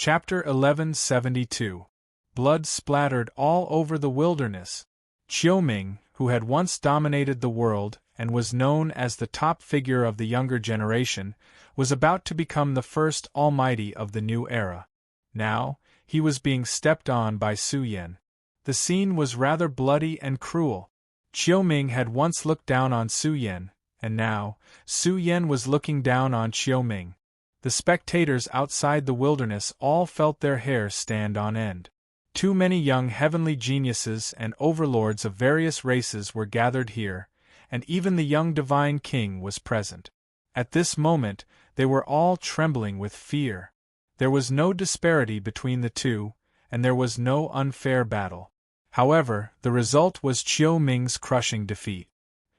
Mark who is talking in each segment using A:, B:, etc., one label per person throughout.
A: Chapter 1172. Blood splattered all over the wilderness. Qiuming, who had once dominated the world and was known as the top figure of the younger generation, was about to become the first almighty of the new era. Now, he was being stepped on by Su Yan. The scene was rather bloody and cruel. Qiuming had once looked down on Su Yan, and now, Su Yan was looking down on Qiuming. The spectators outside the wilderness all felt their hair stand on end. Too many young heavenly geniuses and overlords of various races were gathered here, and even the young divine king was present. At this moment, they were all trembling with fear. There was no disparity between the two, and there was no unfair battle. However, the result was Qiuming's crushing defeat.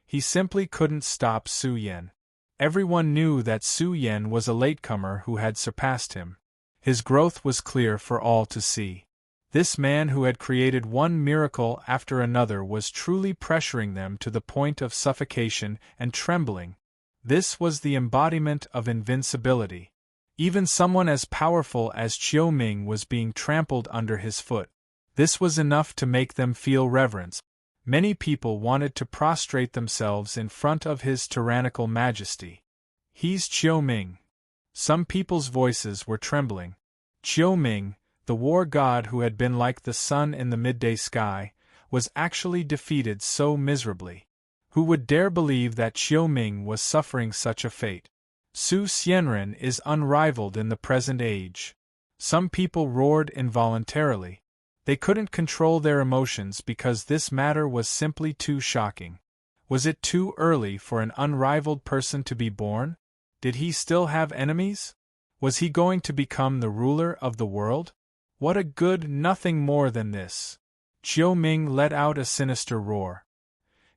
A: He simply couldn't stop Su Yan. Everyone knew that Su Yan was a latecomer who had surpassed him. His growth was clear for all to see. This man who had created one miracle after another was truly pressuring them to the point of suffocation and trembling. This was the embodiment of invincibility. Even someone as powerful as Qiuming was being trampled under his foot. This was enough to make them feel reverence. Many people wanted to prostrate themselves in front of his tyrannical majesty. He's Qiuming. Some people's voices were trembling. Qiuming, the war god who had been like the sun in the midday sky, was actually defeated so miserably. Who would dare believe that Qiuming was suffering such a fate? Su Xianren is unrivaled in the present age. Some people roared involuntarily. They couldn't control their emotions because this matter was simply too shocking. Was it too early for an unrivaled person to be born? Did he still have enemies? Was he going to become the ruler of the world? What a good nothing more than this! Qiuming let out a sinister roar.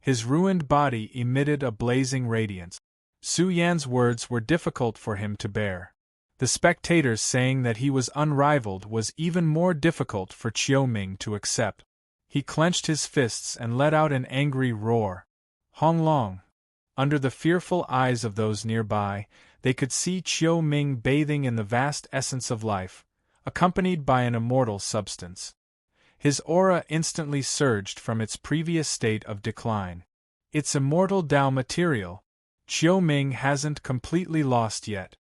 A: His ruined body emitted a blazing radiance. Su Yan's words were difficult for him to bear. The spectators saying that he was unrivaled was even more difficult for Qiuming to accept. He clenched his fists and let out an angry roar. Honglong! Under the fearful eyes of those nearby, they could see Qiuming bathing in the vast essence of life, accompanied by an immortal substance. His aura instantly surged from its previous state of decline. It's immortal Tao material. Qiuming hasn't completely lost yet.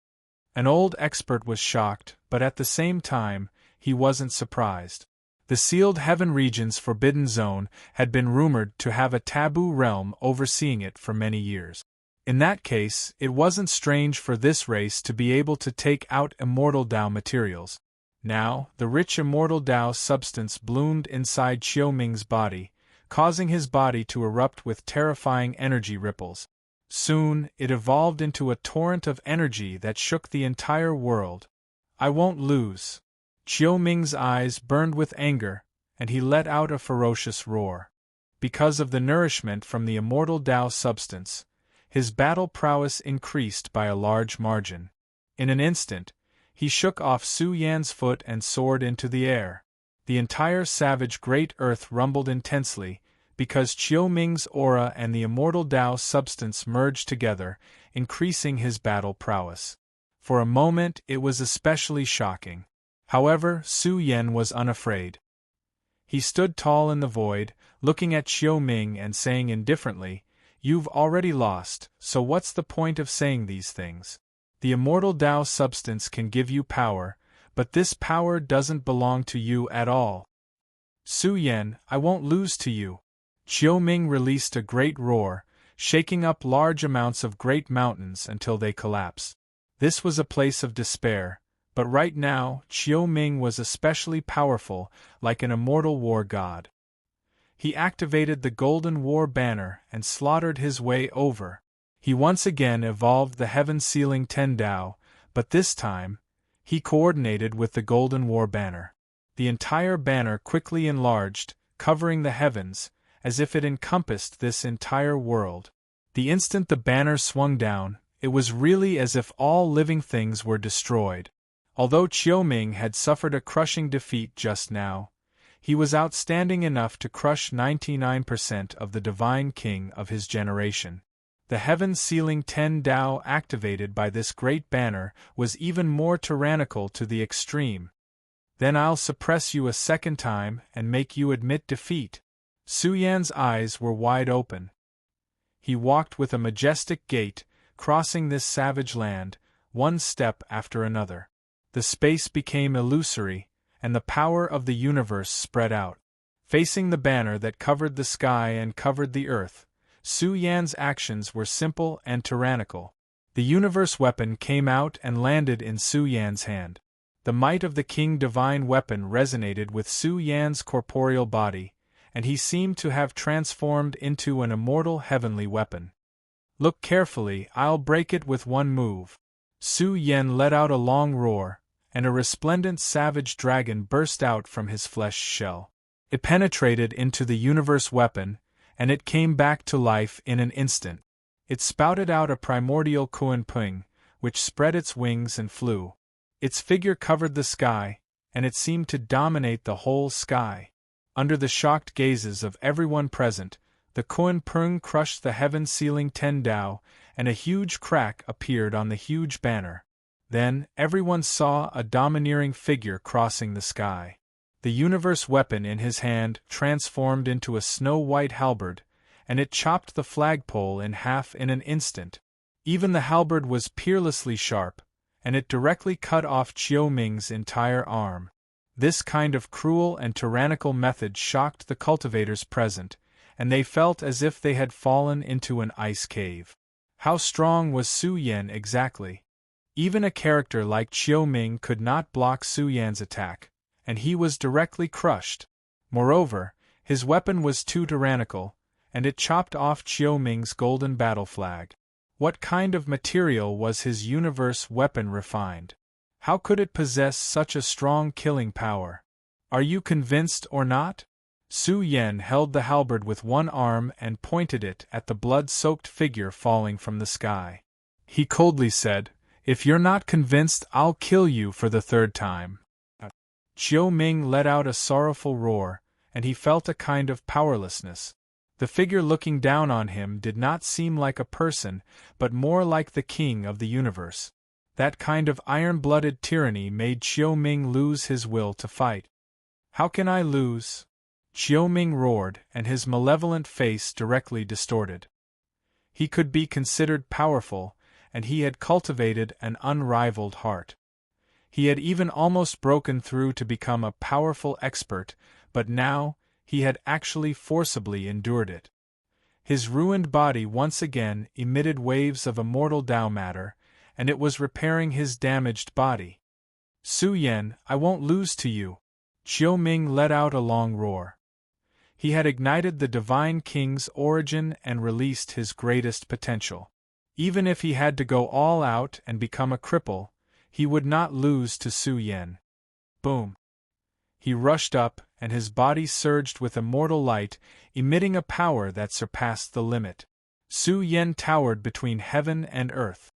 A: An old expert was shocked, but at the same time, he wasn't surprised. The sealed heaven region's forbidden zone had been rumored to have a taboo realm overseeing it for many years. In that case, it wasn't strange for this race to be able to take out immortal Tao materials. Now, the rich immortal Tao substance bloomed inside Qiuming's body, causing his body to erupt with terrifying energy ripples. Soon, it evolved into a torrent of energy that shook the entire world. I won't lose. Qiuming's eyes burned with anger, and he let out a ferocious roar. Because of the nourishment from the immortal Tao substance, his battle prowess increased by a large margin. In an instant, he shook off Su Yan's foot and soared into the air. The entire savage great earth rumbled intensely, because Qiuming's aura and the immortal Tao substance merged together, increasing his battle prowess. For a moment it was especially shocking. However, Su Yan was unafraid. He stood tall in the void, looking at Qiuming and saying indifferently, "You've already lost, so what's the point of saying these things? The immortal Tao substance can give you power, but this power doesn't belong to you at all. Su Yan, I won't lose to you." Qiuming released a great roar, shaking up large amounts of great mountains until they collapsed. This was a place of despair, but right now Qiuming was especially powerful, like an immortal war god. He activated the Golden War Banner and slaughtered his way over. He once again evolved the heaven-sealing Ten Tao, but this time, he coordinated with the Golden War Banner. The entire banner quickly enlarged, covering the heavens, as if it encompassed this entire world. The instant the banner swung down, it was really as if all living things were destroyed. Although Qiuming had suffered a crushing defeat just now, he was outstanding enough to crush 99% of the divine king of his generation. The heaven-sealing Ten Tao activated by this great banner was even more tyrannical to the extreme. Then I'll suppress you a second time and make you admit defeat. Su Yan's eyes were wide open. He walked with a majestic gait, crossing this savage land, one step after another. The space became illusory, and the power of the universe spread out. Facing the banner that covered the sky and covered the earth, Su Yan's actions were simple and tyrannical. The universe weapon came out and landed in Su Yan's hand. The might of the King Divine weapon resonated with Su Yan's corporeal body, and he seemed to have transformed into an immortal heavenly weapon. Look carefully, I'll break it with one move. Su Yan let out a long roar, and a resplendent savage dragon burst out from his flesh shell. It penetrated into the universe weapon, and it came back to life in an instant. It spouted out a primordial Kuan-Ping, which spread its wings and flew. Its figure covered the sky, and it seemed to dominate the whole sky. Under the shocked gazes of everyone present, the Kuan-Ping crushed the heaven-sealing Ten Dao, and a huge crack appeared on the huge banner. Then, everyone saw a domineering figure crossing the sky. The universe weapon in his hand transformed into a snow-white halberd, and it chopped the flagpole in half in an instant. Even the halberd was peerlessly sharp, and it directly cut off Chiu Ming's entire arm. This kind of cruel and tyrannical method shocked the cultivators present, and they felt as if they had fallen into an ice cave. How strong was Su Yan exactly? Even a character like Chiu Ming could not block Su Yan's attack, and he was directly crushed. Moreover, his weapon was too tyrannical, and it chopped off Chiu Ming's golden battle flag. What kind of material was his universe weapon refined? How could it possess such a strong killing power? Are you convinced or not? Su Yan held the halberd with one arm and pointed it at the blood-soaked figure falling from the sky. He coldly said, "If you're not convinced, I'll kill you for the third time." Chiu Ming let out a sorrowful roar, and he felt a kind of powerlessness. The figure looking down on him did not seem like a person, but more like the king of the universe. That kind of iron-blooded tyranny made Chiu Ming lose his will to fight. "How can I lose?" Chiu Ming roared, and his malevolent face directly distorted. He could be considered powerful, and he had cultivated an unrivaled heart. He had even almost broken through to become a powerful expert, but now, he had actually forcibly endured it. His ruined body once again emitted waves of immortal Tao matter, and it was repairing his damaged body. "Su Yan, I won't lose to you." Chiu Ming let out a long roar. He had ignited the Divine King's origin and released his greatest potential. Even if he had to go all out and become a cripple, he would not lose to Su Yan. Boom! He rushed up, and his body surged with immortal light, emitting a power that surpassed the limit. Su Yan towered between heaven and earth.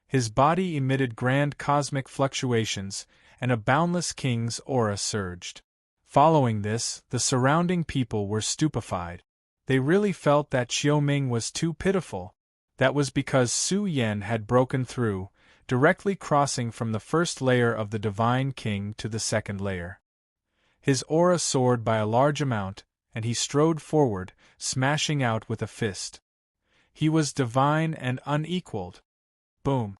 A: His body emitted grand cosmic fluctuations, and a boundless king's aura surged. Following this, the surrounding people were stupefied. They really felt that Chiu Ming was too pitiful. That was because Su Yan had broken through, directly crossing from the first layer of the Divine King to the second layer. His aura soared by a large amount, and he strode forward, smashing out with a fist. He was divine and unequaled. Boom!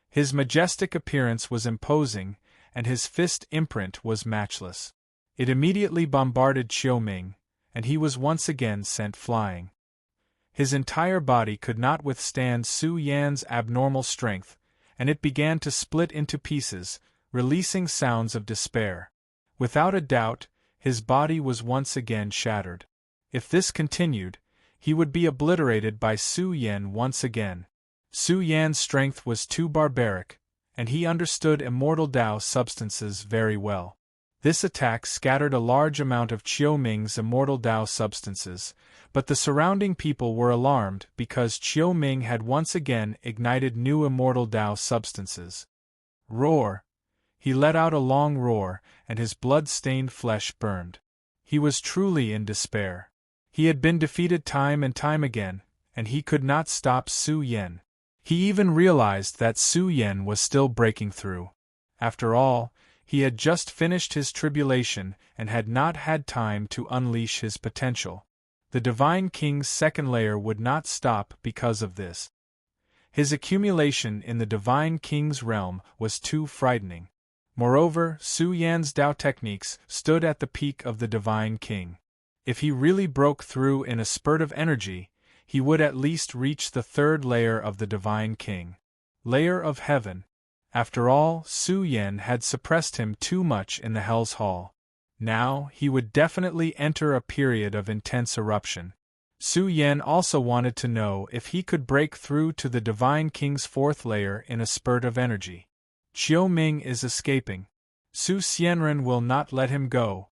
A: His majestic appearance was imposing, and his fist imprint was matchless. It immediately bombarded Chiu Ming, and he was once again sent flying. His entire body could not withstand Su Yan's abnormal strength, and it began to split into pieces, releasing sounds of despair. Without a doubt, his body was once again shattered. If this continued, he would be obliterated by Su Yan once again. Su Yan's strength was too barbaric, and he understood immortal Tao substances very well. This attack scattered a large amount of Chiu Ming's immortal Tao substances, but the surrounding people were alarmed because Chiu Ming had once again ignited new immortal Tao substances. Roar! He let out a long roar, and his blood-stained flesh burned. He was truly in despair. He had been defeated time and time again, and he could not stop Su Yan. He even realized that Su Yan was still breaking through. After all, He had just finished his tribulation and had not had time to unleash his potential. The Divine King's second layer would not stop because of this. His accumulation in the Divine King's realm was too frightening. Moreover, Su Yan's Tao techniques stood at the peak of the Divine King. If he really broke through in a spurt of energy, he would at least reach the third layer of the Divine King. Layer of Heaven. After all, Su Yan had suppressed him too much in the Hell's Hall. Now, he would definitely enter a period of intense eruption. Su Yan also wanted to know if he could break through to the Divine King's fourth layer in a spurt of energy. Qiu Ming is escaping. Su Xianren will not let him go.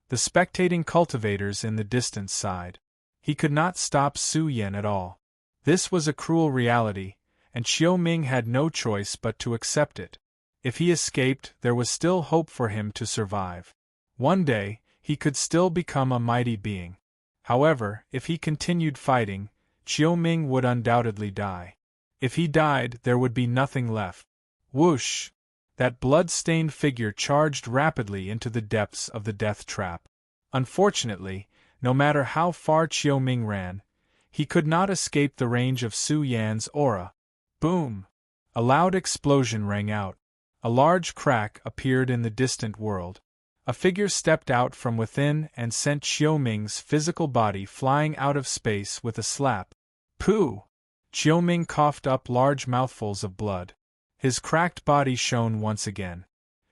A: The spectating cultivators in the distance sighed. He could not stop Su Yan at all. This was a cruel reality, and Qiu Ming had no choice but to accept it. If he escaped, there was still hope for him to survive. One day, he could still become a mighty being. However, if he continued fighting, Qiu Ming would undoubtedly die. If he died, there would be nothing left. Whoosh! That blood-stained figure charged rapidly into the depths of the death trap. Unfortunately, no matter how far Qiu Ming ran, he could not escape the range of Su Yan's aura. Boom! A loud explosion rang out. A large crack appeared in the distant world. A figure stepped out from within and sent Qiu Ming's physical body flying out of space with a slap. Pooh! Qiu Ming coughed up large mouthfuls of blood. His cracked body shone once again.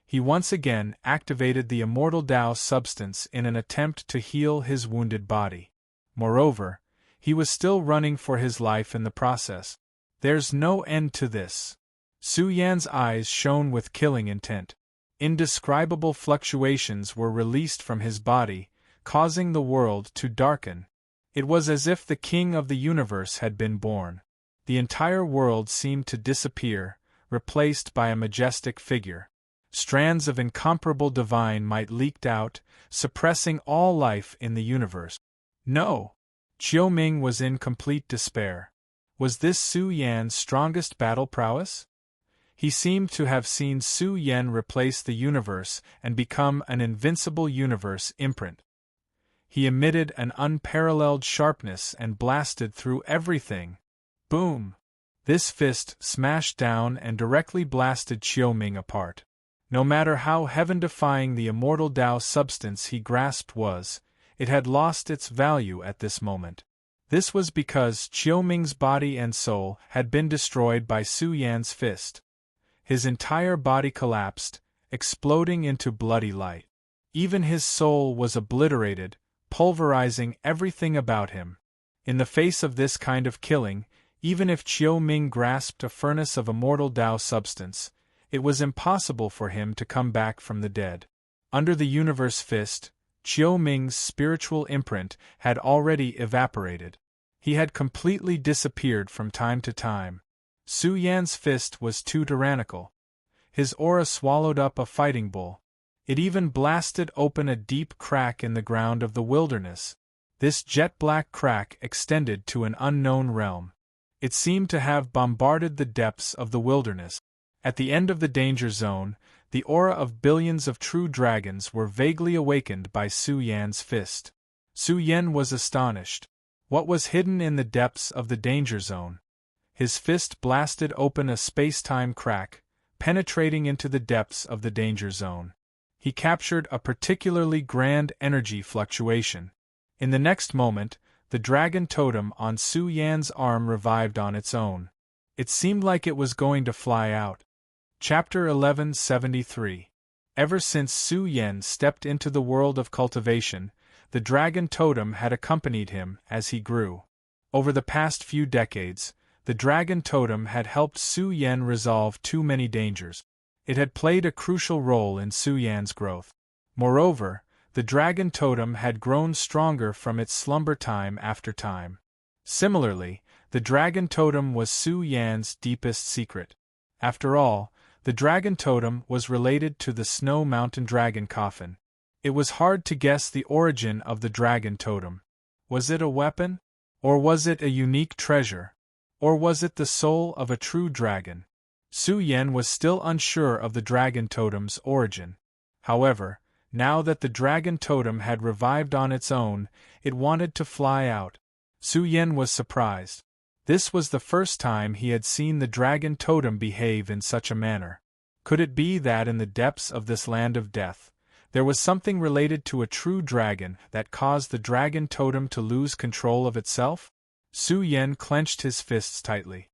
A: He once again activated the immortal Tao substance in an attempt to heal his wounded body. Moreover, he was still running for his life in the process. There's no end to this. Su Yan's eyes shone with killing intent. Indescribable fluctuations were released from his body, causing the world to darken. It was as if the king of the universe had been born. The entire world seemed to disappear, replaced by a majestic figure. Strands of incomparable divine might leaked out, suppressing all life in the universe. No! Qiu Ming was in complete despair. Was this Su Yan's strongest battle prowess? He seemed to have seen Su Yan replace the universe and become an invincible universe imprint. He emitted an unparalleled sharpness and blasted through everything. Boom! This fist smashed down and directly blasted Qiu Ming apart. No matter how heaven-defying the immortal Tao substance he grasped was, it had lost its value at this moment. This was because Qiu Ming's body and soul had been destroyed by Su Yan's fist. His entire body collapsed, exploding into bloody light. Even his soul was obliterated, pulverizing everything about him. In the face of this kind of killing, even if Qiu Ming grasped a furnace of immortal Tao substance, it was impossible for him to come back from the dead. Under the universe fist, Qiu Ming's spiritual imprint had already evaporated. He had completely disappeared from time to time. Su Yan's fist was too tyrannical. His aura swallowed up a fighting bull. It even blasted open a deep crack in the ground of the wilderness. This jet-black crack extended to an unknown realm. It seemed to have bombarded the depths of the wilderness. At the end of the danger zone, the aura of billions of true dragons were vaguely awakened by Su Yan's fist. Su Yan was astonished. What was hidden in the depths of the danger zone? His fist blasted open a space-time crack, penetrating into the depths of the danger zone. He captured a particularly grand energy fluctuation. In the next moment, the dragon totem on Su Yan's arm revived on its own. It seemed like it was going to fly out. Chapter 1173. Ever since Su Yan stepped into the world of cultivation, the dragon totem had accompanied him as he grew. Over the past few decades, the dragon totem had helped Su Yan resolve too many dangers. It had played a crucial role in Su Yan's growth. Moreover, the dragon totem had grown stronger from its slumber time after time. Similarly, the dragon totem was Su Yan's deepest secret. After all, the dragon totem was related to the Snow Mountain dragon coffin. It was hard to guess the origin of the dragon totem. Was it a weapon? Or was it a unique treasure? Or was it the soul of a true dragon? Su Yan was still unsure of the dragon totem's origin. However, now that the dragon totem had revived on its own, it wanted to fly out. Su Yan was surprised. This was the first time he had seen the dragon totem behave in such a manner. Could it be that in the depths of this land of death, there was something related to a true dragon that caused the dragon totem to lose control of itself? Su Yan clenched his fists tightly.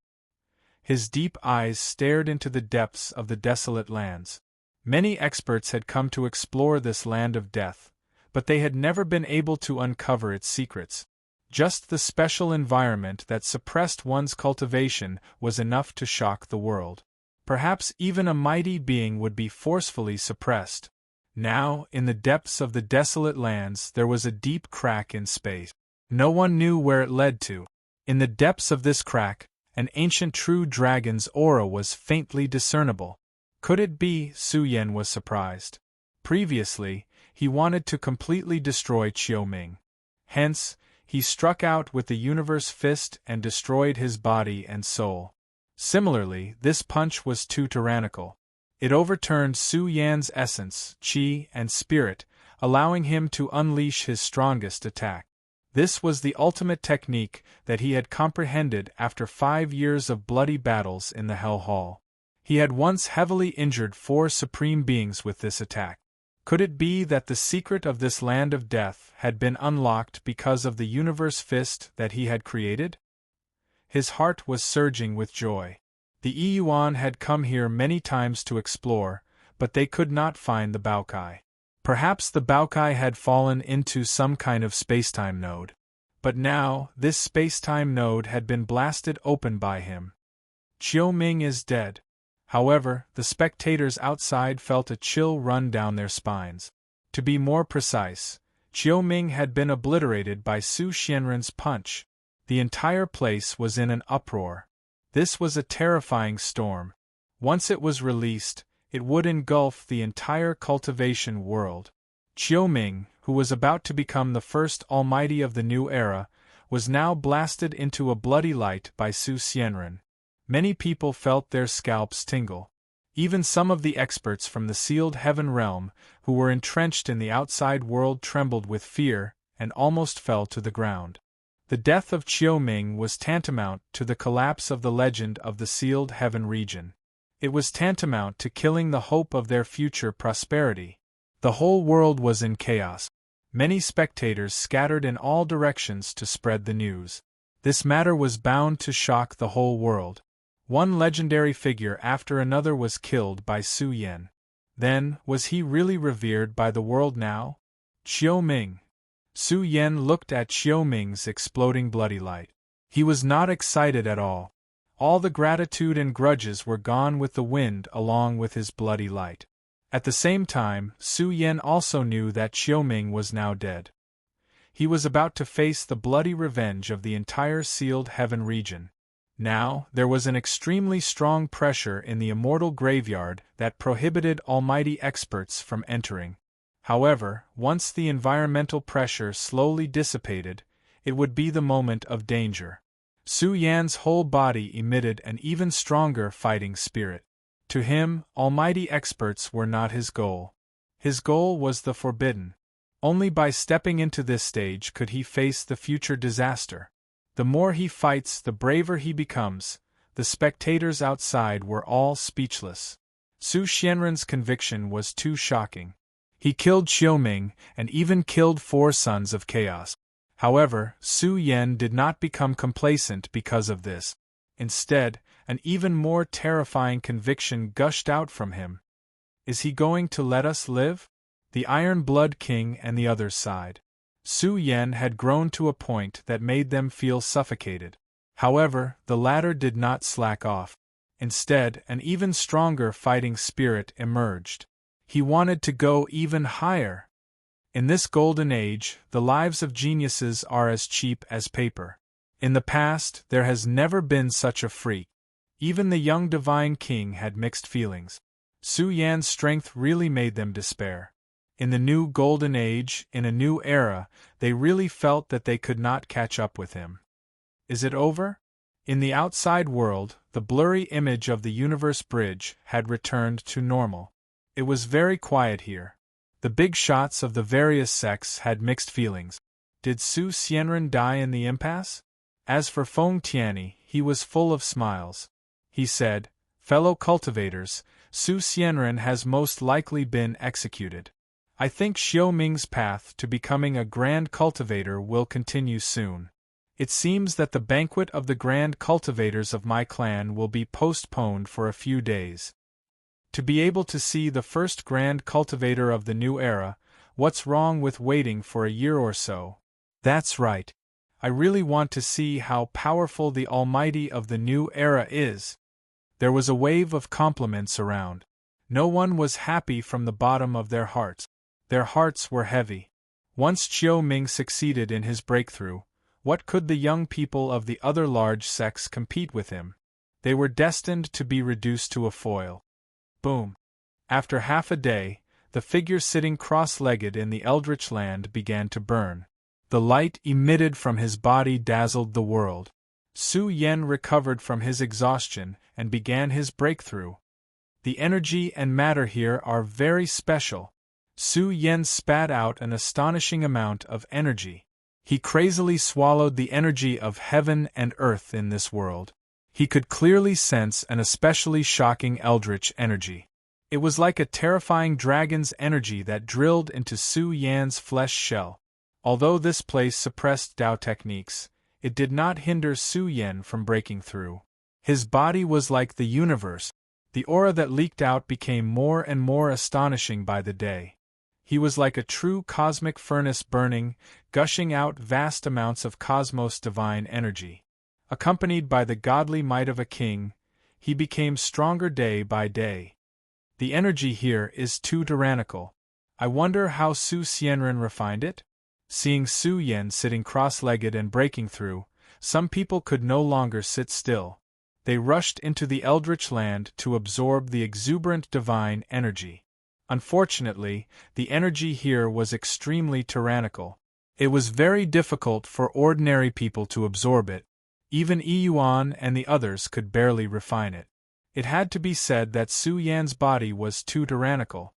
A: His deep eyes stared into the depths of the desolate lands. Many experts had come to explore this land of death, but they had never been able to uncover its secrets. Just the special environment that suppressed one's cultivation was enough to shock the world. Perhaps even a mighty being would be forcefully suppressed. Now, in the depths of the desolate lands, there was a deep crack in space. No one knew where it led to. In the depths of this crack, an ancient true dragon's aura was faintly discernible. Could it be? Su Yan was surprised. Previously, he wanted to completely destroy Qiuming. Hence, he struck out with the universe fist and destroyed his body and soul. Similarly, this punch was too tyrannical. It overturned Su Yan's essence, qi, and spirit, allowing him to unleash his strongest attack. This was the ultimate technique that he had comprehended after 5 years of bloody battles in the Hell Hall. He had once heavily injured 4 supreme beings with this attack. Could it be that the secret of this land of death had been unlocked because of the universe fist that he had created? His heart was surging with joy. The Yuan had come here many times to explore, but they could not find the Baokai. Perhaps the Baokai had fallen into some kind of spacetime node. But now, this spacetime node had been blasted open by him. Qiuming is dead. However, the spectators outside felt a chill run down their spines. To be more precise, Qiuming had been obliterated by Su Xianren's punch. The entire place was in an uproar. This was a terrifying storm. Once it was released, it would engulf the entire cultivation world. Qiuming, who was about to become the first almighty of the new era, was now blasted into a bloody light by Su Xianren. Many people felt their scalps tingle. Even some of the experts from the sealed heaven realm, who were entrenched in the outside world, trembled with fear and almost fell to the ground. The death of Qiuming was tantamount to the collapse of the legend of the sealed heaven region. It was tantamount to killing the hope of their future prosperity. The whole world was in chaos. Many spectators scattered in all directions to spread the news. This matter was bound to shock the whole world. One legendary figure after another was killed by Su Yan. Then, was he really revered by the world now? Qiuming. Su Yan looked at Qiuming's exploding bloody light. He was not excited at all. All the gratitude and grudges were gone with the wind along with his bloody light. At the same time, Su Yan also knew that Qiuming was now dead. He was about to face the bloody revenge of the entire sealed heaven region. Now, there was an extremely strong pressure in the immortal graveyard that prohibited almighty experts from entering. However, once the environmental pressure slowly dissipated, it would be the moment of danger. Su Yan's whole body emitted an even stronger fighting spirit. To him, almighty experts were not his goal. His goal was the forbidden. Only by stepping into this stage could he face the future disaster. The more he fights, the braver he becomes. The spectators outside were all speechless. Su Xianren's conviction was too shocking. He killed Qiuming and even killed 4 sons of chaos. However, Su Yan did not become complacent because of this. Instead, an even more terrifying conviction gushed out from him. Is he going to let us live? The Iron Blood King and the others sighed. Su Yan had grown to a point that made them feel suffocated. However, the latter did not slack off. Instead, an even stronger fighting spirit emerged. He wanted to go even higher. In this golden age, the lives of geniuses are as cheap as paper. In the past, there has never been such a freak. Even the young divine king had mixed feelings. Su Yan's strength really made them despair. In the new golden age, in a new era, they really felt that they could not catch up with him. Is it over? In the outside world, The blurry image of the universe bridge had returned to normal. It was very quiet here. The big shots of the various sects had mixed feelings. Did Su Xianren die in the impasse? As for Feng Tianyi, he was full of smiles. He said, "Fellow cultivators, Su Xianren has most likely been executed. I think Xiao Ming's path to becoming a grand cultivator will continue soon. It seems that the banquet of the grand cultivators of my clan will be postponed for a few days. To be able to see the first grand cultivator of the new era, what's wrong with waiting for a year or so? That's right. I really want to see how powerful the Almighty of the new era is." There was a wave of compliments around. No one was happy from the bottom of their hearts. Their hearts were heavy. Once Xiao Ming succeeded in his breakthrough, what could the young people of the other large sects compete with him? They were destined to be reduced to a foil. Boom. After half a day, the figure sitting cross-legged in the Eldritch Land began to burn. The light emitted from his body dazzled the world. Su Yen recovered from his exhaustion and began his breakthrough. The energy and matter here are very special. Su Yen spat out an astonishing amount of energy. He crazily swallowed the energy of heaven and earth in this world. He could clearly sense an especially shocking eldritch energy. It was like a terrifying dragon's energy that drilled into Su Yan's flesh shell. Although this place suppressed Dao techniques, it did not hinder Su Yen from breaking through. His body was like the universe. The aura that leaked out became more and more astonishing by the day. He was like a true cosmic furnace burning, gushing out vast amounts of cosmos divine energy. Accompanied by the godly might of a king, he became stronger day by day. The energy here is too tyrannical. I wonder how Su Xianren refined it? Seeing Su Yen sitting cross-legged and breaking through, some people could no longer sit still. They rushed into the Eldritch Land to absorb the exuberant divine energy. Unfortunately, the energy here was extremely tyrannical. It was very difficult for ordinary people to absorb it. Even Yuan and the others could barely refine it. It had to be said that Su Yan's body was too tyrannical.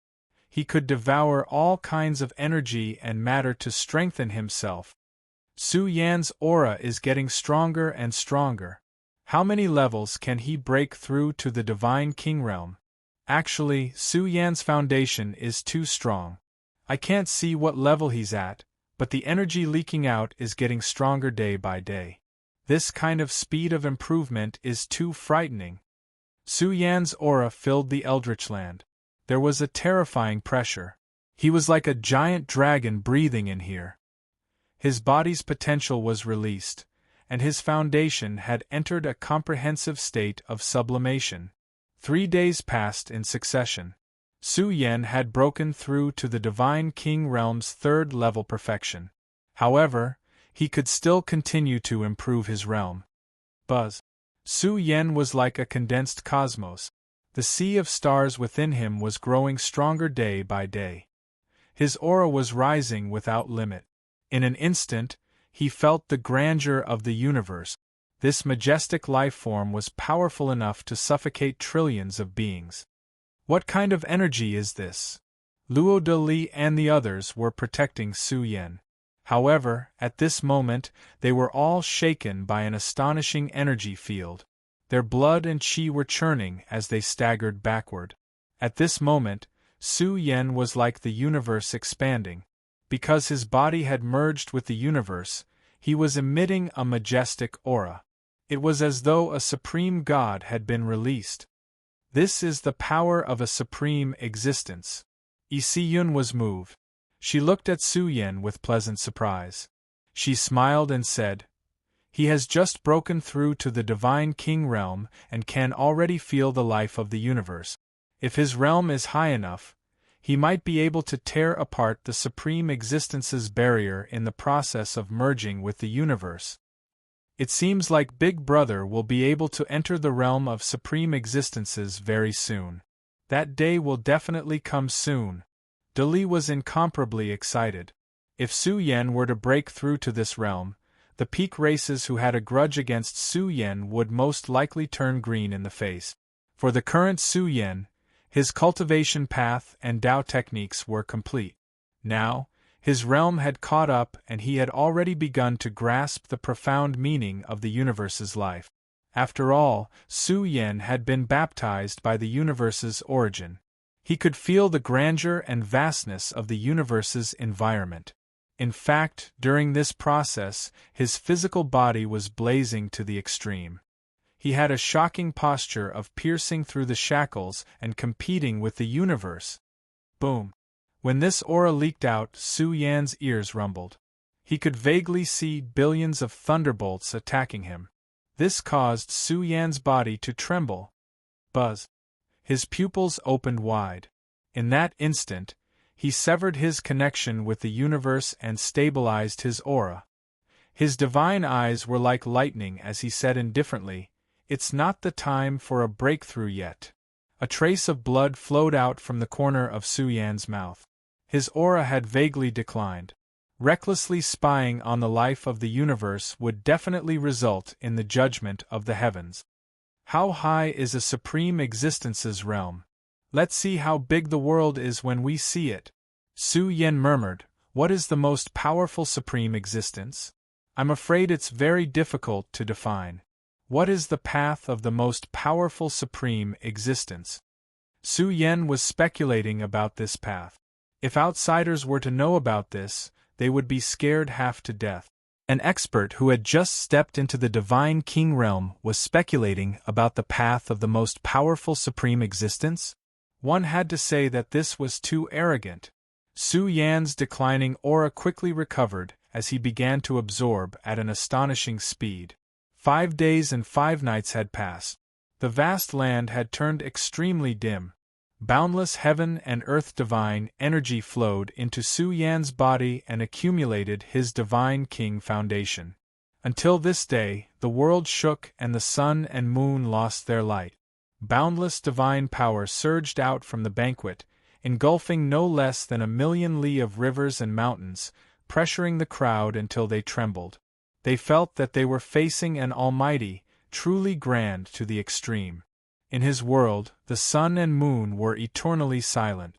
A: He could devour all kinds of energy and matter to strengthen himself. Su Yan's aura is getting stronger and stronger. How many levels can he break through to the Divine King realm? Actually, Su Yan's foundation is too strong. I can't see what level he's at, but the energy leaking out is getting stronger day by day. This kind of speed of improvement is too frightening. Su Yan's aura filled the Eldritch Land. There was a terrifying pressure. He was like a giant dragon breathing in here. His body's potential was released, and his foundation had entered a comprehensive state of sublimation. 3 days passed in succession. Su Yen had broken through to the Divine King realm's third-level perfection. However, he could still continue to improve his realm. Buzz. Su Yen was like a condensed cosmos. The sea of stars within him was growing stronger day by day. His aura was rising without limit. In an instant, he felt the grandeur of the universe. This majestic life form was powerful enough to suffocate trillions of beings. What kind of energy is this? Luo De Li and the others were protecting Su Yen. However, at this moment, they were all shaken by an astonishing energy field. Their blood and qi were churning as they staggered backward. At this moment, Su Yen was like the universe expanding. Because his body had merged with the universe, he was emitting a majestic aura. It was as though a supreme god had been released. This is the power of a supreme existence. Isiyun was moved. She looked at Su Yen with pleasant surprise. She smiled and said, "He has just broken through to the Divine King realm and can already feel the life of the universe. If his realm is high enough, he might be able to tear apart the Supreme Existence's barrier in the process of merging with the universe. It seems like Big Brother will be able to enter the realm of Supreme Existences very soon. That day will definitely come soon." De Li was incomparably excited. If Su Yen were to break through to this realm, the peak races who had a grudge against Su Yan would most likely turn green in the face. For the current Su Yan, his cultivation path and Tao techniques were complete. Now, his realm had caught up and he had already begun to grasp the profound meaning of the universe's life. After all, Su Yan had been baptized by the universe's origin. He could feel the grandeur and vastness of the universe's environment. In fact, during this process, his physical body was blazing to the extreme. He had a shocking posture of piercing through the shackles and competing with the universe. Boom! When this aura leaked out, Su Yan's ears rumbled. He could vaguely see billions of thunderbolts attacking him. This caused Su Yan's body to tremble. Buzz! His pupils opened wide. In that instant, he severed his connection with the universe and stabilized his aura. His divine eyes were like lightning as he said indifferently, "It's not the time for a breakthrough yet." A trace of blood flowed out from the corner of Su Yan's mouth. His aura had vaguely declined. Recklessly spying on the life of the universe would definitely result in the judgment of the heavens. How high is a supreme existence's realm? Let's see how big the world is when we see it. Su Yan murmured, "What is the most powerful supreme existence? I'm afraid it's very difficult to define. What is the path of the most powerful supreme existence?" Su Yan was speculating about this path. If outsiders were to know about this, they would be scared half to death. An expert who had just stepped into the Divine King realm was speculating about the path of the most powerful supreme existence? One had to say that this was too arrogant. Su Yan's declining aura quickly recovered as he began to absorb at an astonishing speed. 5 days and 5 nights had passed. The vast land had turned extremely dim. Boundless heaven and earth divine energy flowed into Su Yan's body and accumulated his Divine King foundation. Until this day, the world shook and the sun and moon lost their light. Boundless divine power surged out from the banquet, engulfing no less than 1,000,000 li of rivers and mountains, pressuring the crowd until they trembled. They felt that they were facing an almighty, truly grand to the extreme. In his world, the sun and moon were eternally silent.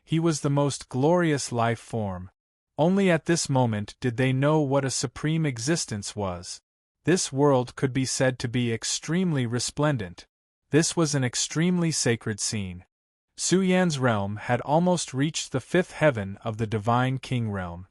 A: He was the most glorious life form. Only at this moment did they know what a supreme existence was. This world could be said to be extremely resplendent. This was an extremely sacred scene. Su Yan's realm had almost reached the 5th heaven of the Divine King realm.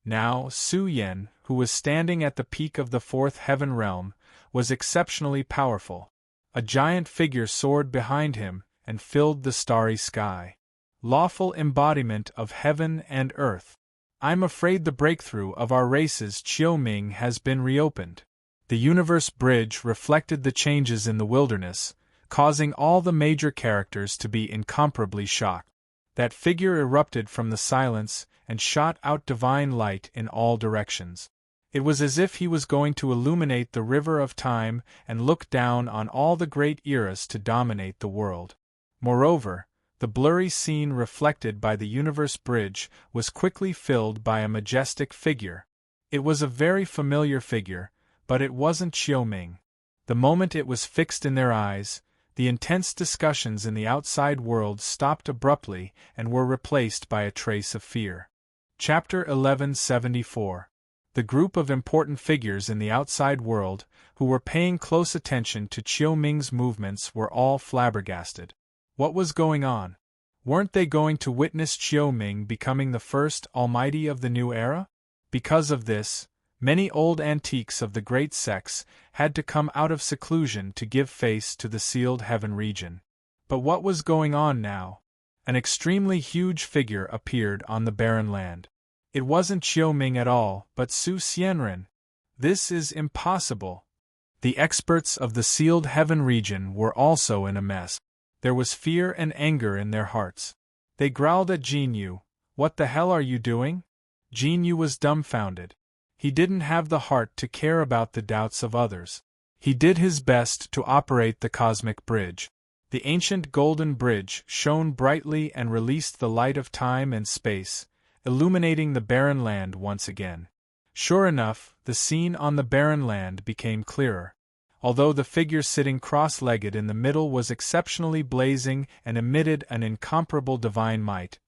A: Now, Su Yan, who was standing at the peak of the 4th heaven realm, was exceptionally powerful. A giant figure soared behind him and filled the starry sky. Lawful embodiment of heaven and earth. I'm afraid the breakthrough of our race's Qiu-Ming has been reopened. The universe bridge reflected the changes in the wilderness, causing all the major characters to be incomparably shocked. That figure erupted from the silence and shot out divine light in all directions. It was as if he was going to illuminate the river of time and look down on all the great eras to dominate the world. Moreover, the blurry scene reflected by the universe bridge was quickly filled by a majestic figure. It was a very familiar figure, but it wasn't Qiu-Ming. The moment it was fixed in their eyes, the intense discussions in the outside world stopped abruptly and were replaced by a trace of fear. Chapter 1174. The group of important figures in the outside world, who were paying close attention to Qiu-Ming's movements, were all flabbergasted. What was going on? Weren't they going to witness Qiu-Ming becoming the first almighty of the new era? Because of this, many old antiques of the great sects had to come out of seclusion to give face to the sealed heaven region. But what was going on now? An extremely huge figure appeared on the barren land. It wasn't Qiu-Ming at all, but Su Xianren. This is impossible. The experts of the sealed heaven region were also in a mess. There was fear and anger in their hearts. They growled at Jinyu. "What the hell are you doing?" Jinyu was dumbfounded. He didn't have the heart to care about the doubts of others. He did his best to operate the cosmic bridge. The ancient golden bridge shone brightly and released the light of time and space, illuminating the barren land once again. Sure enough, the scene on the barren land became clearer. Although the figure sitting cross-legged in the middle was exceptionally blazing and emitted an incomparable divine might,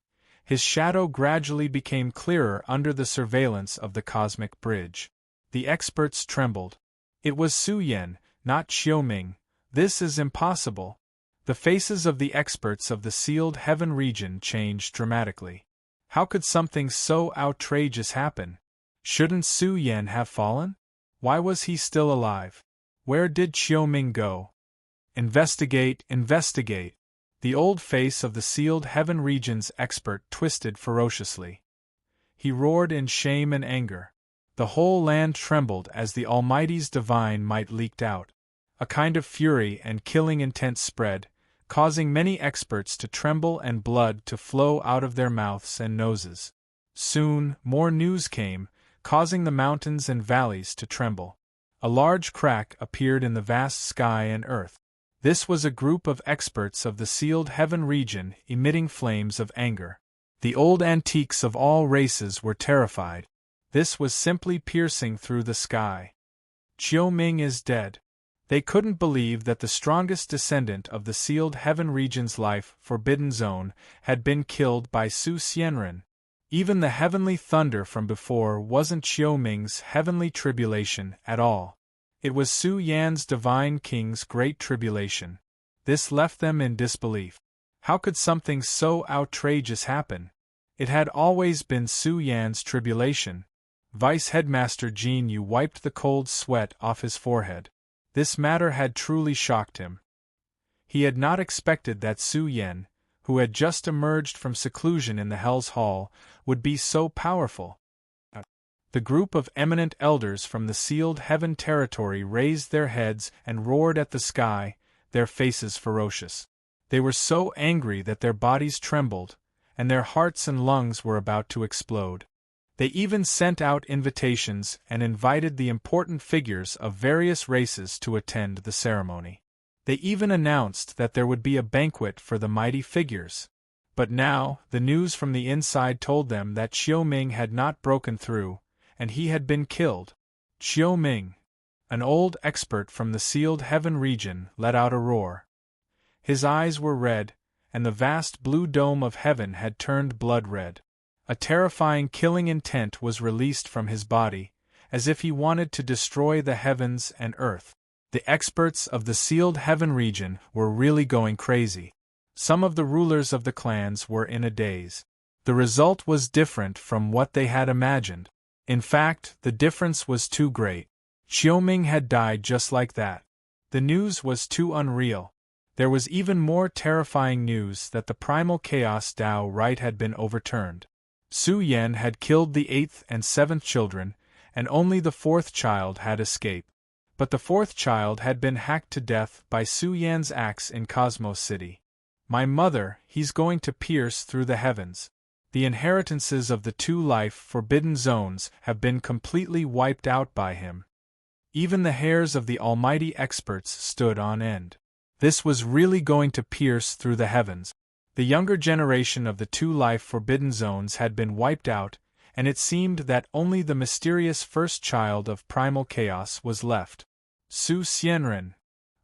A: his shadow gradually became clearer under the surveillance of the cosmic bridge. The experts trembled. It was Su Yan, not Xiao Ming. This is impossible. The faces of the experts of the sealed heaven region changed dramatically. How could something so outrageous happen? Shouldn't Su Yan have fallen? Why was he still alive? Where did Xiao Ming go? Investigate, investigate. The old face of the sealed heaven region's expert twisted ferociously. He roared in shame and anger. The whole land trembled as the Almighty's divine might leaked out. A kind of fury and killing intent spread, causing many experts to tremble and blood to flow out of their mouths and noses. Soon, more news came, causing the mountains and valleys to tremble. A large crack appeared in the vast sky and earth. This was a group of experts of the sealed heaven region emitting flames of anger. The old antiques of all races were terrified. This was simply piercing through the sky. Xiao Ming is dead. They couldn't believe that the strongest descendant of the sealed heaven region's life forbidden zone had been killed by Su Xianren. Even the heavenly thunder from before wasn't Xiao Ming's heavenly tribulation at all. It was Su Yan's divine king's great tribulation. This left them in disbelief. How could something so outrageous happen? It had always been Su Yan's tribulation. Vice Headmaster Jin Yu wiped the cold sweat off his forehead. This matter had truly shocked him. He had not expected that Su Yan, who had just emerged from seclusion in the Hell's Hall, would be so powerful. The group of eminent elders from the sealed heaven territory raised their heads and roared at the sky, their faces ferocious. They were so angry that their bodies trembled, and their hearts and lungs were about to explode. They even sent out invitations and invited the important figures of various races to attend the ceremony. They even announced that there would be a banquet for the mighty figures. But now, the news from the inside told them that Xiao Ming had not broken through, and he had been killed. Xiao Ming, an old expert from the sealed heaven region, let out a roar. His eyes were red, and the vast blue dome of heaven had turned blood red. A terrifying killing intent was released from his body, as if he wanted to destroy the heavens and earth. The experts of the sealed heaven region were really going crazy. Some of the rulers of the clans were in a daze. The result was different from what they had imagined. In fact, the difference was too great. Xiao Ming had died just like that. The news was too unreal. There was even more terrifying news that the primal chaos Tao right had been overturned. Su Yan had killed the 8th and 7th children, and only the 4th child had escaped. But the 4th child had been hacked to death by Su Yan's axe in Cosmos City. My mother, he's going to pierce through the heavens. The inheritances of the 2 life forbidden zones have been completely wiped out by him. Even the hairs of the almighty experts stood on end. This was really going to pierce through the heavens. The younger generation of the 2 life forbidden zones had been wiped out, and it seemed that only the mysterious first child of primal chaos was left. Su Xianren.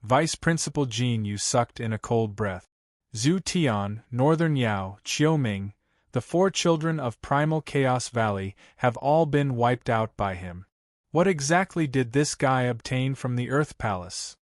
A: Vice Principal Jin Yu sucked in a cold breath. Zhu Tian, Northern Yao, Xiao Ming, the 4 children of primal chaos valley have all been wiped out by him. What exactly did this guy obtain from the Earth Palace?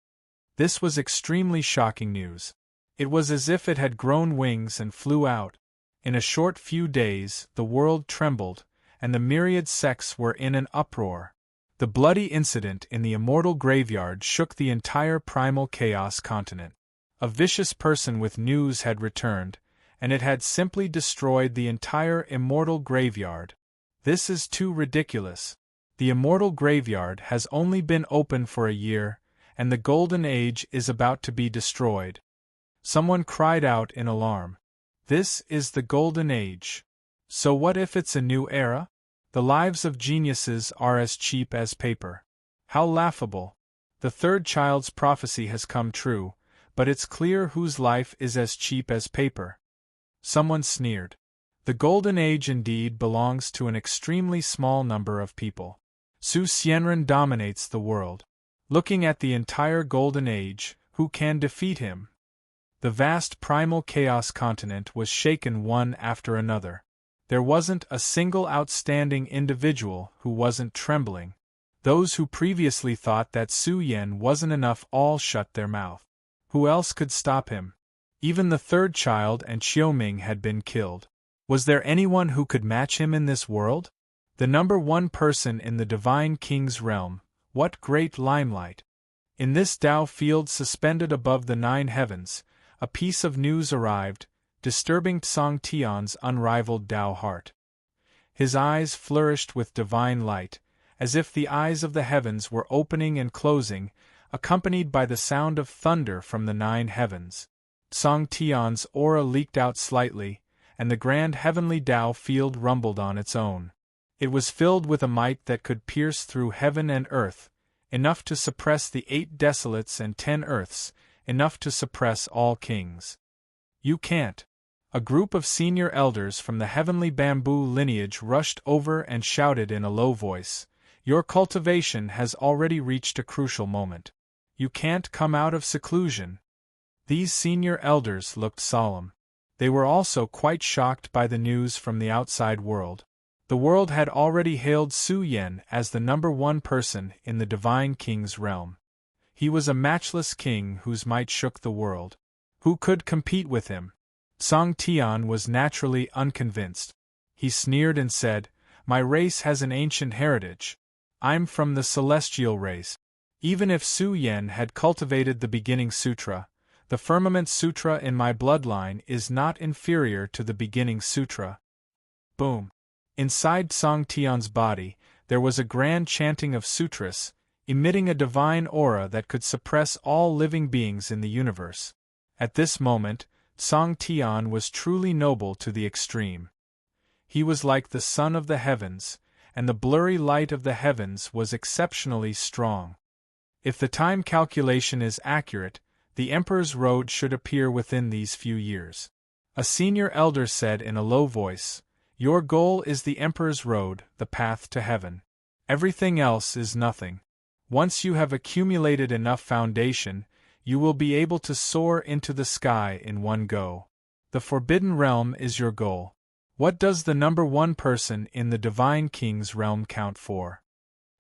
A: This was extremely shocking news. It was as if it had grown wings and flew out. In a short few days, the world trembled, and the myriad sects were in an uproar. The bloody incident in the immortal graveyard shook the entire primal chaos continent. A vicious person with news had returned, and it had simply destroyed the entire immortal graveyard. This is too ridiculous. The immortal graveyard has only been open for a year, and the golden age is about to be destroyed. Someone cried out in alarm. This is the golden age. So what if it's a new era? The lives of geniuses are as cheap as paper. How laughable. The 3rd child's prophecy has come true, but it's clear whose life is as cheap as paper. Someone sneered. The golden age indeed belongs to an extremely small number of people. Su Xianren dominates the world. Looking at the entire Golden Age, who can defeat him? The vast primal chaos continent was shaken one after another. There wasn't a single outstanding individual who wasn't trembling. Those who previously thought that Su Yan wasn't enough all shut their mouth. Who else could stop him? Even the third child and Xiaoming had been killed. Was there anyone who could match him in this world? The number one person in the Divine King's realm, what great limelight! In this Tao field suspended above the 9 heavens, a piece of news arrived, disturbing Song Tian's unrivaled Tao heart. His eyes flourished with divine light, as if the eyes of the heavens were opening and closing, accompanied by the sound of thunder from the 9 heavens. Song Tian's aura leaked out slightly, and the grand heavenly Tao field rumbled on its own. It was filled with a might that could pierce through heaven and earth, enough to suppress the 8 desolates and 10 earths, enough to suppress all kings. You can't. A group of senior elders from the heavenly bamboo lineage rushed over and shouted in a low voice, "Your cultivation has already reached a crucial moment. You can't come out of seclusion." These senior elders looked solemn. They were also quite shocked by the news from the outside world. The world had already hailed Su Yan as the number one person in the Divine King's realm. He was a matchless king whose might shook the world. Who could compete with him? Song Tian was naturally unconvinced. He sneered and said, "My race has an ancient heritage. I'm from the celestial race. Even if Su Yan had cultivated the beginning sutra, the firmament sutra in my bloodline is not inferior to the beginning sutra." Boom! Inside Song Tian's body, there was a grand chanting of sutras, emitting a divine aura that could suppress all living beings in the universe. At this moment, Song Tian was truly noble to the extreme. He was like the sun of the heavens, and the blurry light of the heavens was exceptionally strong. If the time calculation is accurate, the Emperor's Road should appear within these few years. A senior elder said in a low voice, "Your goal is the Emperor's Road, the path to heaven. Everything else is nothing. Once you have accumulated enough foundation, you will be able to soar into the sky in one go. The Forbidden Realm is your goal. What does the number one person in the Divine King's realm count for?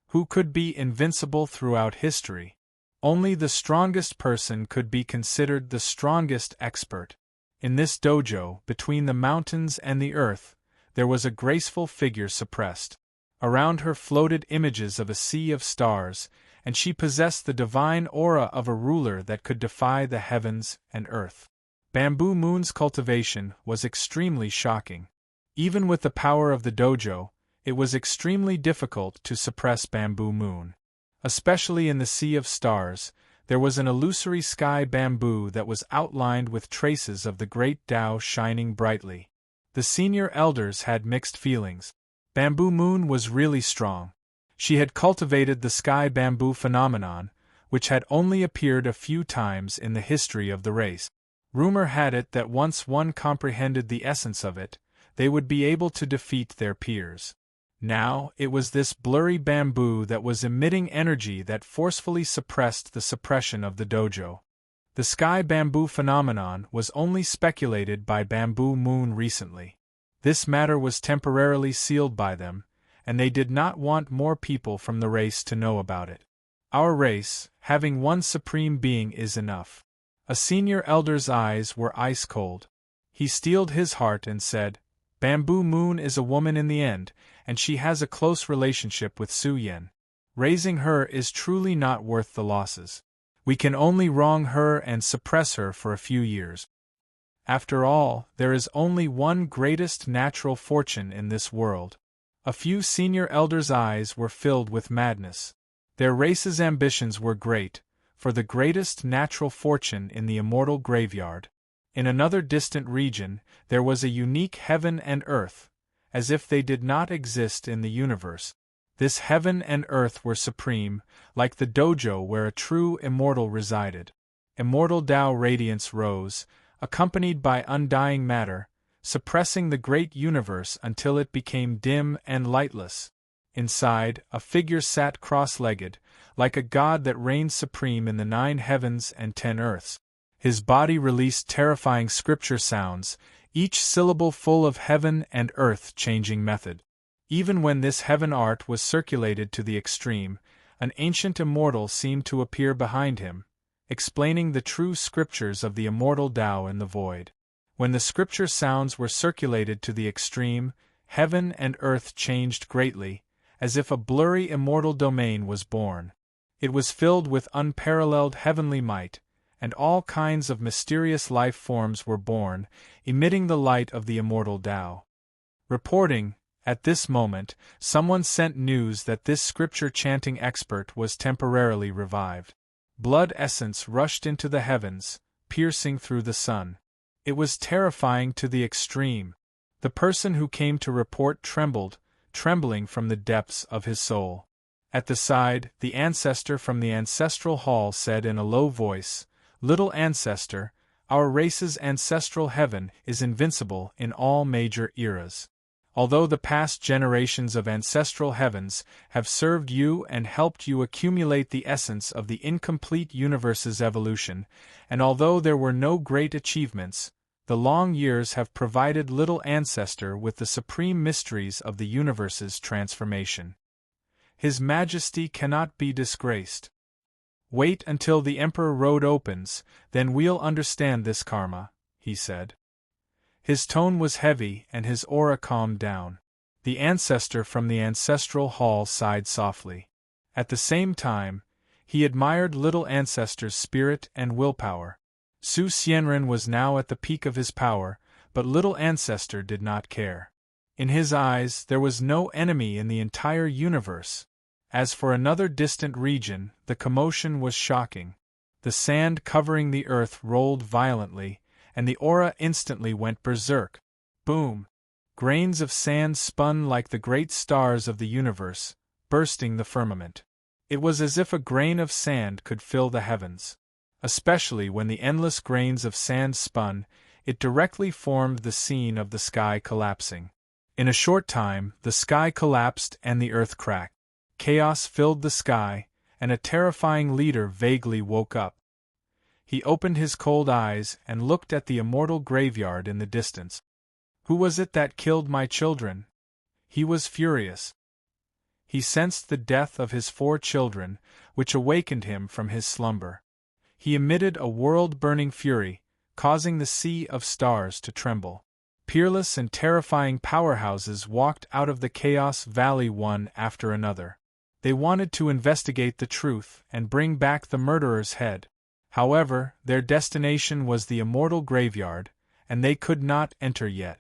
A: Who could be invincible throughout history? Only the strongest person could be considered the strongest expert. In this dojo, between the mountains and the earth, there was a graceful figure suppressed. Around her floated images of a sea of stars, and she possessed the divine aura of a ruler that could defy the heavens and earth. Bamboo Moon's cultivation was extremely shocking. Even with the power of the dojo, it was extremely difficult to suppress Bamboo Moon. Especially in the sea of stars, there was an illusory sky bamboo that was outlined with traces of the great Tao shining brightly. The senior elders had mixed feelings. Bamboo Moon was really strong. She had cultivated the sky bamboo phenomenon, which had only appeared a few times in the history of the race. Rumor had it that once one comprehended the essence of it, they would be able to defeat their peers. Now, it was this blurry bamboo that was emitting energy that forcefully suppressed the suppression of the dojo. The sky bamboo phenomenon was only speculated by Bamboo Moon recently. This matter was temporarily sealed by them, and they did not want more people from the race to know about it. Our race, having one supreme being is enough. A senior elder's eyes were ice cold. He steeled his heart and said, "Bamboo Moon is a woman in the end, and she has a close relationship with Su Yan. Raising her is truly not worth the losses. We can only wrong her and suppress her for a few years. After all, there is only one greatest natural fortune in this world." A few senior elders' eyes were filled with madness. Their race's ambitions were great, for the greatest natural fortune in the immortal graveyard. In another distant region, there was a unique heaven and earth, as if they did not exist in the universe. This heaven and earth were supreme, like the dojo where a true immortal resided. Immortal Tao radiance rose, accompanied by undying matter, suppressing the great universe until it became dim and lightless. Inside, a figure sat cross-legged, like a god that reigned supreme in the 9 heavens and 10 earths. His body released terrifying scripture sounds, each syllable full of heaven and earth-changing method. Even when this heaven art was circulated to the extreme, an ancient immortal seemed to appear behind him, explaining the true scriptures of the immortal Tao in the void. When the scripture sounds were circulated to the extreme, heaven and earth changed greatly, as if a blurry immortal domain was born. It was filled with unparalleled heavenly might, and all kinds of mysterious life forms were born, emitting the light of the immortal Tao. Reporting, at this moment, someone sent news that this scripture-chanting expert was temporarily revived. Blood essence rushed into the heavens, piercing through the sun. It was terrifying to the extreme. The person who came to report trembled, trembling from the depths of his soul. At the side, the ancestor from the ancestral hall said in a low voice, "Little ancestor, our race's ancestral heaven is invincible in all major eras. Although the past generations of ancestral heavens have served you and helped you accumulate the essence of the incomplete universe's evolution, and although there were no great achievements, the long years have provided little ancestor with the supreme mysteries of the universe's transformation. His Majesty cannot be disgraced. Wait until the Emperor Road opens, then we'll understand this karma," he said. His tone was heavy and his aura calmed down. The ancestor from the ancestral hall sighed softly. At the same time, he admired little ancestor's spirit and willpower. Su Xianren was now at the peak of his power, but little ancestor did not care. In his eyes there was no enemy in the entire universe. As for another distant region, the commotion was shocking. The sand covering the earth rolled violently, and the aura instantly went berserk. Boom! Grains of sand spun like the great stars of the universe, bursting the firmament. It was as if a grain of sand could fill the heavens. Especially when the endless grains of sand spun, it directly formed the scene of the sky collapsing. In a short time, the sky collapsed and the earth cracked. Chaos filled the sky, and a terrifying leader vaguely woke up. He opened his cold eyes and looked at the immortal graveyard in the distance. Who was it that killed my children? He was furious. He sensed the death of his 4 children, which awakened him from his slumber. He emitted a world-burning fury, causing the sea of stars to tremble. Peerless and terrifying powerhouses walked out of the Chaos Valley one after another. They wanted to investigate the truth and bring back the murderer's head. However, their destination was the immortal graveyard, and they could not enter yet.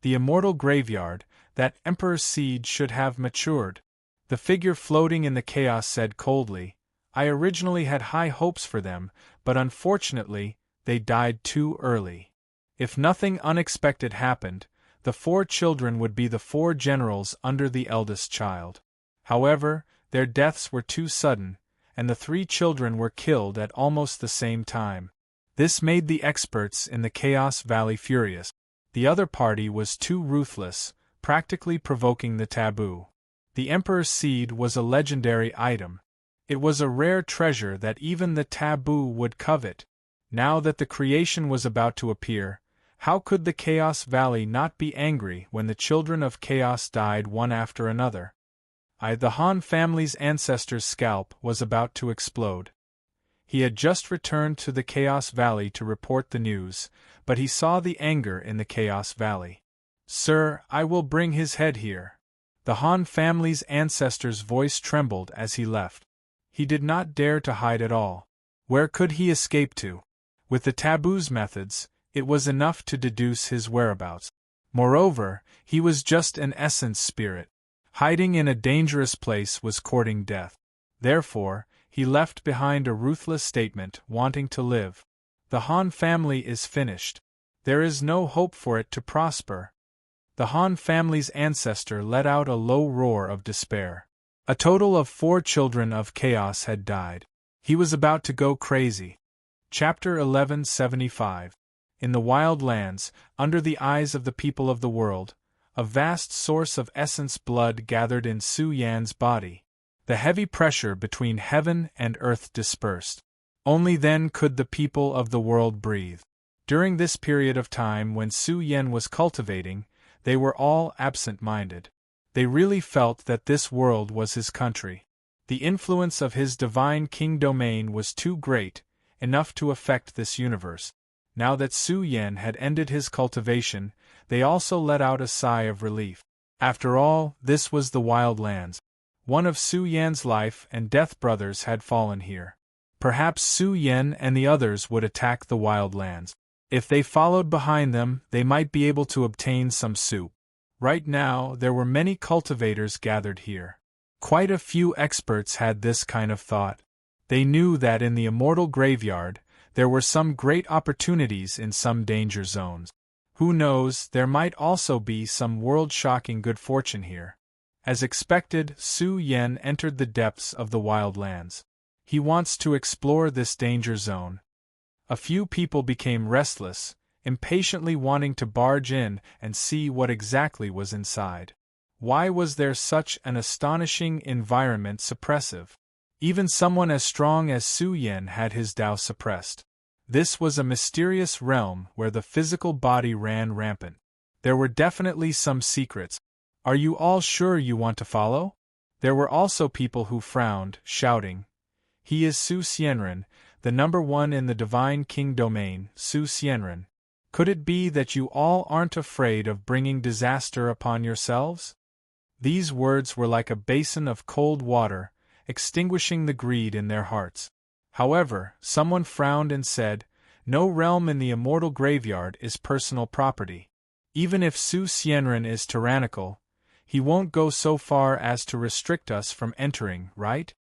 A: The immortal graveyard, that Emperor's seed should have matured. The figure floating in the chaos said coldly, "I originally had high hopes for them, but unfortunately, they died too early. If nothing unexpected happened, the 4 children would be the 4 generals under the eldest child. However, their deaths were too sudden, and the 3 children were killed at almost the same time. This made the experts in the Chaos Valley furious. The other party was too ruthless, practically provoking the taboo. The Emperor's seed was a legendary item. It was a rare treasure that even the taboo would covet. Now that the creation was about to appear, how could the Chaos Valley not be angry when the children of Chaos died one after another? The Han family's ancestor's scalp was about to explode. He had just returned to the Chaos Valley to report the news, but he saw the anger in the Chaos Valley. "Sir, I will bring his head here." The Han family's ancestor's voice trembled as he left. He did not dare to hide at all. Where could he escape to? With the taboo's methods, it was enough to deduce his whereabouts. Moreover, he was just an essence spirit. Hiding in a dangerous place was courting death. Therefore, he left behind a ruthless statement wanting to live. The Han family is finished. There is no hope for it to prosper. The Han family's ancestor let out a low roar of despair. A total of 4 children of chaos had died. He was about to go crazy. Chapter 1175. In the wild lands, under the eyes of the people of the world, A vast source of essence blood gathered in Su Yan's body. The heavy pressure between heaven and earth dispersed. Only then could the people of the world breathe. During this period of time when Su Yan was cultivating, they were all absent-minded. They really felt that this world was his country. The influence of his divine king domain was too great, enough to affect this universe. Now that Su Yan had ended his cultivation, they also let out a sigh of relief. After all, this was the Wild Lands. One of Su Yan's life and death brothers had fallen here. Perhaps Su Yan and the others would attack the Wild Lands. If they followed behind them, they might be able to obtain some soup. Right now, there were many cultivators gathered here. Quite a few experts had this kind of thought. They knew that in the immortal graveyard, there were some great opportunities in some danger zones. Who knows, there might also be some world-shocking good fortune here. As expected, Su Yan entered the depths of the Wild Lands. He wants to explore this danger zone. A few people became restless, impatiently wanting to barge in and see what exactly was inside. Why was there such an astonishing environment suppressive? Even someone as strong as Su Yan had his Tao suppressed. This was a mysterious realm where the physical body ran rampant. There were definitely some secrets. Are you all sure you want to follow? There were also people who frowned, shouting, "He is Su Xianren, the number one in the Divine King domain, Su Xianren. Could it be that you all aren't afraid of bringing disaster upon yourselves?" These words were like a basin of cold water, extinguishing the greed in their hearts. However, someone frowned and said, "No realm in the immortal graveyard is personal property. Even if Su Xianren is tyrannical, he won't go so far as to restrict us from entering, right?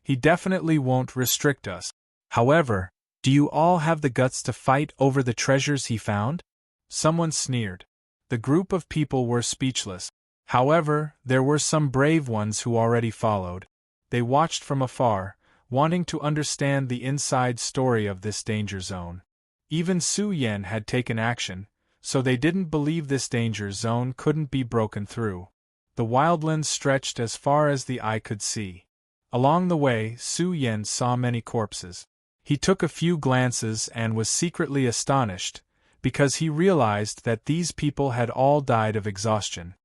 A: He definitely won't restrict us. However, do you all have the guts to fight over the treasures he found?" Someone sneered. The group of people were speechless. However, there were some brave ones who already followed. They watched from afar, wanting to understand the inside story of this danger zone. Even Su Yan had taken action, so they didn't believe this danger zone couldn't be broken through. The wildlands stretched as far as the eye could see. Along the way, Su Yan saw many corpses. He took a few glances and was secretly astonished, because he realized that these people had all died of exhaustion.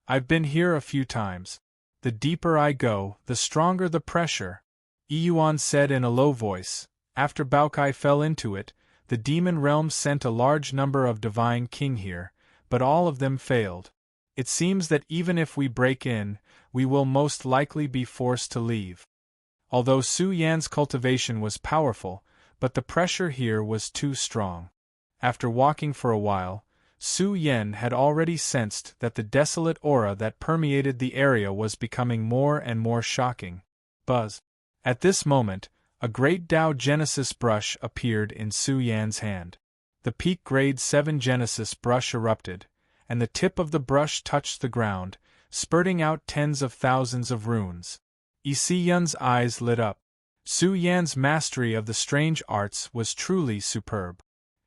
A: "I've been here a few times. The deeper I go, the stronger the pressure," Yuan said in a low voice. "After Baokai fell into it, the demon realm sent a large number of divine king here, but all of them failed. It seems that even if we break in, we will most likely be forced to leave." Although Su Yan's cultivation was powerful, but the pressure here was too strong. After walking for a while, Su Yan had already sensed that the desolate aura that permeated the area was becoming more and more shocking. Buzz. At this moment, a great Tao Genesis brush appeared in Su Yan's hand. The peak grade 7 Genesis brush erupted, and the tip of the brush touched the ground, spurting out tens of thousands of runes. Si Yun's eyes lit up. Su Yan's mastery of the strange arts was truly superb.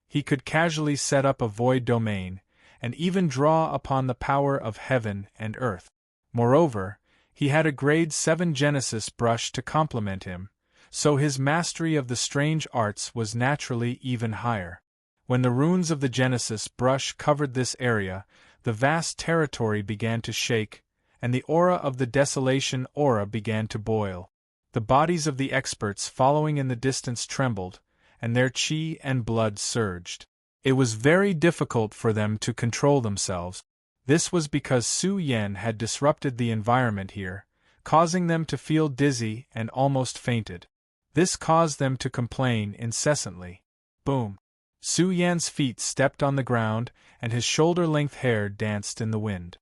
A: He could casually set up a void domain, and even draw upon the power of heaven and earth. Moreover, he had a grade 7 Genesis brush to complement him, so his mastery of the strange arts was naturally even higher. When the runes of the Genesis brush covered this area, the vast territory began to shake, and the aura of the desolation aura began to boil. The bodies of the experts following in the distance trembled, and their chi and blood surged. It was very difficult for them to control themselves. This was because Su Yan had disrupted the environment here, causing them to feel dizzy and almost fainted. This caused them to complain incessantly. Boom! Su Yan's feet stepped on the ground, and his shoulder-length hair danced in the wind.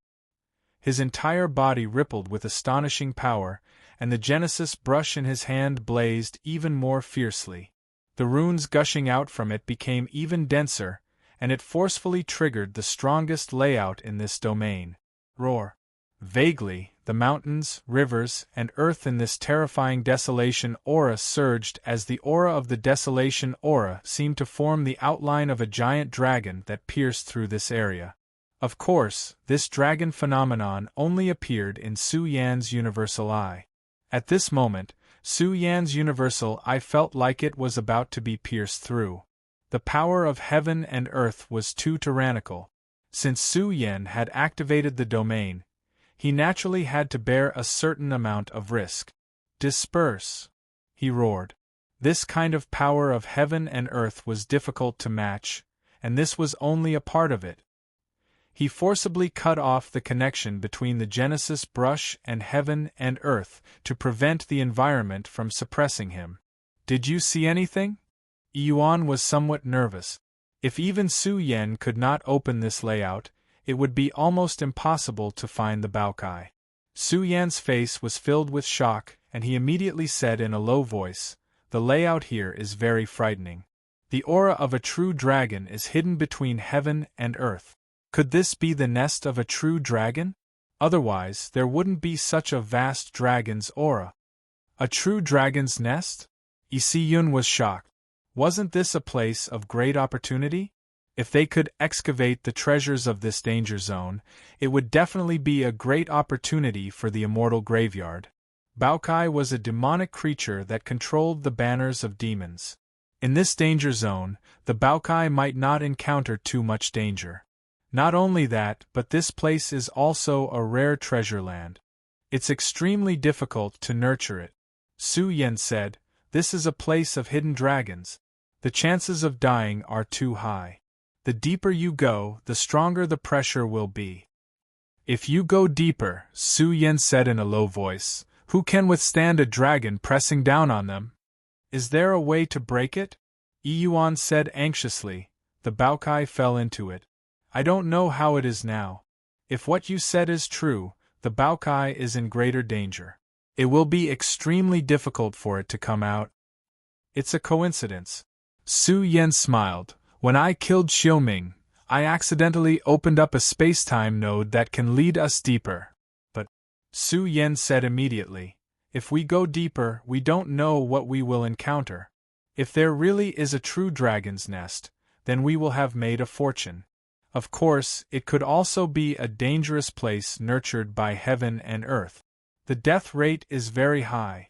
A: His entire body rippled with astonishing power, and the Genesis brush in his hand blazed even more fiercely. The runes gushing out from it became even denser, and it forcefully triggered the strongest layout in this domain. Roar! Vaguely, the mountains, rivers, and earth in this terrifying desolation aura surged as the aura of the desolation aura seemed to form the outline of a giant dragon that pierced through this area. Of course, this dragon phenomenon only appeared in Su Yan's universal eye. At this moment, Su Yan's universal eye felt like it was about to be pierced through. The power of heaven and earth was too tyrannical. Since Su Yan had activated the domain, he naturally had to bear a certain amount of risk. "Disperse!" he roared. This kind of power of heaven and earth was difficult to match, and this was only a part of it. He forcibly cut off the connection between the Genesis brush and heaven and earth to prevent the environment from suppressing him. "Did you see anything?" Yuan was somewhat nervous. If even Su Yan could not open this layout, it would be almost impossible to find the Baokai. Su Yan's face was filled with shock, and he immediately said in a low voice, "The layout here is very frightening. The aura of a true dragon is hidden between heaven and earth. Could this be the nest of a true dragon? Otherwise, there wouldn't be such a vast dragon's aura." "A true dragon's nest?" Isiyun was shocked. Wasn't this a place of great opportunity? If they could excavate the treasures of this danger zone, it would definitely be a great opportunity for the immortal graveyard. Baokai was a demonic creature that controlled the banners of demons. In this danger zone, the Baokai might not encounter too much danger. Not only that, but this place is also a rare treasure land. It's extremely difficult to nurture it. Su Yan said, "This is a place of hidden dragons. The chances of dying are too high. The deeper you go, the stronger the pressure will be." "If you go deeper," Su Yan said in a low voice, "who can withstand a dragon pressing down on them? Is there a way to break it?" Yuan said anxiously. "The Baokai fell into it. I don't know how it is now. If what you said is true, the Baokai is in greater danger. It will be extremely difficult for it to come out." "It's a coincidence." Su Yan smiled. "When I killed Xiuming, I accidentally opened up a space-time node that can lead us deeper." "But," Su Yan said immediately, "if we go deeper, we don't know what we will encounter. If there really is a true dragon's nest, then we will have made a fortune. Of course, it could also be a dangerous place nurtured by heaven and earth. The death rate is very high.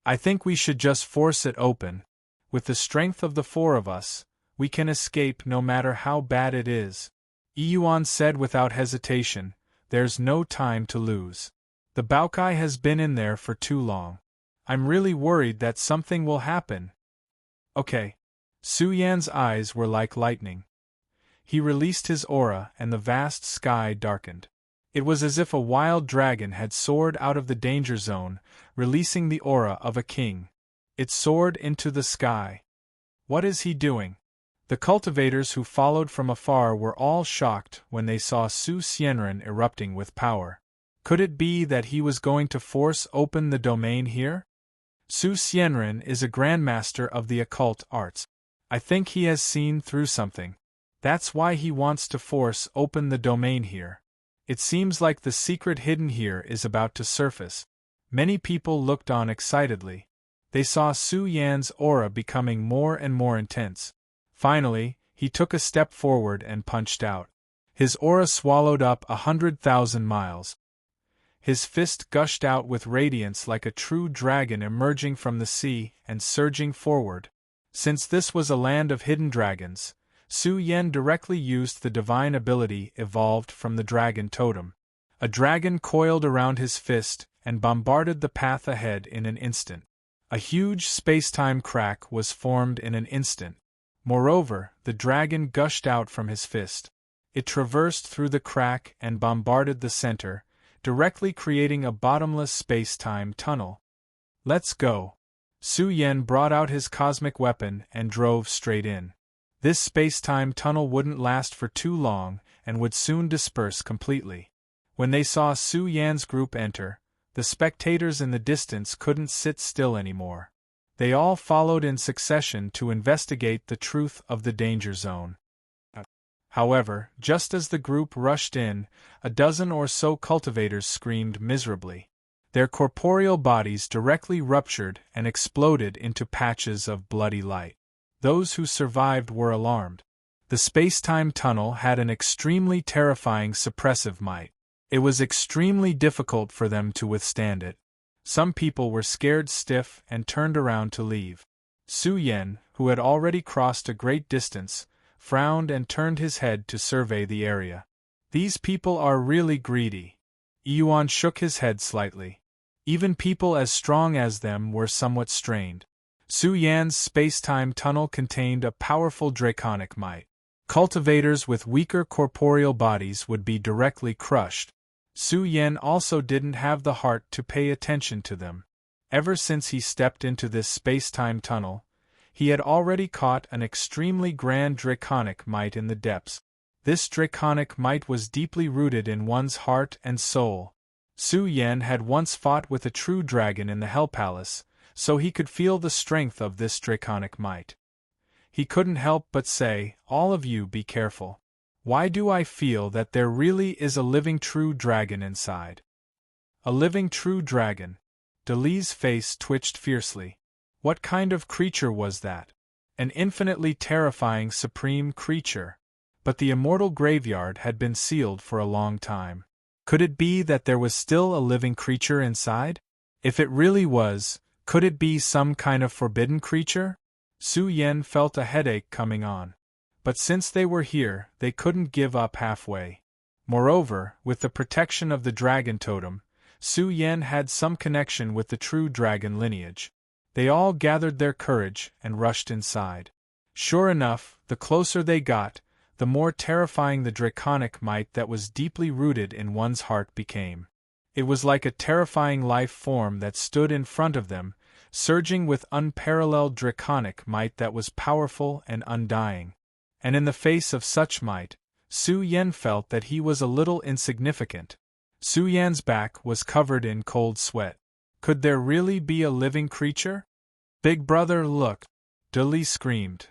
A: I think we should just force it open. With the strength of the four of us, we can escape no matter how bad it is." Yuan said without hesitation, "There's no time to lose. The Baokai has been in there for too long. I'm really worried that something will happen." "Okay." Su Yan's eyes were like lightning. He released his aura and the vast sky darkened. It was as if a wild dragon had soared out of the danger zone, releasing the aura of a king. It soared into the sky. "What is he doing?" The cultivators who followed from afar were all shocked when they saw Su Xianren erupting with power. Could it be that he was going to force open the domain here? Su Xianren is a grandmaster of the occult arts. I think he has seen through something. That's why he wants to force open the domain here. It seems like the secret hidden here is about to surface. Many people looked on excitedly. They saw Su Yan's aura becoming more and more intense. Finally, he took a step forward and punched out. His aura swallowed up 100,000 miles. His fist gushed out with radiance like a true dragon emerging from the sea and surging forward. Since this was a land of hidden dragons, Su Yan directly used the divine ability evolved from the dragon totem. A dragon coiled around his fist and bombarded the path ahead in an instant. A huge space-time crack was formed in an instant. Moreover, the dragon gushed out from his fist. It traversed through the crack and bombarded the center, directly creating a bottomless space-time tunnel. "Let's go." Su Yan brought out his cosmic weapon and drove straight in. This space-time tunnel wouldn't last for too long and would soon disperse completely. When they saw Su Yan's group enter, the spectators in the distance couldn't sit still anymore. They all followed in succession to investigate the truth of the danger zone. However, just as the group rushed in, a dozen or so cultivators screamed miserably. Their corporeal bodies directly ruptured and exploded into patches of bloody light. Those who survived were alarmed. The space-time tunnel had an extremely terrifying suppressive might. It was extremely difficult for them to withstand it. Some people were scared stiff and turned around to leave. Su Yen, who had already crossed a great distance, frowned and turned his head to survey the area. These people are really greedy. Yuan shook his head slightly. Even people as strong as them were somewhat strained. Su Yan's space-time tunnel contained a powerful draconic might. Cultivators with weaker corporeal bodies would be directly crushed. Su Yen also didn't have the heart to pay attention to them. Ever since he stepped into this space-time tunnel, he had already caught an extremely grand draconic might in the depths. This draconic might was deeply rooted in one's heart and soul. Su Yen had once fought with a true dragon in the Hell Palace, so he could feel the strength of this draconic might. He couldn't help but say, "All of you be careful. Why do I feel that there really is a living true dragon inside?" A living true dragon. De Li's face twitched fiercely. What kind of creature was that? An infinitely terrifying supreme creature. But the immortal graveyard had been sealed for a long time. Could it be that there was still a living creature inside? If it really was, could it be some kind of forbidden creature? Su Yen felt a headache coming on. But since they were here, they couldn't give up halfway. Moreover, with the protection of the dragon totem, Su Yen had some connection with the true dragon lineage. They all gathered their courage and rushed inside. Sure enough, the closer they got, the more terrifying the draconic might that was deeply rooted in one's heart became. It was like a terrifying life form that stood in front of them, surging with unparalleled draconic might that was powerful and undying. And in the face of such might, Su Yen felt that he was a little insignificant. Su Yan's back was covered in cold sweat. Could there really be a living creature? "Big brother, look!" De Li screamed.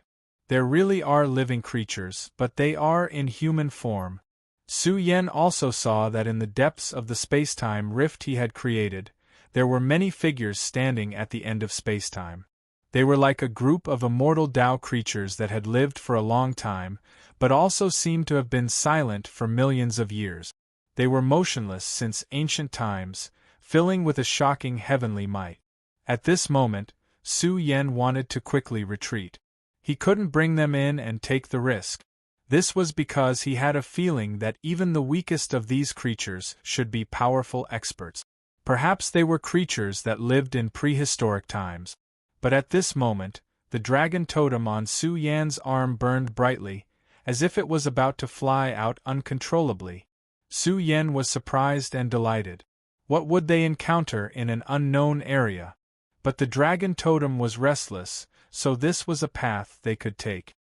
A: There really are living creatures, but they are in human form. Su Yen also saw that in the depths of the space-time rift he had created, there were many figures standing at the end of space-time. They were like a group of immortal Tao creatures that had lived for a long time, but also seemed to have been silent for millions of years. They were motionless since ancient times, filling with a shocking heavenly might. At this moment, Su Yen wanted to quickly retreat. He couldn't bring them in and take the risk. This was because he had a feeling that even the weakest of these creatures should be powerful experts. Perhaps they were creatures that lived in prehistoric times. But at this moment, the dragon totem on Su Yan's arm burned brightly, as if it was about to fly out uncontrollably. Su Yen was surprised and delighted. What would they encounter in an unknown area? But the dragon totem was restless, so this was a path they could take.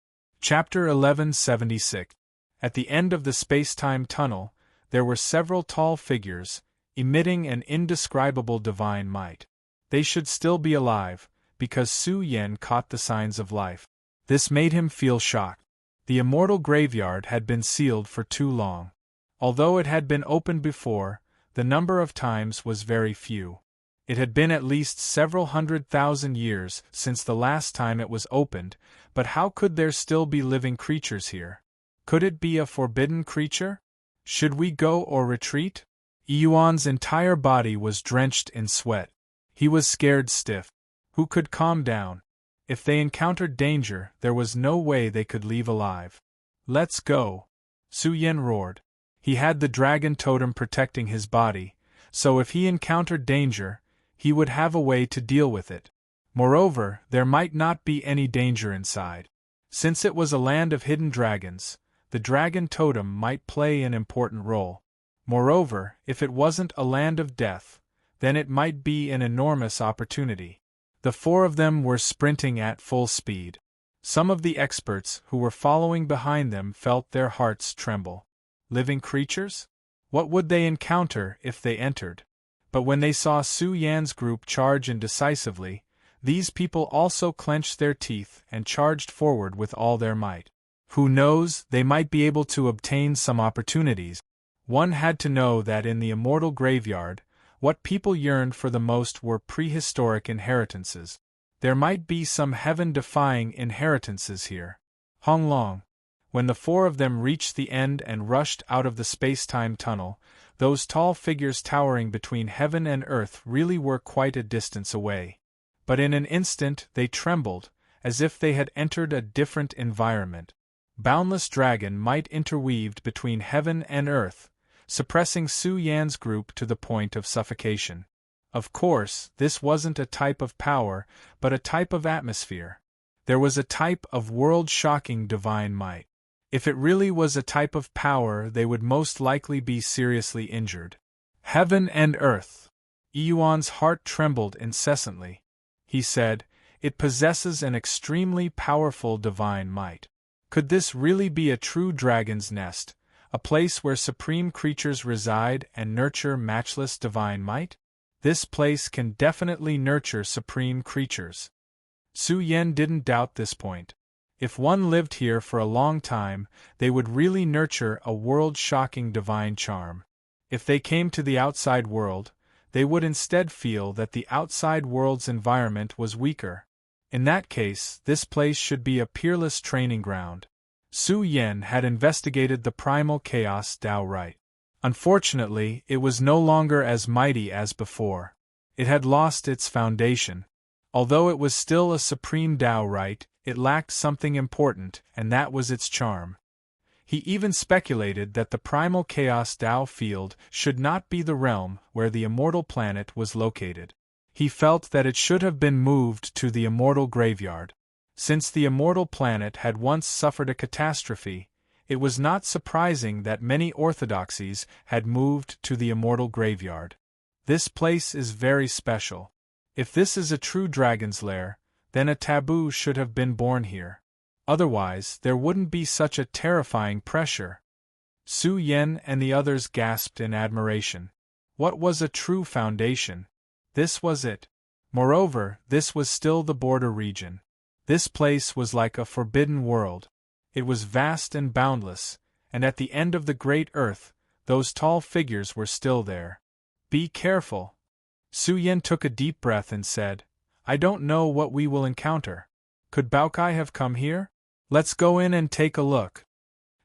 A: Chapter 1176. At the end of the space-time tunnel, there were several tall figures, emitting an indescribable divine might. They should still be alive, because Su Yen caught the signs of life. This made him feel shocked. The immortal graveyard had been sealed for too long. Although it had been opened before, the number of times was very few. It had been at least several 100,000 years since the last time it was opened, but how could there still be living creatures here? Could it be a forbidden creature? Should we go or retreat? Yuan's entire body was drenched in sweat. He was scared stiff. Who could calm down? If they encountered danger, there was no way they could leave alive. "Let's go!" Su Yen roared. He had the dragon totem protecting his body, so if he encountered danger, he would have a way to deal with it. Moreover, there might not be any danger inside. Since it was a land of hidden dragons, the dragon totem might play an important role. Moreover, if it wasn't a land of death, then it might be an enormous opportunity. The four of them were sprinting at full speed. Some of the experts who were following behind them felt their hearts tremble. Living creatures? What would they encounter if they entered? But when they saw Su Yan's group charge indecisively, these people also clenched their teeth and charged forward with all their might. Who knows, they might be able to obtain some opportunities. One had to know that in the immortal graveyard, what people yearned for the most were prehistoric inheritances. There might be some heaven-defying inheritances here. Honglong. When the four of them reached the end and rushed out of the space-time tunnel, those tall figures towering between heaven and earth really were quite a distance away. But in an instant they trembled, as if they had entered a different environment. Boundless dragon might interweaved between heaven and earth, suppressing Su Yan's group to the point of suffocation. Of course, this wasn't a type of power, but a type of atmosphere. There was a type of world-shocking divine might. If it really was a type of power, they would most likely be seriously injured. Heaven and earth. Yuan's heart trembled incessantly. He said, "It possesses an extremely powerful divine might. Could this really be a true dragon's nest, a place where supreme creatures reside and nurture matchless divine might? This place can definitely nurture supreme creatures." Su Yan didn't doubt this point. If one lived here for a long time, they would really nurture a world-shocking divine charm. If they came to the outside world, they would instead feel that the outside world's environment was weaker. In that case, this place should be a peerless training ground. Su Yan had investigated the primal chaos Tao right. Unfortunately, it was no longer as mighty as before. It had lost its foundation. Although it was still a supreme Tao right, it lacked something important, and that was its charm. He even speculated that the primal chaos Tao field should not be the realm where the immortal planet was located. He felt that it should have been moved to the immortal graveyard. Since the immortal planet had once suffered a catastrophe, it was not surprising that many orthodoxies had moved to the immortal graveyard. This place is very special. If this is a true dragon's lair, then a taboo should have been born here. Otherwise, there wouldn't be such a terrifying pressure. Su Yan and the others gasped in admiration. What was a true foundation? This was it. Moreover, this was still the border region. This place was like a forbidden world. It was vast and boundless, and at the end of the great earth, those tall figures were still there. Be careful. Su Yan took a deep breath and said, "I don't know what we will encounter. Could Baokai have come here? Let's go in and take a look."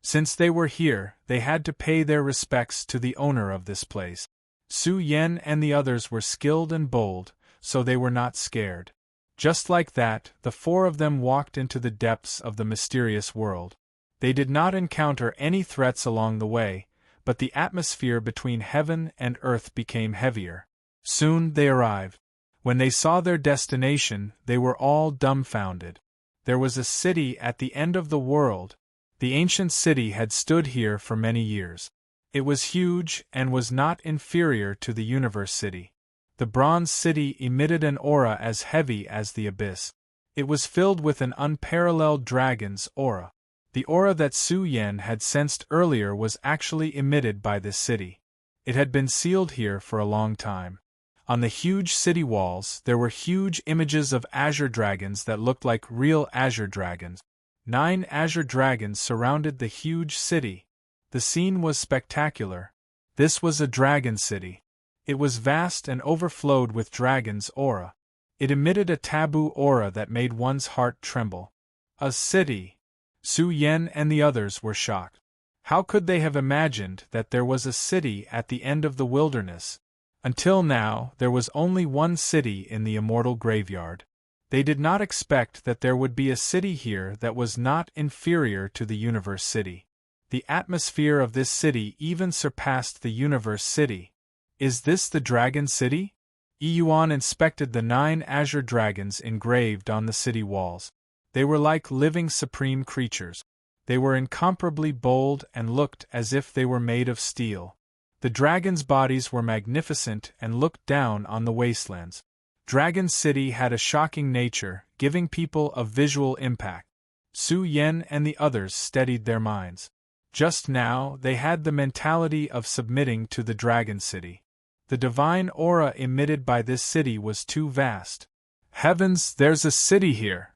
A: Since they were here, they had to pay their respects to the owner of this place. Su Yan and the others were skilled and bold, so they were not scared. Just like that, the four of them walked into the depths of the mysterious world. They did not encounter any threats along the way, but the atmosphere between heaven and earth became heavier. Soon they arrived. When they saw their destination, they were all dumbfounded. There was a city at the end of the world. The ancient city had stood here for many years. It was huge and was not inferior to the universe city. The bronze city emitted an aura as heavy as the abyss. It was filled with an unparalleled dragon's aura. The aura that Su Yan had sensed earlier was actually emitted by this city. It had been sealed here for a long time. On the huge city walls, there were huge images of azure dragons that looked like real azure dragons. 9 azure dragons surrounded the huge city. The scene was spectacular. This was a dragon city. It was vast and overflowed with dragon's aura. It emitted a taboo aura that made one's heart tremble. A city. Su Yan and the others were shocked. How could they have imagined that there was a city at the end of the wilderness? Until now, there was only one city in the immortal graveyard. They did not expect that there would be a city here that was not inferior to the universe city. The atmosphere of this city even surpassed the universe city. Is this the dragon city? Yuan inspected the 9 azure dragons engraved on the city walls. They were like living supreme creatures. They were incomparably bold and looked as if they were made of steel. The dragons' bodies were magnificent and looked down on the wastelands. Dragon City had a shocking nature, giving people a visual impact. Su Yan and the others steadied their minds. Just now, they had the mentality of submitting to the Dragon City. The divine aura emitted by this city was too vast. Heavens, there's a city here!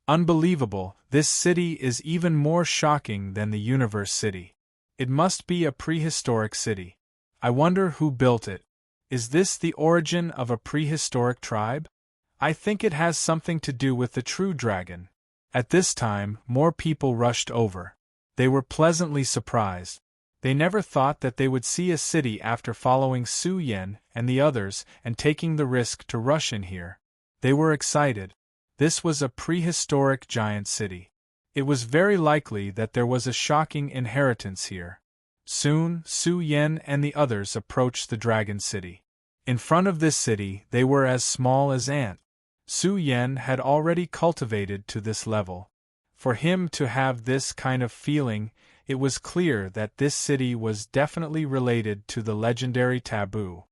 A: Unbelievable, this city is even more shocking than the universe city. It must be a prehistoric city. I wonder who built it. Is this the origin of a prehistoric tribe? I think it has something to do with the true dragon. At this time, more people rushed over. They were pleasantly surprised. They never thought that they would see a city after following Su Yan and the others and taking the risk to rush in here. They were excited. This was a prehistoric giant city. It was very likely that there was a shocking inheritance here. Soon, Su Yan and the others approached the Dragon City. In front of this city, they were as small as ants. Su Yan had already cultivated to this level. For him to have this kind of feeling, it was clear that this city was definitely related to the legendary taboo.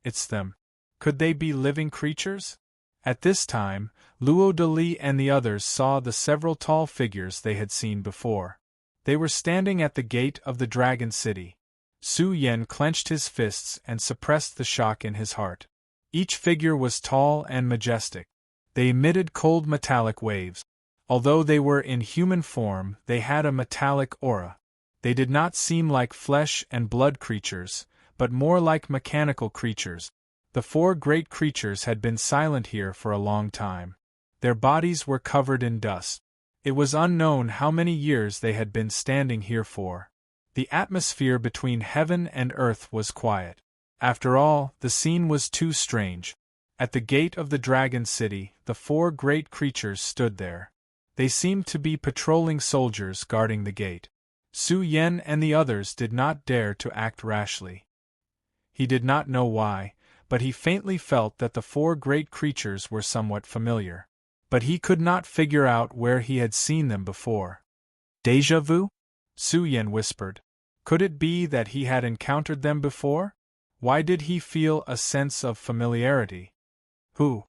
A: It's them. Could they be living creatures? At this time, Luo Dali and the others saw the several tall figures they had seen before. They were standing at the gate of the Dragon City. Su Yan clenched his fists and suppressed the shock in his heart. Each figure was tall and majestic. They emitted cold metallic waves. Although they were in human form, they had a metallic aura. They did not seem like flesh and blood creatures, but more like mechanical creatures. The four great creatures had been silent here for a long time. Their bodies were covered in dust. It was unknown how many years they had been standing here for. The atmosphere between heaven and earth was quiet. After all, the scene was too strange. At the gate of the Dragon City, the four great creatures stood there. They seemed to be patrolling soldiers guarding the gate. Su Yan and the others did not dare to act rashly. He did not know why, but he faintly felt that the four great creatures were somewhat familiar. But he could not figure out where he had seen them before. Déjà vu? Su Yan whispered. Could it be that he had encountered them before? Why did he feel a sense of familiarity? Who?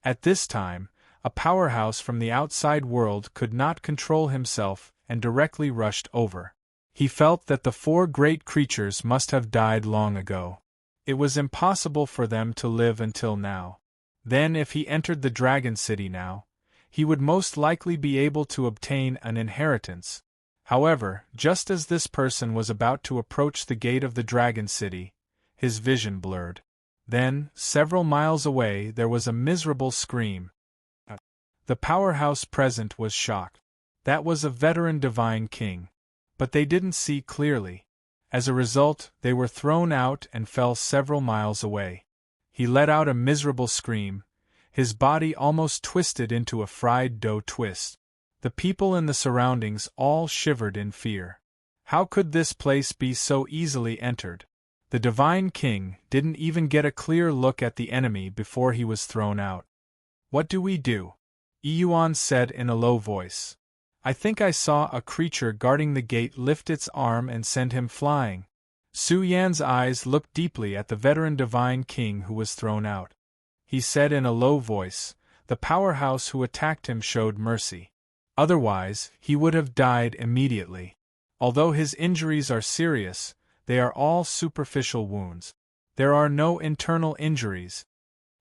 A: At this time, a powerhouse from the outside world could not control himself and directly rushed over. He felt that the four great creatures must have died long ago. It was impossible for them to live until now. Then if he entered the Dragon City now, he would most likely be able to obtain an inheritance. However, just as this person was about to approach the gate of the Dragon City, his vision blurred. Then, several miles away, there was a miserable scream. The powerhouse present was shocked. That was a veteran divine king. But they didn't see clearly. As a result, they were thrown out and fell several miles away. He let out a miserable scream. His body almost twisted into a fried dough twist. The people in the surroundings all shivered in fear. How could this place be so easily entered? The divine king didn't even get a clear look at the enemy before he was thrown out. What do we do? Yuan said in a low voice. I think I saw a creature guarding the gate lift its arm and send him flying. Su Yan's eyes looked deeply at the veteran divine king who was thrown out. He said in a low voice, the powerhouse who attacked him showed mercy. Otherwise, he would have died immediately. Although his injuries are serious, they are all superficial wounds. There are no internal injuries.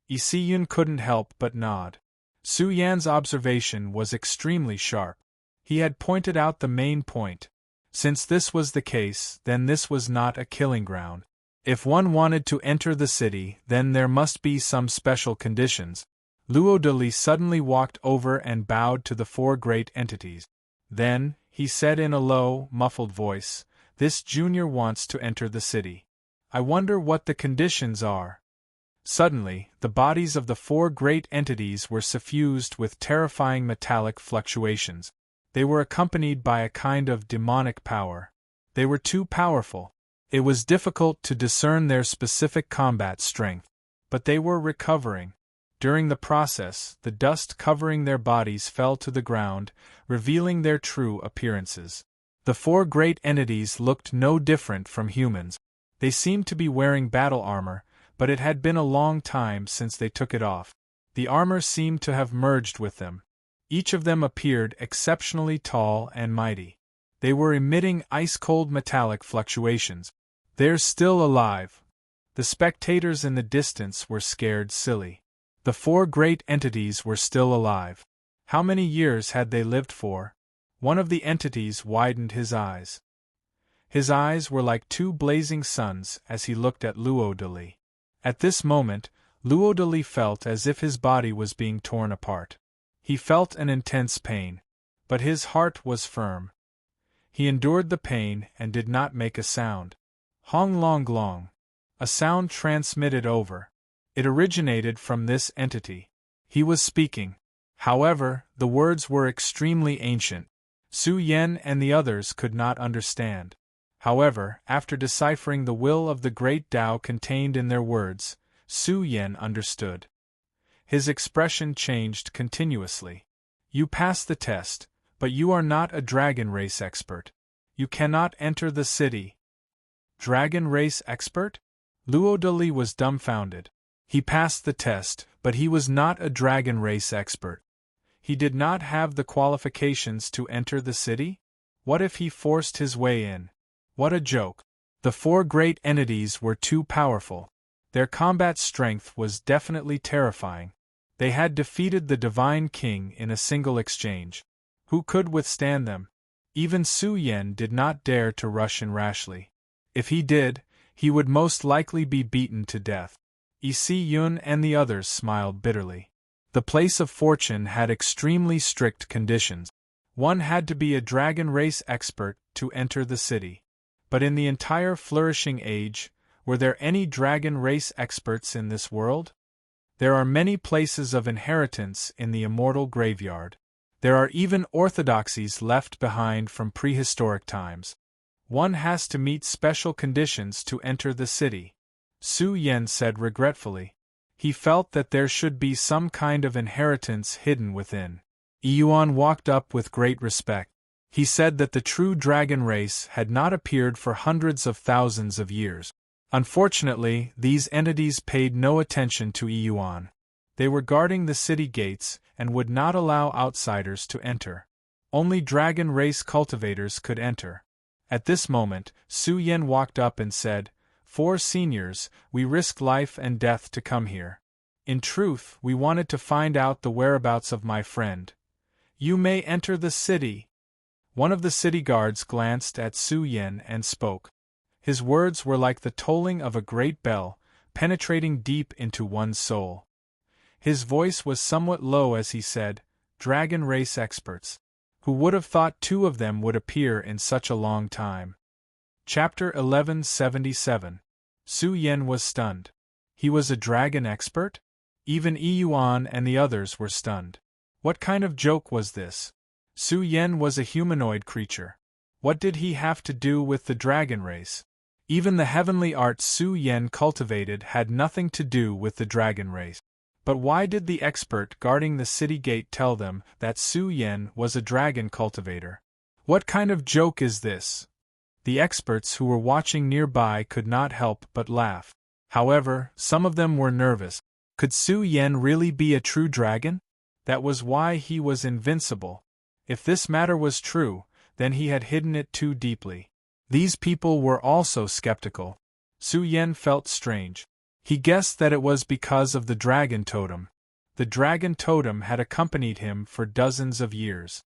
A: Isiyun couldn't help but nod. Su Yan's observation was extremely sharp. He had pointed out the main point. Since this was the case, then this was not a killing ground. If one wanted to enter the city, then there must be some special conditions. Luo Dali suddenly walked over and bowed to the four great entities. Then, he said in a low, muffled voice, this junior wants to enter the city. I wonder what the conditions are. Suddenly, the bodies of the four great entities were suffused with terrifying metallic fluctuations. They were accompanied by a kind of demonic power. They were too powerful. It was difficult to discern their specific combat strength. But they were recovering. During the process, the dust covering their bodies fell to the ground, revealing their true appearances. The four great entities looked no different from humans. They seemed to be wearing battle armor, but it had been a long time since they took it off. The armor seemed to have merged with them. Each of them appeared exceptionally tall and mighty. They were emitting ice-cold metallic fluctuations. They're still alive. The spectators in the distance were scared silly. The four great entities were still alive. How many years had they lived for? One of the entities widened his eyes. His eyes were like two blazing suns as he looked at Luo Dali. At this moment, Luo Dali felt as if his body was being torn apart. He felt an intense pain. But his heart was firm. He endured the pain and did not make a sound. Hong long long. A sound transmitted over. It originated from this entity. He was speaking. However, the words were extremely ancient. Su Yen and the others could not understand. However, after deciphering the will of the great Tao contained in their words, Su Yen understood. His expression changed continuously. You passed the test, but you are not a dragon race expert. You cannot enter the city. Dragon race expert? Luo Dali was dumbfounded. He passed the test, but he was not a dragon race expert. He did not have the qualifications to enter the city? What if he forced his way in? What a joke. The four great entities were too powerful. Their combat strength was definitely terrifying. They had defeated the Divine King in a single exchange. Who could withstand them? Even Su Yen did not dare to rush in rashly. If he did, he would most likely be beaten to death. Isi Yun and the others smiled bitterly. The place of fortune had extremely strict conditions. One had to be a dragon race expert to enter the city. But in the entire flourishing age, were there any dragon race experts in this world? There are many places of inheritance in the immortal graveyard. There are even orthodoxies left behind from prehistoric times. One has to meet special conditions to enter the city. Su Yen said regretfully. He felt that there should be some kind of inheritance hidden within. Yuan walked up with great respect. He said that the true dragon race had not appeared for hundreds of thousands of years. Unfortunately, these entities paid no attention to Yuan. They were guarding the city gates and would not allow outsiders to enter. Only dragon race cultivators could enter. At this moment, Su Yen walked up and said, "Four seniors, we risked life and death to come here. In truth, we wanted to find out the whereabouts of my friend. You may enter the city." One of the city guards glanced at Su Yen and spoke. His words were like the tolling of a great bell, penetrating deep into one's soul. His voice was somewhat low as he said, "Dragon race experts. Who would have thought two of them would appear in such a long time?" Chapter 1177. Su Yen was stunned. He was a dragon expert? Even Yuan and the others were stunned. What kind of joke was this? Su Yen was a humanoid creature. What did he have to do with the dragon race? Even the heavenly art Su Yen cultivated had nothing to do with the dragon race. But why did the expert guarding the city gate tell them that Su Yen was a dragon cultivator? What kind of joke is this? The experts who were watching nearby could not help but laugh. However, some of them were nervous. Could Su Yen really be a true dragon? That was why he was invincible. If this matter was true, then he had hidden it too deeply. These people were also skeptical. Su Yen felt strange. He guessed that it was because of the dragon totem. The dragon totem had accompanied him for dozens of years.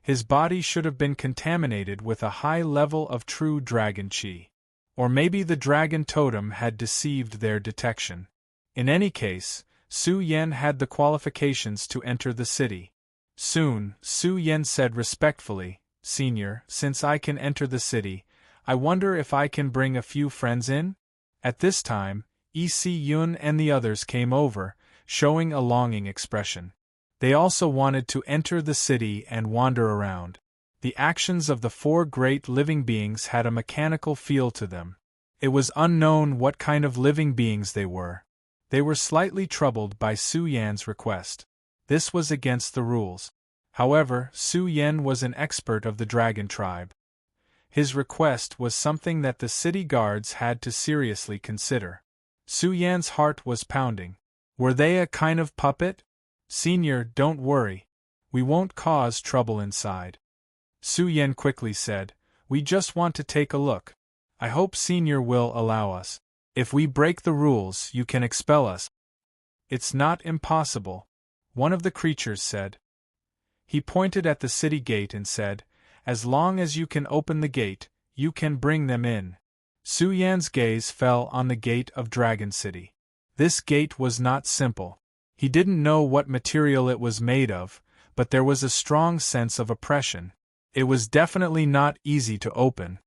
A: His body should have been contaminated with a high level of true dragon qi. Or maybe the dragon totem had deceived their detection. In any case, Su Yen had the qualifications to enter the city. Soon, Su Yen said respectfully, "Senior, since I can enter the city, I wonder if I can bring a few friends in?" At this time, Isi Yun and the others came over, showing a longing expression. They also wanted to enter the city and wander around. The actions of the four great living beings had a mechanical feel to them. It was unknown what kind of living beings they were. They were slightly troubled by Su Yan's request. This was against the rules. However, Su Yen was an expert of the dragon tribe. His request was something that the city guards had to seriously consider. Su Yan's heart was pounding. Were they a kind of puppet? "Senior, don't worry. We won't cause trouble inside." Su Yen quickly said, "We just want to take a look. I hope Senior will allow us. If we break the rules, you can expel us." "It's not impossible," one of the creatures said. He pointed at the city gate and said, "As long as you can open the gate, you can bring them in." Su Yan's gaze fell on the gate of Dragon City. This gate was not simple. He didn't know what material it was made of, but there was a strong sense of oppression. It was definitely not easy to open.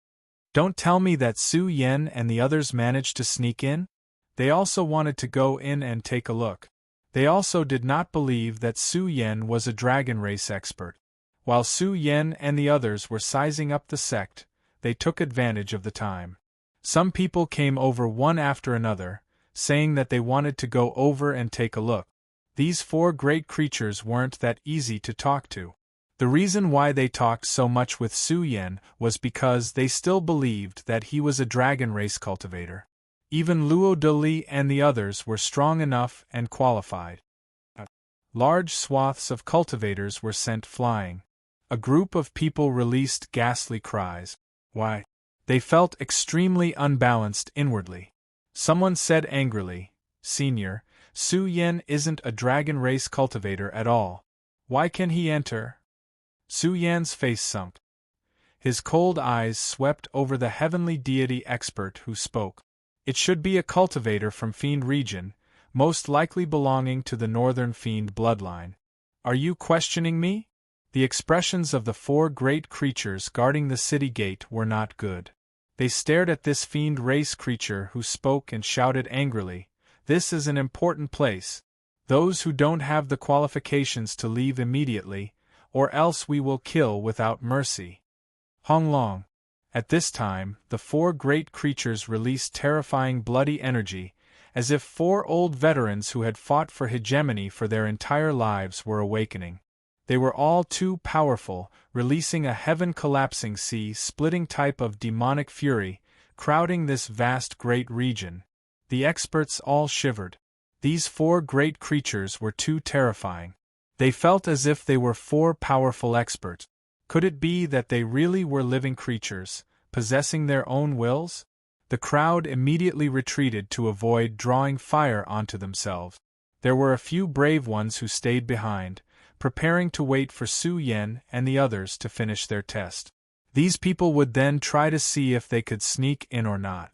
A: Don't tell me that Su Yen and the others managed to sneak in? They also wanted to go in and take a look. They also did not believe that Su Yen was a dragon race expert. While Su Yen and the others were sizing up the sect, they took advantage of the time. Some people came over one after another, saying that they wanted to go over and take a look. These four great creatures weren't that easy to talk to. The reason why they talked so much with Su Yen was because they still believed that he was a dragon race cultivator. Even Luo Deli and the others were strong enough and qualified. Large swaths of cultivators were sent flying. A group of people released ghastly cries. Why? They felt extremely unbalanced inwardly. Someone said angrily, "Senior, Su Yen isn't a dragon race cultivator at all. Why can he enter?" Su Yan's face sunk. His cold eyes swept over the heavenly deity expert who spoke. It should be a cultivator from Fiend region, most likely belonging to the Northern Fiend bloodline. Are you questioning me? The expressions of the four great creatures guarding the city gate were not good. They stared at this Fiend race creature who spoke and shouted angrily, "This is an important place. Those who don't have the qualifications to leave immediately, or else we will kill without mercy." Hong Long. At this time, the four great creatures released terrifying bloody energy, as if four old veterans who had fought for hegemony for their entire lives were awakening. They were all too powerful, releasing a heaven-collapsing sea-splitting type of demonic fury, crowding this vast great region. The experts all shivered. These four great creatures were too terrifying. They felt as if they were four powerful experts. Could it be that they really were living creatures, possessing their own wills? The crowd immediately retreated to avoid drawing fire onto themselves. There were a few brave ones who stayed behind, preparing to wait for Su Yen and the others to finish their test. These people would then try to see if they could sneak in or not.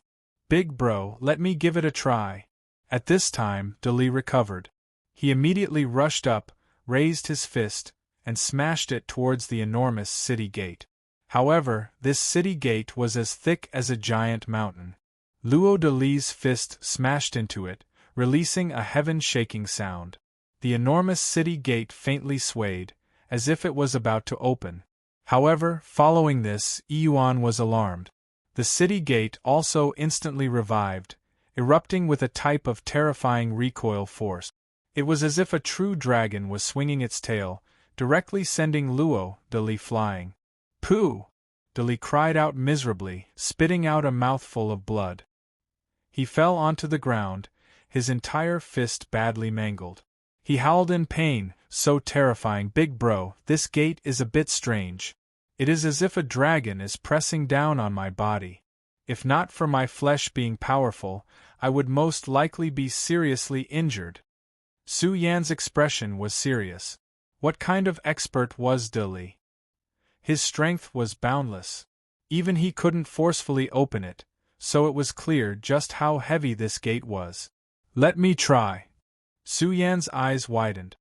A: "Big bro, let me give it a try." At this time, Deli recovered. He immediately rushed up, raised his fist, and smashed it towards the enormous city gate. However, this city gate was as thick as a giant mountain. Luo Deli's fist smashed into it, releasing a heaven-shaking sound. The enormous city gate faintly swayed, as if it was about to open. However, following this, Yuan was alarmed. The city gate also instantly revived, erupting with a type of terrifying recoil force. It was as if a true dragon was swinging its tail, directly sending Luo Deli flying. "Pooh!" Deli cried out miserably, spitting out a mouthful of blood. He fell onto the ground, his entire fist badly mangled. He howled in pain, "So terrifying, big bro, this gate is a bit strange. It is as if a dragon is pressing down on my body. If not for my flesh being powerful, I would most likely be seriously injured." Su Yan's expression was serious. What kind of expert was Deli? His strength was boundless. Even he couldn't forcefully open it, so it was clear just how heavy this gate was. "Let me try." Su Yan's eyes widened.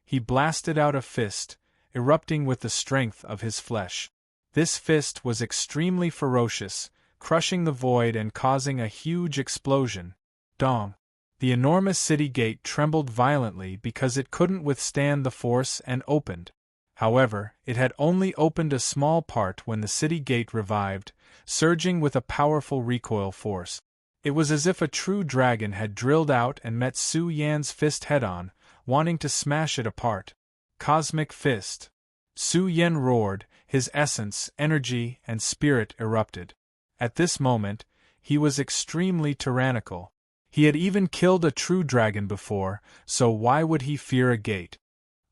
A: He blasted out a fist, erupting with the strength of his flesh. This fist was extremely ferocious, crushing the void and causing a huge explosion. Dong! The enormous city gate trembled violently because it couldn't withstand the force and opened. However, it had only opened a small part when the city gate revived, surging with a powerful recoil force. It was as if a true dragon had drilled out and met Su Yan's fist head-on, wanting to smash it apart. Cosmic Fist. Su Yan roared, his essence, energy, and spirit erupted. At this moment, he was extremely tyrannical. He had even killed a true dragon before, so why would he fear a gate?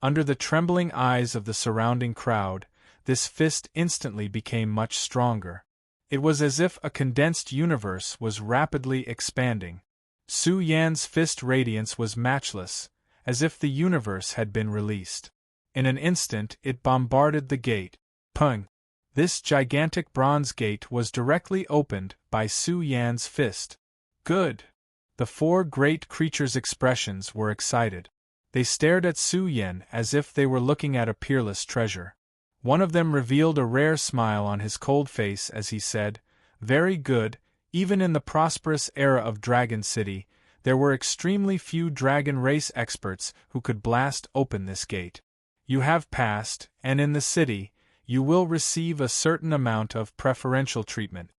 A: Under the trembling eyes of the surrounding crowd, this fist instantly became much stronger. It was as if a condensed universe was rapidly expanding. Su Yan's fist radiance was matchless, as if the universe had been released. In an instant it bombarded the gate. Pung! This gigantic bronze gate was directly opened by Su Yan's fist. Good! The four great creatures' expressions were excited. They stared at Su Yan as if they were looking at a peerless treasure. One of them revealed a rare smile on his cold face as he said, "Very good, even in the prosperous era of Dragon City, there were extremely few dragon race experts who could blast open this gate. You have passed, and in the city, you will receive a certain amount of preferential treatment."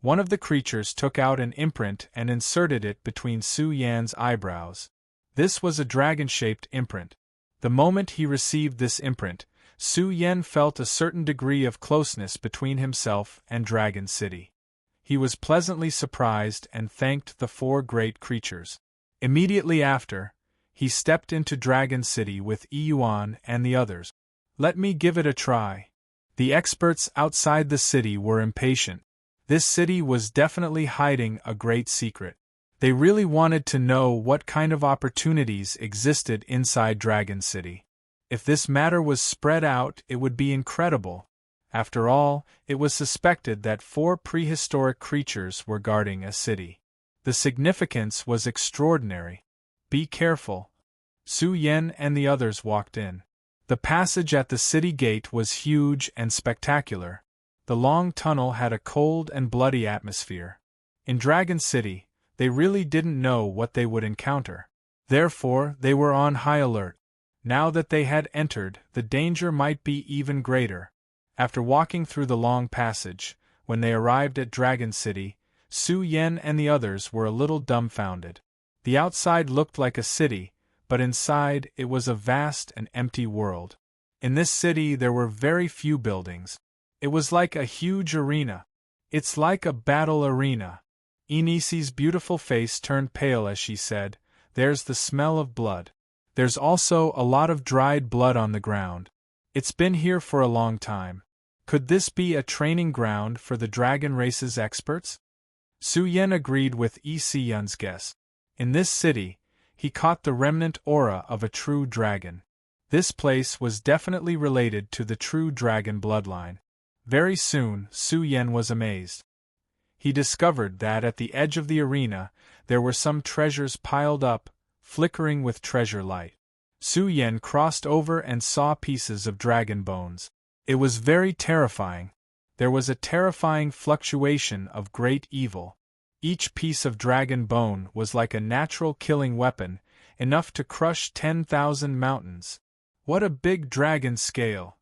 A: One of the creatures took out an imprint and inserted it between Su Yan's eyebrows. This was a dragon-shaped imprint. The moment he received this imprint, Su Yan felt a certain degree of closeness between himself and Dragon City. He was pleasantly surprised and thanked the four great creatures. Immediately after, he stepped into Dragon City with Yuan and the others. "Let me give it a try." The experts outside the city were impatient. This city was definitely hiding a great secret. They really wanted to know what kind of opportunities existed inside Dragon City. If this matter was spread out, it would be incredible. After all, it was suspected that 4 prehistoric creatures were guarding a city. The significance was extraordinary. "Be careful." Su Yan and the others walked in. The passage at the city gate was huge and spectacular. The long tunnel had a cold and bloody atmosphere. In Dragon City, they really didn't know what they would encounter. Therefore, they were on high alert. Now that they had entered, the danger might be even greater. After walking through the long passage, when they arrived at Dragon City, Su Yan and the others were a little dumbfounded. The outside looked like a city, but inside it was a vast and empty world. In this city there were very few buildings. It was like a huge arena. "It's like a battle arena." Inisi's beautiful face turned pale as she said, "There's the smell of blood. There's also a lot of dried blood on the ground. It's been here for a long time. Could this be a training ground for the dragon race's experts?" Su Yan agreed with Yun's guess. In this city, he caught the remnant aura of a true dragon. This place was definitely related to the true dragon bloodline. Very soon, Su Yan was amazed. He discovered that at the edge of the arena, there were some treasures piled up, flickering with treasure light. Su Yan crossed over and saw pieces of dragon bones. It was very terrifying. There was a terrifying fluctuation of great evil. Each piece of dragon bone was like a natural killing weapon, enough to crush 10,000 mountains. What a big dragon scale!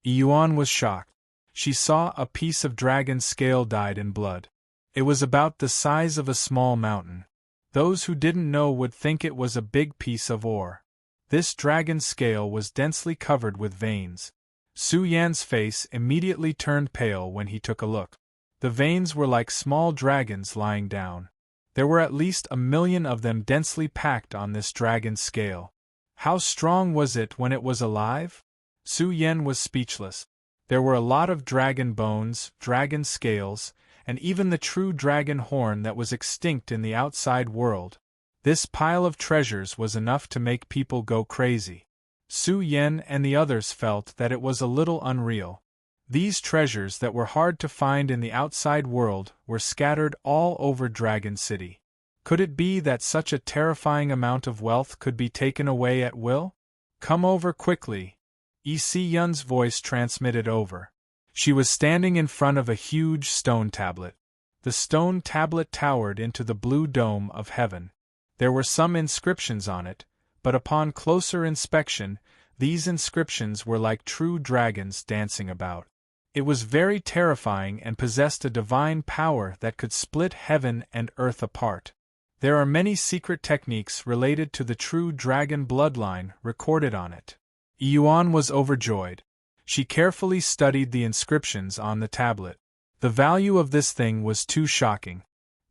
A: Yuan was shocked. She saw a piece of dragon scale dyed in blood. It was about the size of a small mountain. Those who didn't know would think it was a big piece of ore. This dragon scale was densely covered with veins. Su Yan's face immediately turned pale when he took a look. The veins were like small dragons lying down. There were at least 1,000,000 of them densely packed on this dragon scale. How strong was it when it was alive? Su Yan was speechless. There were a lot of dragon bones, dragon scales, and even the true dragon horn that was extinct in the outside world. This pile of treasures was enough to make people go crazy. Su Yan and the others felt that it was a little unreal. These treasures that were hard to find in the outside world were scattered all over Dragon City. Could it be that such a terrifying amount of wealth could be taken away at will? "Come over quickly," Yun's voice transmitted over. She was standing in front of a huge stone tablet. The stone tablet towered into the blue dome of heaven. There were some inscriptions on it, but upon closer inspection, these inscriptions were like true dragons dancing about. It was very terrifying and possessed a divine power that could split heaven and earth apart. There are many secret techniques related to the true dragon bloodline recorded on it. Yuan was overjoyed. She carefully studied the inscriptions on the tablet. The value of this thing was too shocking.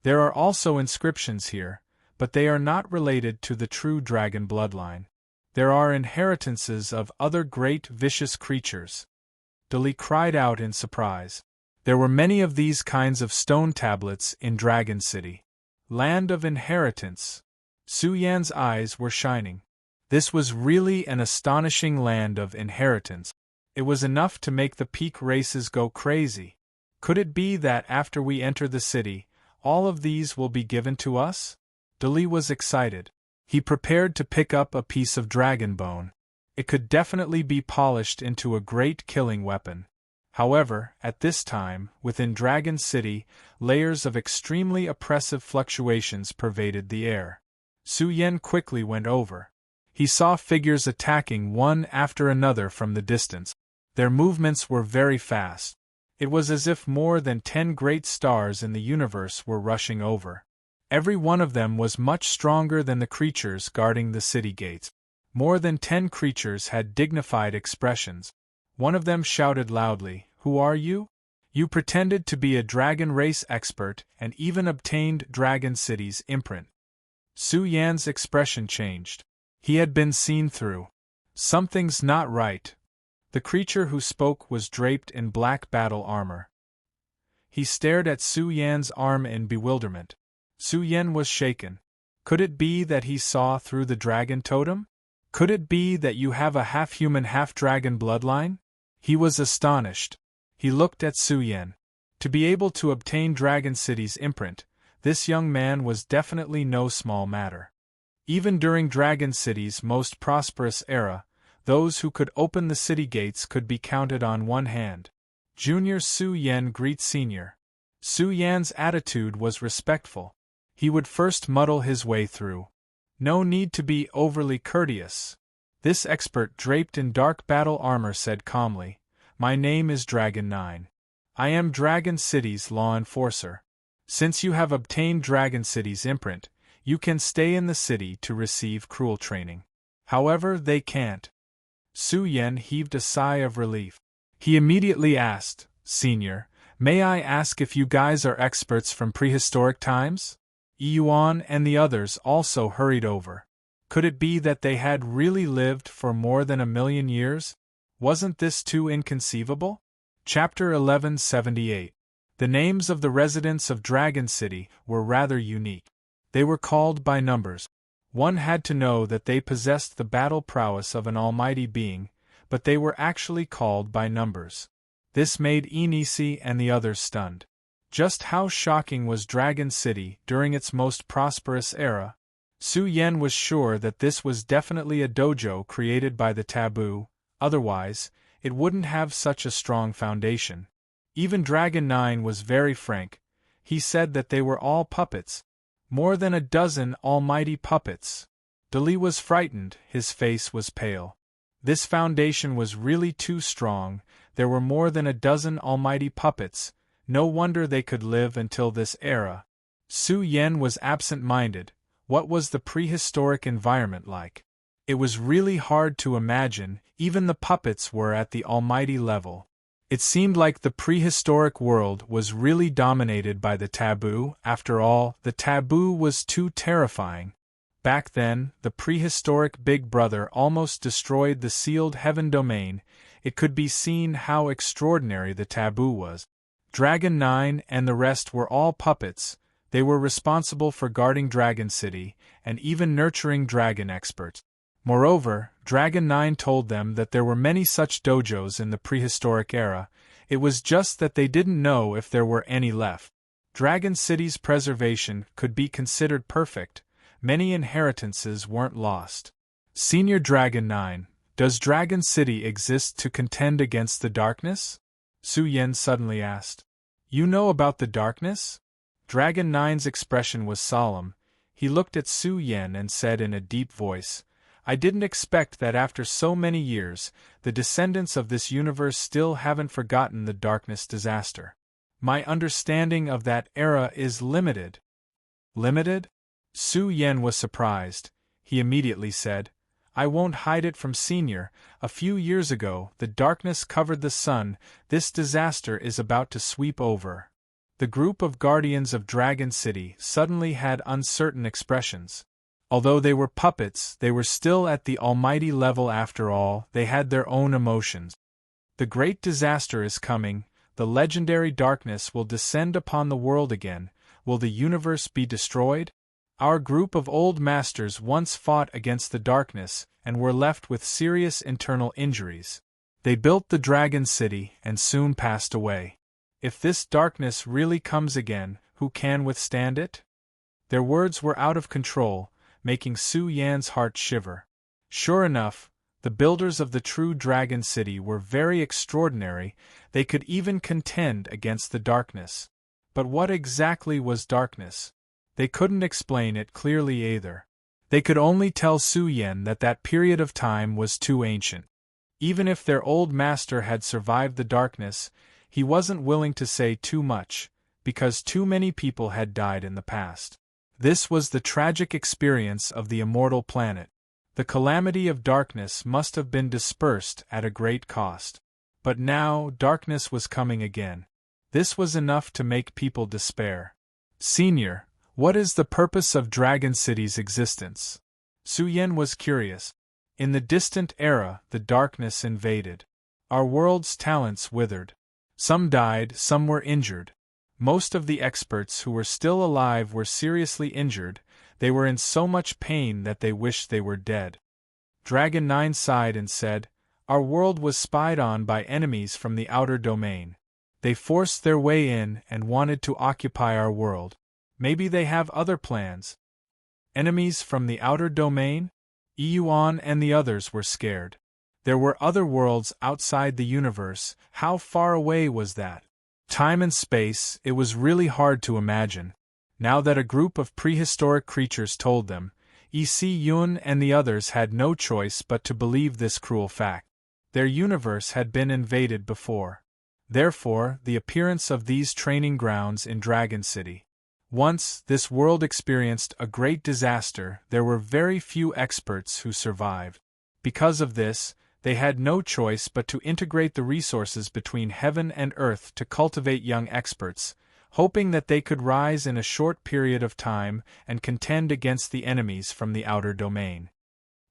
A: There are also inscriptions here, but they are not related to the true dragon bloodline. There are inheritances of other great vicious creatures. Dali cried out in surprise. There were many of these kinds of stone tablets in Dragon City. Land of inheritance. Su Yan's eyes were shining. This was really an astonishing land of inheritance. It was enough to make the peak races go crazy. Could it be that after we enter the city, all of these will be given to us? Dali was excited. He prepared to pick up a piece of dragon bone. It could definitely be polished into a great killing weapon. However, at this time, within Dragon City, layers of extremely oppressive fluctuations pervaded the air. Su Yen quickly went over. He saw figures attacking one after another from the distance. Their movements were very fast. It was as if more than 10 great stars in the universe were rushing over. Every one of them was much stronger than the creatures guarding the city gates. More than 10 creatures had dignified expressions. One of them shouted loudly, "Who are you? You pretended to be a dragon race expert and even obtained Dragon City's imprint." Su Yan's expression changed. He had been seen through. Something's not right. The creature who spoke was draped in black battle armor. He stared at Su Yan's arm in bewilderment. Su Yan was shaken. Could it be that he saw through the dragon totem? Could it be that you have a half-human half-dragon bloodline? He was astonished. He looked at Su Yan. To be able to obtain Dragon City's imprint, this young man was definitely no small matter. Even during Dragon City's most prosperous era, those who could open the city gates could be counted on one hand. Junior Su Yan greet Senior. Su Yan's attitude was respectful. He would first muddle his way through. No need to be overly courteous. This expert draped in dark battle armor said calmly, "My name is Dragon 9. I am Dragon City's law enforcer. Since you have obtained Dragon City's imprint, you can stay in the city to receive cruel training. However, they can't." Su Yan heaved a sigh of relief. He immediately asked, "Senior, may I ask if you guys are experts from prehistoric times?" Yuan and the others also hurried over. Could it be that they had really lived for more than 1,000,000 years? Wasn't this too inconceivable? Chapter 1178. The names of the residents of Dragon City were rather unique. They were called by numbers. One had to know that they possessed the battle prowess of an almighty being, but they were actually called by numbers. This made Inisi and the others stunned. Just how shocking was Dragon City during its most prosperous era? Su Yan was sure that this was definitely a dojo created by the taboo, otherwise, it wouldn't have such a strong foundation. Even Dragon 9 was very frank. He said that they were all puppets. More than a dozen almighty puppets. Dali was frightened, his face was pale. This foundation was really too strong. There were more than a dozen almighty puppets. No wonder they could live until this era. Su Yan was absent-minded. What was the prehistoric environment like? It was really hard to imagine. Even the puppets were at the almighty level. It seemed like the prehistoric world was really dominated by the taboo. After all, the taboo was too terrifying. Back then, the prehistoric Big Brother almost destroyed the sealed heaven domain. It could be seen how extraordinary the taboo was. Dragon 9 and the rest were all puppets. They were responsible for guarding Dragon City, and even nurturing dragon experts. Moreover, Dragon 9 told them that there were many such dojos in the prehistoric era. It was just that they didn't know if there were any left. Dragon City's preservation could be considered perfect. Many inheritances weren't lost. Senior Dragon 9, does Dragon City exist to contend against the darkness? Su Yan suddenly asked. You know about the darkness? Dragon 9's expression was solemn. He looked at Su Yan and said in a deep voice, I didn't expect that after so many years, the descendants of this universe still haven't forgotten the darkness disaster. My understanding of that era is limited. Limited? Su Yan was surprised. He immediately said, I won't hide it from Senior. A few years ago, the darkness covered the sun. This disaster is about to sweep over. The group of guardians of Dragon City suddenly had uncertain expressions. Although they were puppets, they were still at the almighty level after all. They had their own emotions. The great disaster is coming. The legendary darkness will descend upon the world again. Will the universe be destroyed? Our group of old masters once fought against the darkness and were left with serious internal injuries. They built the Dragon City and soon passed away. If this darkness really comes again, who can withstand it? Their words were out of control, making Su Yan's heart shiver. Sure enough, The builders of the true Dragon City were very extraordinary, they could even contend against the darkness. But what exactly was darkness? They couldn't explain it clearly either. They could only tell Su Yen that that period of time was too ancient. Even if their old master had survived the darkness, he wasn't willing to say too much, because too many people had died in the past. This was the tragic experience of the immortal planet. The calamity of darkness must have been dispersed at a great cost. But now darkness was coming again. This was enough to make people despair. Senior, what is the purpose of Dragon City's existence? Su Yen was curious. In the distant era, the darkness invaded. Our world's talents withered. Some died, some were injured. Most of the experts who were still alive were seriously injured. They were in so much pain that they wished they were dead. Dragon 9 sighed and said, "Our world was spied on by enemies from the outer domain. They forced their way in and wanted to occupy our world. Maybe they have other plans." Enemies from the outer domain? Yuan and the others were scared. There were other worlds outside the universe. How far away was that? Time and space, it was really hard to imagine. Now that a group of prehistoric creatures told them, Yun and the others had no choice but to believe this cruel fact. Their universe had been invaded before. Therefore, the appearance of these training grounds in Dragon City. Once this world experienced a great disaster, there were very few experts who survived. Because of this, they had no choice but to integrate the resources between heaven and earth to cultivate young experts, hoping that they could rise in a short period of time and contend against the enemies from the outer domain.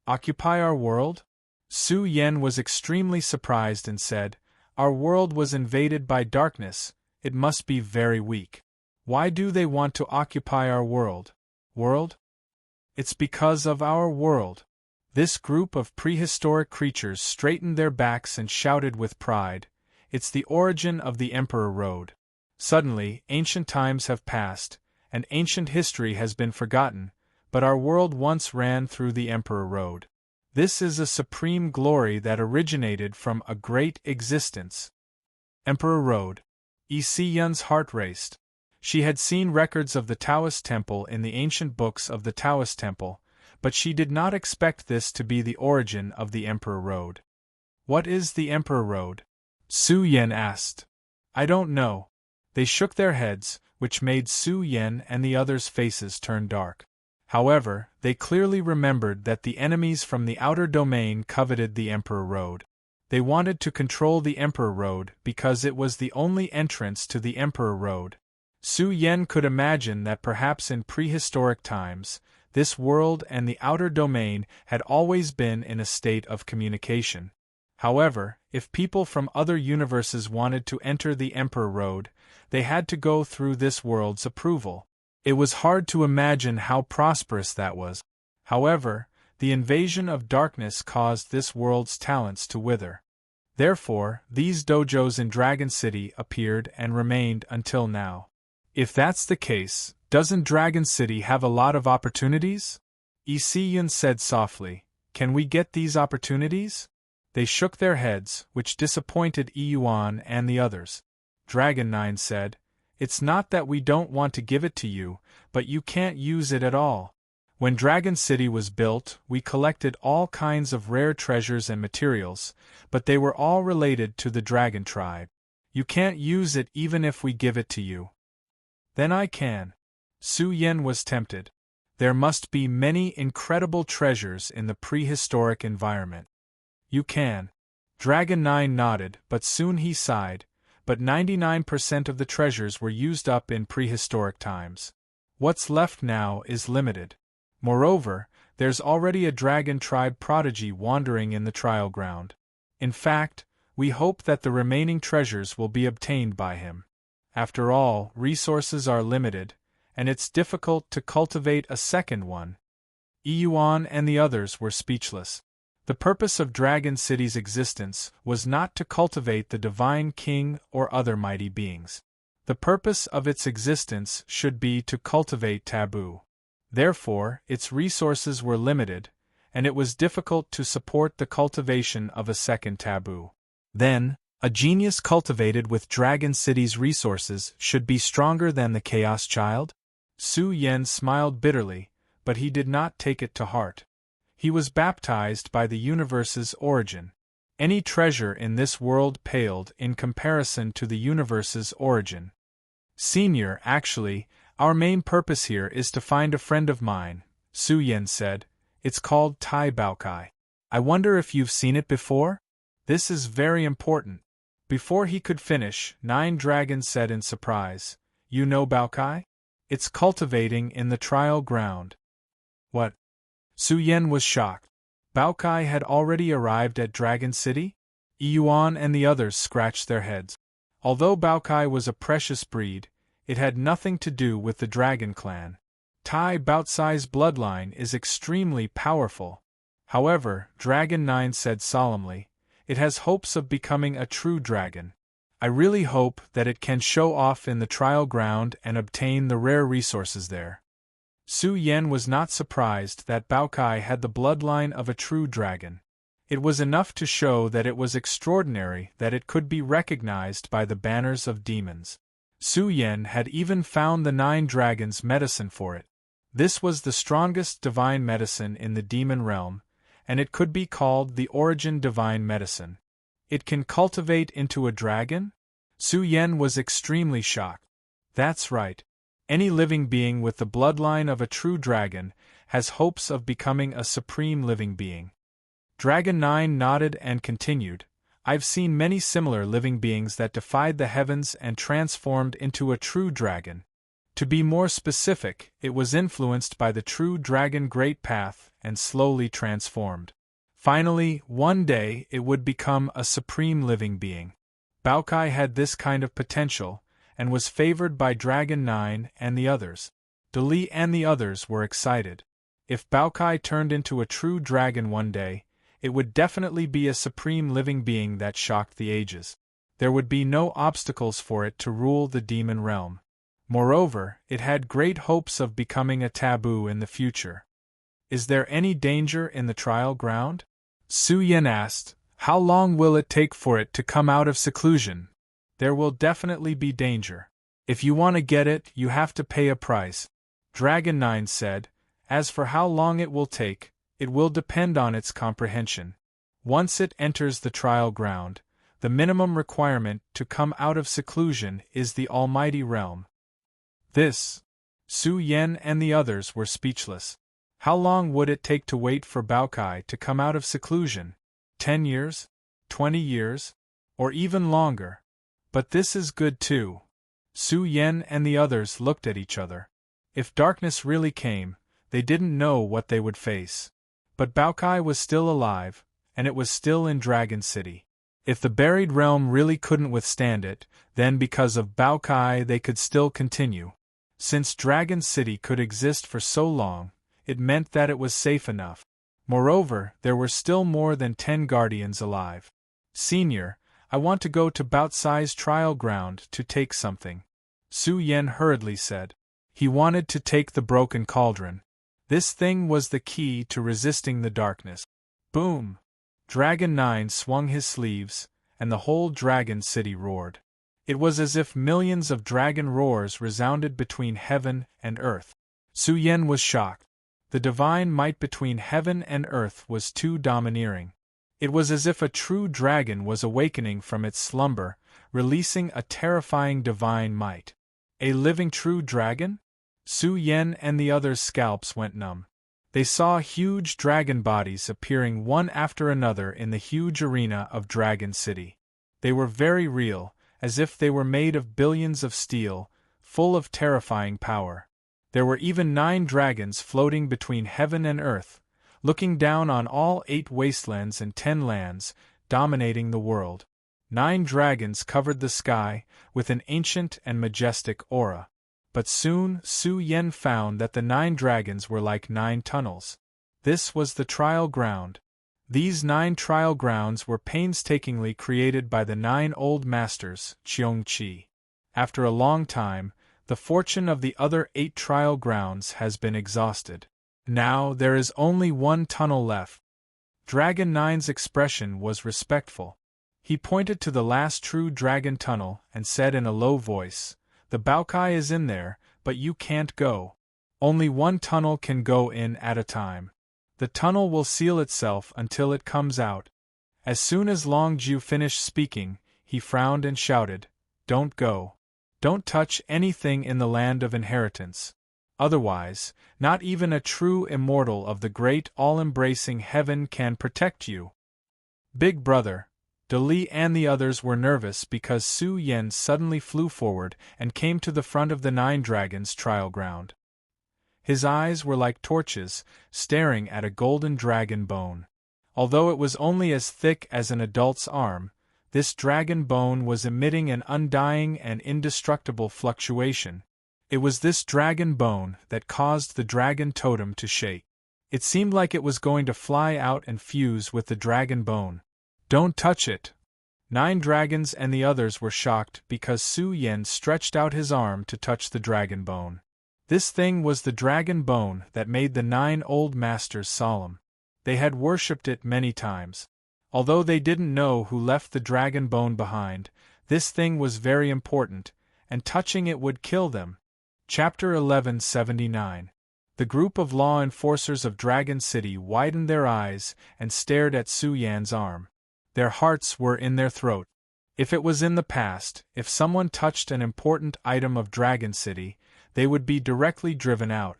A: Occupy our world? Su Yen was extremely surprised and said, "Our world was invaded by darkness, it must be very weak. Why do they want to occupy our world?" World? It's because of our world. This group of prehistoric creatures straightened their backs and shouted with pride, "It's the origin of the Emperor Road." Suddenly, ancient times have passed, and ancient history has been forgotten, but our world once ran through the Emperor Road. This is a supreme glory that originated from a great existence. Emperor Road. Yun's heart raced. She had seen records of the Taoist temple in the ancient books of the Taoist temple, but she did not expect this to be the origin of the Emperor Road. What is the Emperor Road? Su Yen asked. I don't know. They shook their heads, which made Su Yen and the others' faces turn dark. However, they clearly remembered that the enemies from the outer domain coveted the Emperor Road. They wanted to control the Emperor Road because it was the only entrance to the Emperor Road. Su Yen could imagine that perhaps in prehistoric times, this world and the outer domain had always been in a state of communication. However, if people from other universes wanted to enter the Emperor Road, they had to go through this world's approval. It was hard to imagine how prosperous that was. However, the invasion of darkness caused this world's talents to wither. Therefore, these dojos in Dragon City appeared and remained until now. If that's the case, doesn't Dragon City have a lot of opportunities? Yun said softly, "Can we get these opportunities?" They shook their heads, which disappointed Yuan and the others. Dragon 9 said, "It's not that we don't want to give it to you, but you can't use it at all. When Dragon City was built, we collected all kinds of rare treasures and materials, but they were all related to the Dragon tribe. You can't use it even if we give it to you." Then I can. Su Yen was tempted. There must be many incredible treasures in the prehistoric environment. You can. Dragon 9 nodded, but soon he sighed, but 99% of the treasures were used up in prehistoric times. What's left now is limited. Moreover, there's already a dragon tribe prodigy wandering in the trial ground. In fact, we hope that the remaining treasures will be obtained by him. After all, resources are limited, and it's difficult to cultivate a second one. Yuan and the others were speechless. The purpose of Dragon City's existence was not to cultivate the Divine King or other mighty beings. The purpose of its existence should be to cultivate taboo. Therefore, its resources were limited, and it was difficult to support the cultivation of a second taboo. Then, a genius cultivated with Dragon City's resources should be stronger than the Chaos Child? Su Yen smiled bitterly, but he did not take it to heart. He was baptized by the universe's origin. Any treasure in this world paled in comparison to the universe's origin. Senior, actually, our main purpose here is to find a friend of mine, Su Yen said. It's called Tai Baokai. I wonder if you've seen it before? This is very important. Before he could finish, Nine Dragons said in surprise, You know Baokai? It's cultivating in the trial ground. What? Su Yen was shocked. Baokai had already arrived at Dragon City? Yuan and the others scratched their heads. Although Baokai was a precious breed, it had nothing to do with the Dragon Clan. Tai Baocai's bloodline is extremely powerful. However, Dragon 9 said solemnly, it has hopes of becoming a true dragon. I really hope that it can show off in the trial ground and obtain the rare resources there. Su Yen was not surprised that Baokai had the bloodline of a true dragon. It was enough to show that it was extraordinary that it could be recognized by the banners of demons. Su Yen had even found the 9 dragons' medicine for it. This was the strongest divine medicine in the demon realm, and it could be called the Origin Divine Medicine. It can cultivate into a dragon? Su Yen was extremely shocked. That's right. Any living being with the bloodline of a true dragon has hopes of becoming a supreme living being. Dragon 9 nodded and continued, I've seen many similar living beings that defied the heavens and transformed into a true dragon. To be more specific, it was influenced by the true dragon Great Path and slowly transformed. Finally, one day it would become a supreme living being. Baokai had this kind of potential, and was favored by Dragon 9 and the others. Dali and the others were excited. If Baokai turned into a true dragon one day, it would definitely be a supreme living being that shocked the ages. There would be no obstacles for it to rule the demon realm. Moreover, it had great hopes of becoming a taboo in the future. Is there any danger in the trial ground? Su Yen asked, How long will it take for it to come out of seclusion? There will definitely be danger. If you want to get it, you have to pay a price. Dragon 9 said, As for how long it will take, it will depend on its comprehension. Once it enters the trial ground, the minimum requirement to come out of seclusion is the almighty realm. This. Su Yen and the others were speechless. How long would it take to wait for Baokai to come out of seclusion? 10 years? 20 years? Or even longer? But this is good too. Su Yen and the others looked at each other. If darkness really came, they didn't know what they would face. But Baokai was still alive, and it was still in Dragon City. If the buried realm really couldn't withstand it, then because of Baokai they could still continue. Since Dragon City could exist for so long, it meant that it was safe enough. Moreover, there were still more than 10 guardians alive. Senior, I want to go to Baocai's trial ground to take something. Su Yen hurriedly said. He wanted to take the broken cauldron. This thing was the key to resisting the darkness. Boom! Dragon 9 swung his sleeves, and the whole Dragon City roared. It was as if millions of dragon roars resounded between heaven and earth. Su Yen was shocked. The divine might between heaven and earth was too domineering. It was as if a true dragon was awakening from its slumber, releasing a terrifying divine might. A living true dragon? Su Yen and the others' scalps went numb. They saw huge dragon bodies appearing one after another in the huge arena of Dragon City. They were very real, as if they were made of billions of steel, full of terrifying power. There were even 9 dragons floating between heaven and earth, looking down on all 8 wastelands and 10 lands, dominating the world. 9 dragons covered the sky with an ancient and majestic aura. But soon Su Yen found that the 9 dragons were like 9 tunnels. This was the trial ground. These 9 trial grounds were painstakingly created by the 9 old masters, Cheongqi. After a long time, the fortune of the other 8 trial grounds has been exhausted. Now there is only one tunnel left. Dragon Nine's expression was respectful. He pointed to the last true dragon tunnel and said in a low voice, "The Baokai is in there, but you can't go. Only one tunnel can go in at a time. The tunnel will seal itself until it comes out." As soon as Long Jiu finished speaking, he frowned and shouted, "Don't go. Don't touch anything in the land of inheritance. Otherwise, not even a true immortal of the great all-embracing heaven can protect you." Big Brother, De Li and the others were nervous because Su Yen suddenly flew forward and came to the front of the 9 Dragons trial ground. His eyes were like torches, staring at a golden dragon bone. Although it was only as thick as an adult's arm, this dragon bone was emitting an undying and indestructible fluctuation. It was this dragon bone that caused the dragon totem to shake. It seemed like it was going to fly out and fuse with the dragon bone. "Don't touch it!" 9 Dragons and the others were shocked because Su Yen stretched out his arm to touch the dragon bone. This thing was the dragon bone that made the 9 old masters solemn. They had worshipped it many times. Although they didn't know who left the dragon bone behind, this thing was very important, and touching it would kill them. Chapter 1179. The group of law enforcers of Dragon City widened their eyes and stared at Su Yan's arm. Their hearts were in their throat. If it was in the past, if someone touched an important item of Dragon City, they would be directly driven out.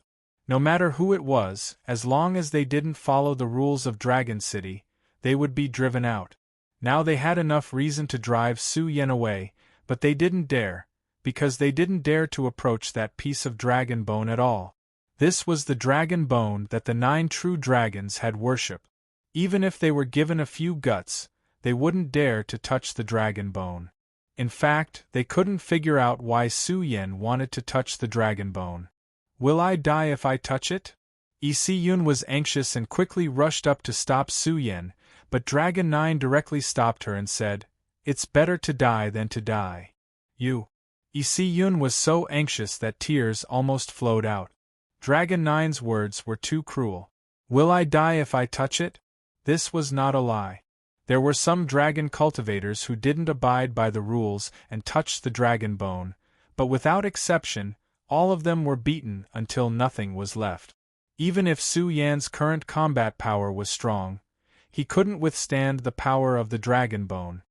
A: No matter who it was, as long as they didn't follow the rules of Dragon City, they would be driven out. Now they had enough reason to drive Su Yen away, but they didn't dare, because they didn't dare to approach that piece of dragon bone at all. This was the dragon bone that the 9 true dragons had worshipped. Even if they were given a few guts, they wouldn't dare to touch the dragon bone. In fact, they couldn't figure out why Su Yen wanted to touch the dragon bone. "Will I die if I touch it?" Si Yun was anxious and quickly rushed up to stop Su Yen, but Dragon 9 directly stopped her and said, "It's better to die than to die." "You." Si Yun was so anxious that tears almost flowed out. Dragon 9's words were too cruel. "Will I die if I touch it?" This was not a lie. There were some dragon cultivators who didn't abide by the rules and touched the dragon bone, but without exception, all of them were beaten until nothing was left. Even if Su Yan's current combat power was strong, he couldn't withstand the power of the dragon bone.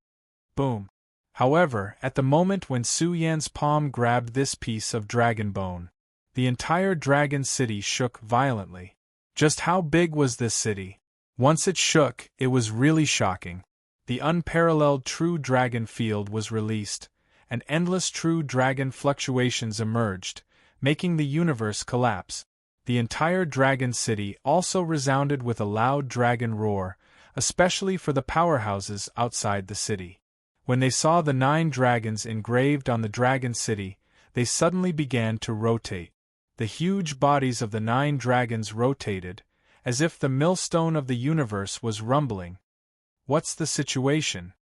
A: Boom. However, at the moment when Su Yan's palm grabbed this piece of dragon bone, the entire dragon city shook violently. Just how big was this city? Once it shook, it was really shocking. The unparalleled true dragon field was released, and endless true dragon fluctuations emerged, making the universe collapse. The entire dragon city also resounded with a loud dragon roar, especially for the powerhouses outside the city. When they saw the 9 dragons engraved on the dragon city, they suddenly began to rotate. The huge bodies of the 9 dragons rotated, as if the millstone of the universe was rumbling. What's the situation?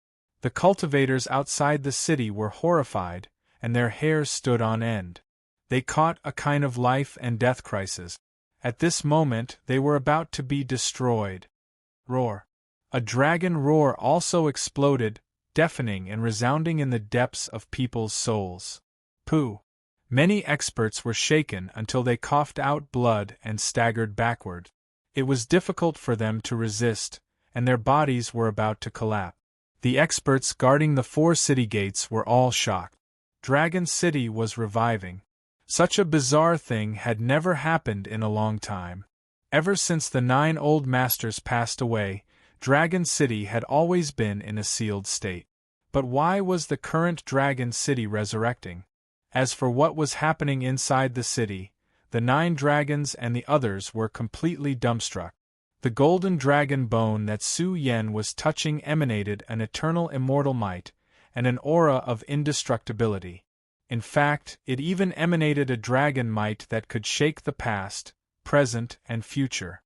A: The cultivators outside the city were horrified, and their hair stood on end. They caught a kind of life and death crisis. At this moment, they were about to be destroyed. Roar. A dragon roar also exploded, deafening and resounding in the depths of people's souls. Pooh. Many experts were shaken until they coughed out blood and staggered backward. It was difficult for them to resist, and their bodies were about to collapse. The experts guarding the 4 city gates were all shocked. Dragon City was reviving. Such a bizarre thing had never happened in a long time. Ever since the 9 old masters passed away, Dragon City had always been in a sealed state. But why was the current Dragon City resurrecting? As for what was happening inside the city, the 9 dragons and the others were completely dumbstruck. The golden dragon bone that Su Yen was touching emanated an eternal immortal might, and an aura of indestructibility. In fact, it even emanated a dragon might that could shake the past, present, and future.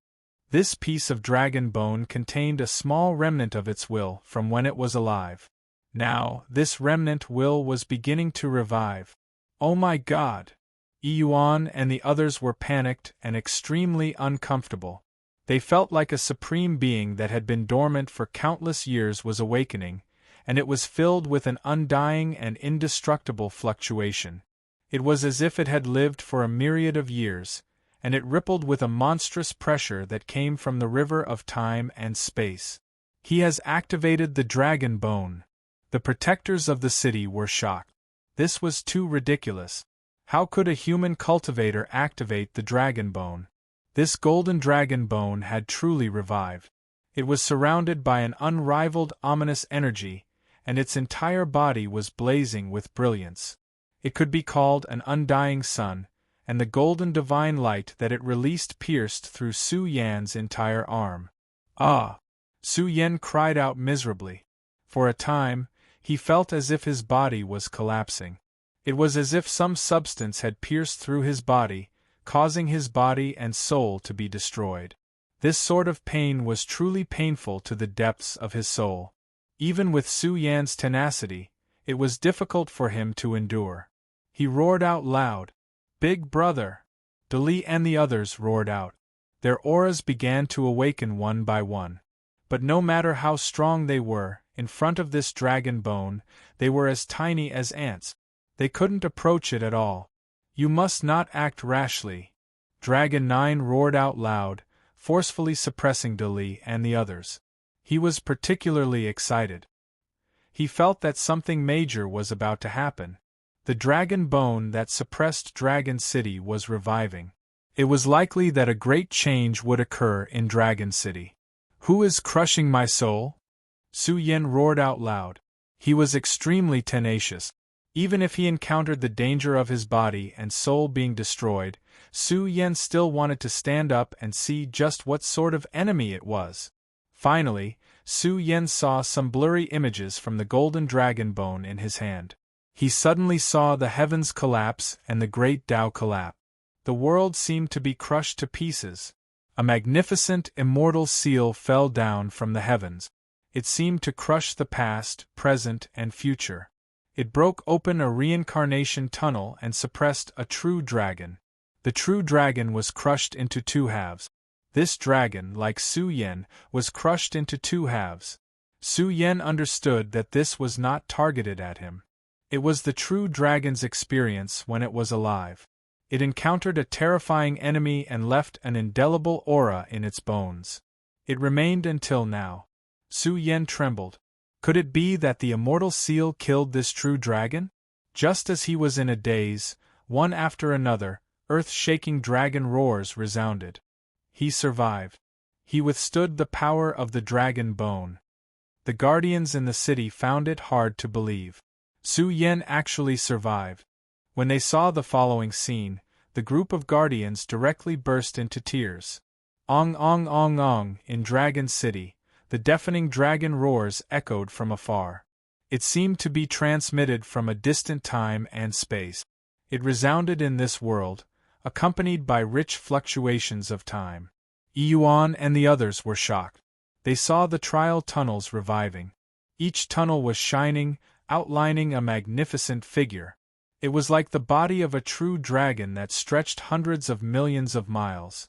A: This piece of dragon bone contained a small remnant of its will from when it was alive. Now, this remnant will was beginning to revive. Oh my God! Yuan and the others were panicked and extremely uncomfortable. They felt like a supreme being that had been dormant for countless years was awakening, and it was filled with an undying and indestructible fluctuation. It was as if it had lived for a myriad of years, and it rippled with a monstrous pressure that came from the river of time and space. He has activated the dragon bone. The protectors of the city were shocked. This was too ridiculous. How could a human cultivator activate the dragon bone? This golden dragon bone had truly revived. It was surrounded by an unrivaled ominous energy, and its entire body was blazing with brilliance. It could be called an undying sun, and the golden divine light that it released pierced through Su Yan's entire arm. Ah! Su Yan cried out miserably. For a time, he felt as if his body was collapsing. It was as if some substance had pierced through his body, causing his body and soul to be destroyed. This sort of pain was truly painful to the depths of his soul. Even with Su Yan's tenacity, it was difficult for him to endure. He roared out loud, "Big brother!" Dali and the others roared out. Their auras began to awaken one by one. But no matter how strong they were, in front of this dragon bone, they were as tiny as ants. They couldn't approach it at all. "You must not act rashly," Dragon 9 roared out loud, forcefully suppressing Dali and the others. He was particularly excited. He felt that something major was about to happen. The dragon bone that suppressed Dragon City was reviving. It was likely that a great change would occur in Dragon City. "Who is crushing my soul?" Su Yan roared out loud. He was extremely tenacious. Even if he encountered the danger of his body and soul being destroyed, Su Yan still wanted to stand up and see just what sort of enemy it was. Finally, Su Yan saw some blurry images from the golden dragon bone in his hand. He suddenly saw the heavens collapse and the great Tao collapse. The world seemed to be crushed to pieces. A magnificent, immortal seal fell down from the heavens. It seemed to crush the past, present, and future. It broke open a reincarnation tunnel and suppressed a true dragon. The true dragon was crushed into two halves. This dragon, like Su Yan, was crushed into two halves. Su Yan understood that this was not targeted at him. It was the true dragon's experience when it was alive. It encountered a terrifying enemy and left an indelible aura in its bones. It remained until now. Su Yan trembled. Could it be that the immortal seal killed this true dragon? Just as he was in a daze, one after another, earth-shaking dragon roars resounded. He survived. He withstood the power of the dragon bone. The guardians in the city found it hard to believe. Su Yan actually survived. When they saw the following scene, the group of guardians directly burst into tears. Ong ong ong ong, in Dragon City, the deafening dragon roars echoed from afar. It seemed to be transmitted from a distant time and space. It resounded in this world, accompanied by rich fluctuations of time. Yuan and the others were shocked. They saw the trial tunnels reviving. Each tunnel was shining, outlining a magnificent figure. It was like the body of a true dragon that stretched hundreds of millions of miles.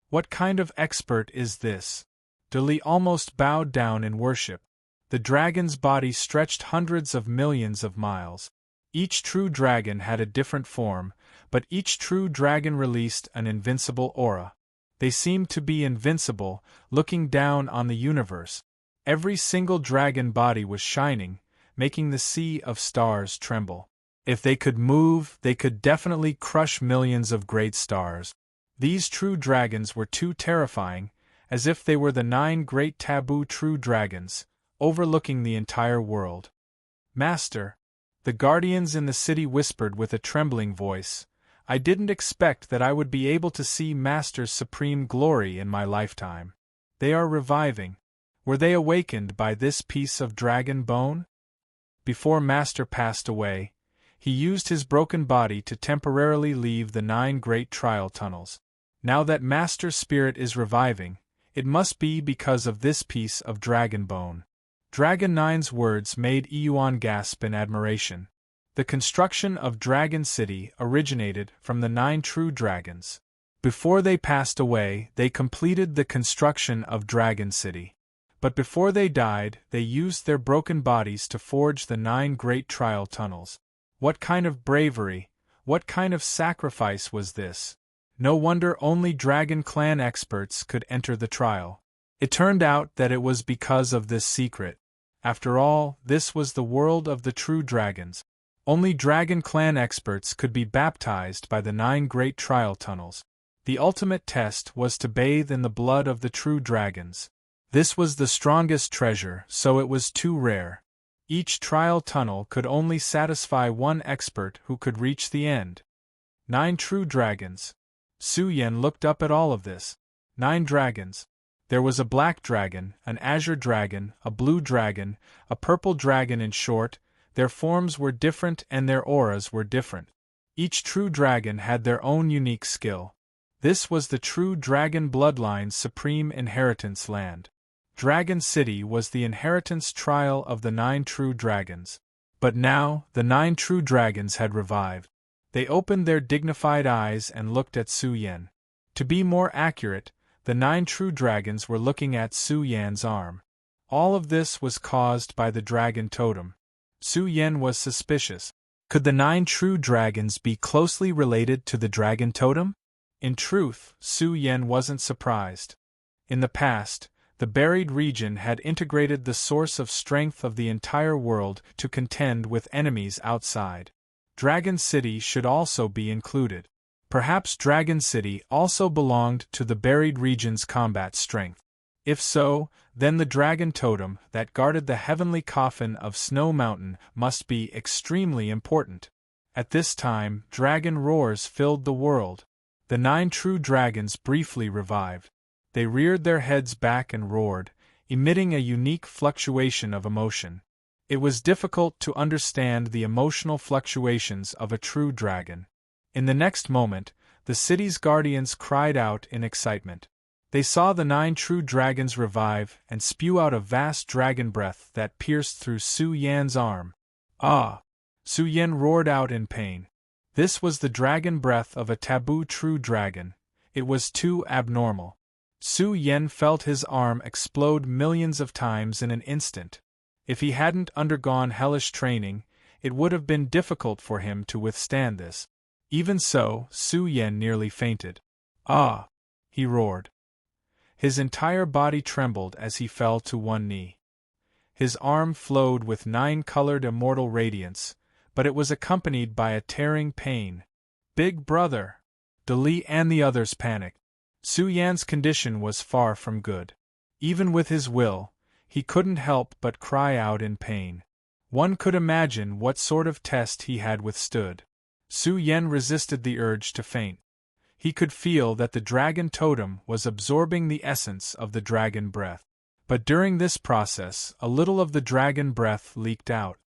A: What kind of expert is this? Dali almost bowed down in worship. The dragon's body stretched hundreds of millions of miles. Each true dragon had a different form, but each true dragon released an invincible aura. They seemed to be invincible, looking down on the universe. Every single dragon body was shining, making the sea of stars tremble. If they could move, they could definitely crush millions of great stars. These true dragons were too terrifying, as if they were the 9 great taboo true dragons, overlooking the entire world. "Master," the guardians in the city whispered with a trembling voice, "I didn't expect that I would be able to see Master's supreme glory in my lifetime. They are reviving. Were they awakened by this piece of dragon bone?" Before Master passed away, he used his broken body to temporarily leave the 9 great trial tunnels. Now that Master's spirit is reviving, it must be because of this piece of dragon bone. Dragon 9's words made Yuan gasp in admiration. The construction of Dragon City originated from the 9 true dragons. Before they passed away, they completed the construction of Dragon City. But before they died, they used their broken bodies to forge the 9 great trial tunnels. What kind of bravery, what kind of sacrifice was this? No wonder only Dragon Clan experts could enter the trial. It turned out that it was because of this secret. After all, this was the world of the true dragons. Only Dragon Clan experts could be baptized by the 9 great trial tunnels. The ultimate test was to bathe in the blood of the true dragons. This was the strongest treasure, so it was too rare. Each trial tunnel could only satisfy one expert who could reach the end. 9 true dragons. Su Yan looked up at all of this. 9 dragons. There was a black dragon, an azure dragon, a blue dragon, a purple dragon. In short, their forms were different and their auras were different. Each true dragon had their own unique skill. This was the true dragon bloodline's supreme inheritance land. Dragon City was the inheritance trial of the 9 true dragons. But now, the 9 true dragons had revived. They opened their dignified eyes and looked at Su Yan. To be more accurate, the 9 true dragons were looking at Su Yan's arm. All of this was caused by the dragon totem. Su Yan was suspicious. Could the 9 true dragons be closely related to the dragon totem? In truth, Su Yan wasn't surprised. In the past, the buried region had integrated the source of strength of the entire world to contend with enemies outside. Dragon City should also be included. Perhaps Dragon City also belonged to the buried region's combat strength. If so, then the dragon totem that guarded the heavenly coffin of Snow Mountain must be extremely important. At this time, dragon roars filled the world. The 9 true dragons briefly revived. They reared their heads back and roared, emitting a unique fluctuation of emotion. It was difficult to understand the emotional fluctuations of a true dragon. In the next moment, the city's guardians cried out in excitement. They saw the 9 true dragons revive and spew out a vast dragon breath that pierced through Su Yan's arm. Ah! Su Yan roared out in pain. This was the dragon breath of a taboo true dragon. It was too abnormal. Su Yan felt his arm explode millions of times in an instant. If he hadn't undergone hellish training, it would have been difficult for him to withstand this. Even so, Su Yan nearly fainted. Ah! He roared. His entire body trembled as he fell to one knee. His arm flowed with 9-colored immortal radiance, but it was accompanied by a tearing pain. Big brother! Dali and the others panicked. Su Yan's condition was far from good. Even with his will, he couldn't help but cry out in pain. One could imagine what sort of test he had withstood. Su Yan resisted the urge to faint. He could feel that the dragon totem was absorbing the essence of the dragon breath. But during this process, a little of the dragon breath leaked out.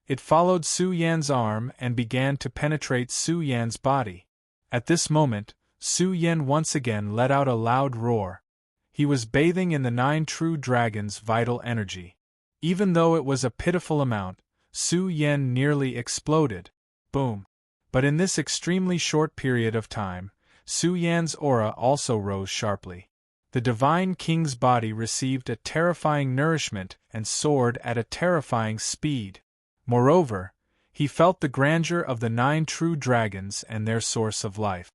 A: It followed Su Yan's arm and began to penetrate Su Yan's body. At this moment, Su Yan once again let out a loud roar. He was bathing in the 9 true dragons' vital energy. Even though it was a pitiful amount, Su Yan nearly exploded. Boom! But in this extremely short period of time, Su Yan's aura also rose sharply. The Divine King's body received a terrifying nourishment and soared at a terrifying speed. Moreover, he felt the grandeur of the 9 true dragons and their source of life.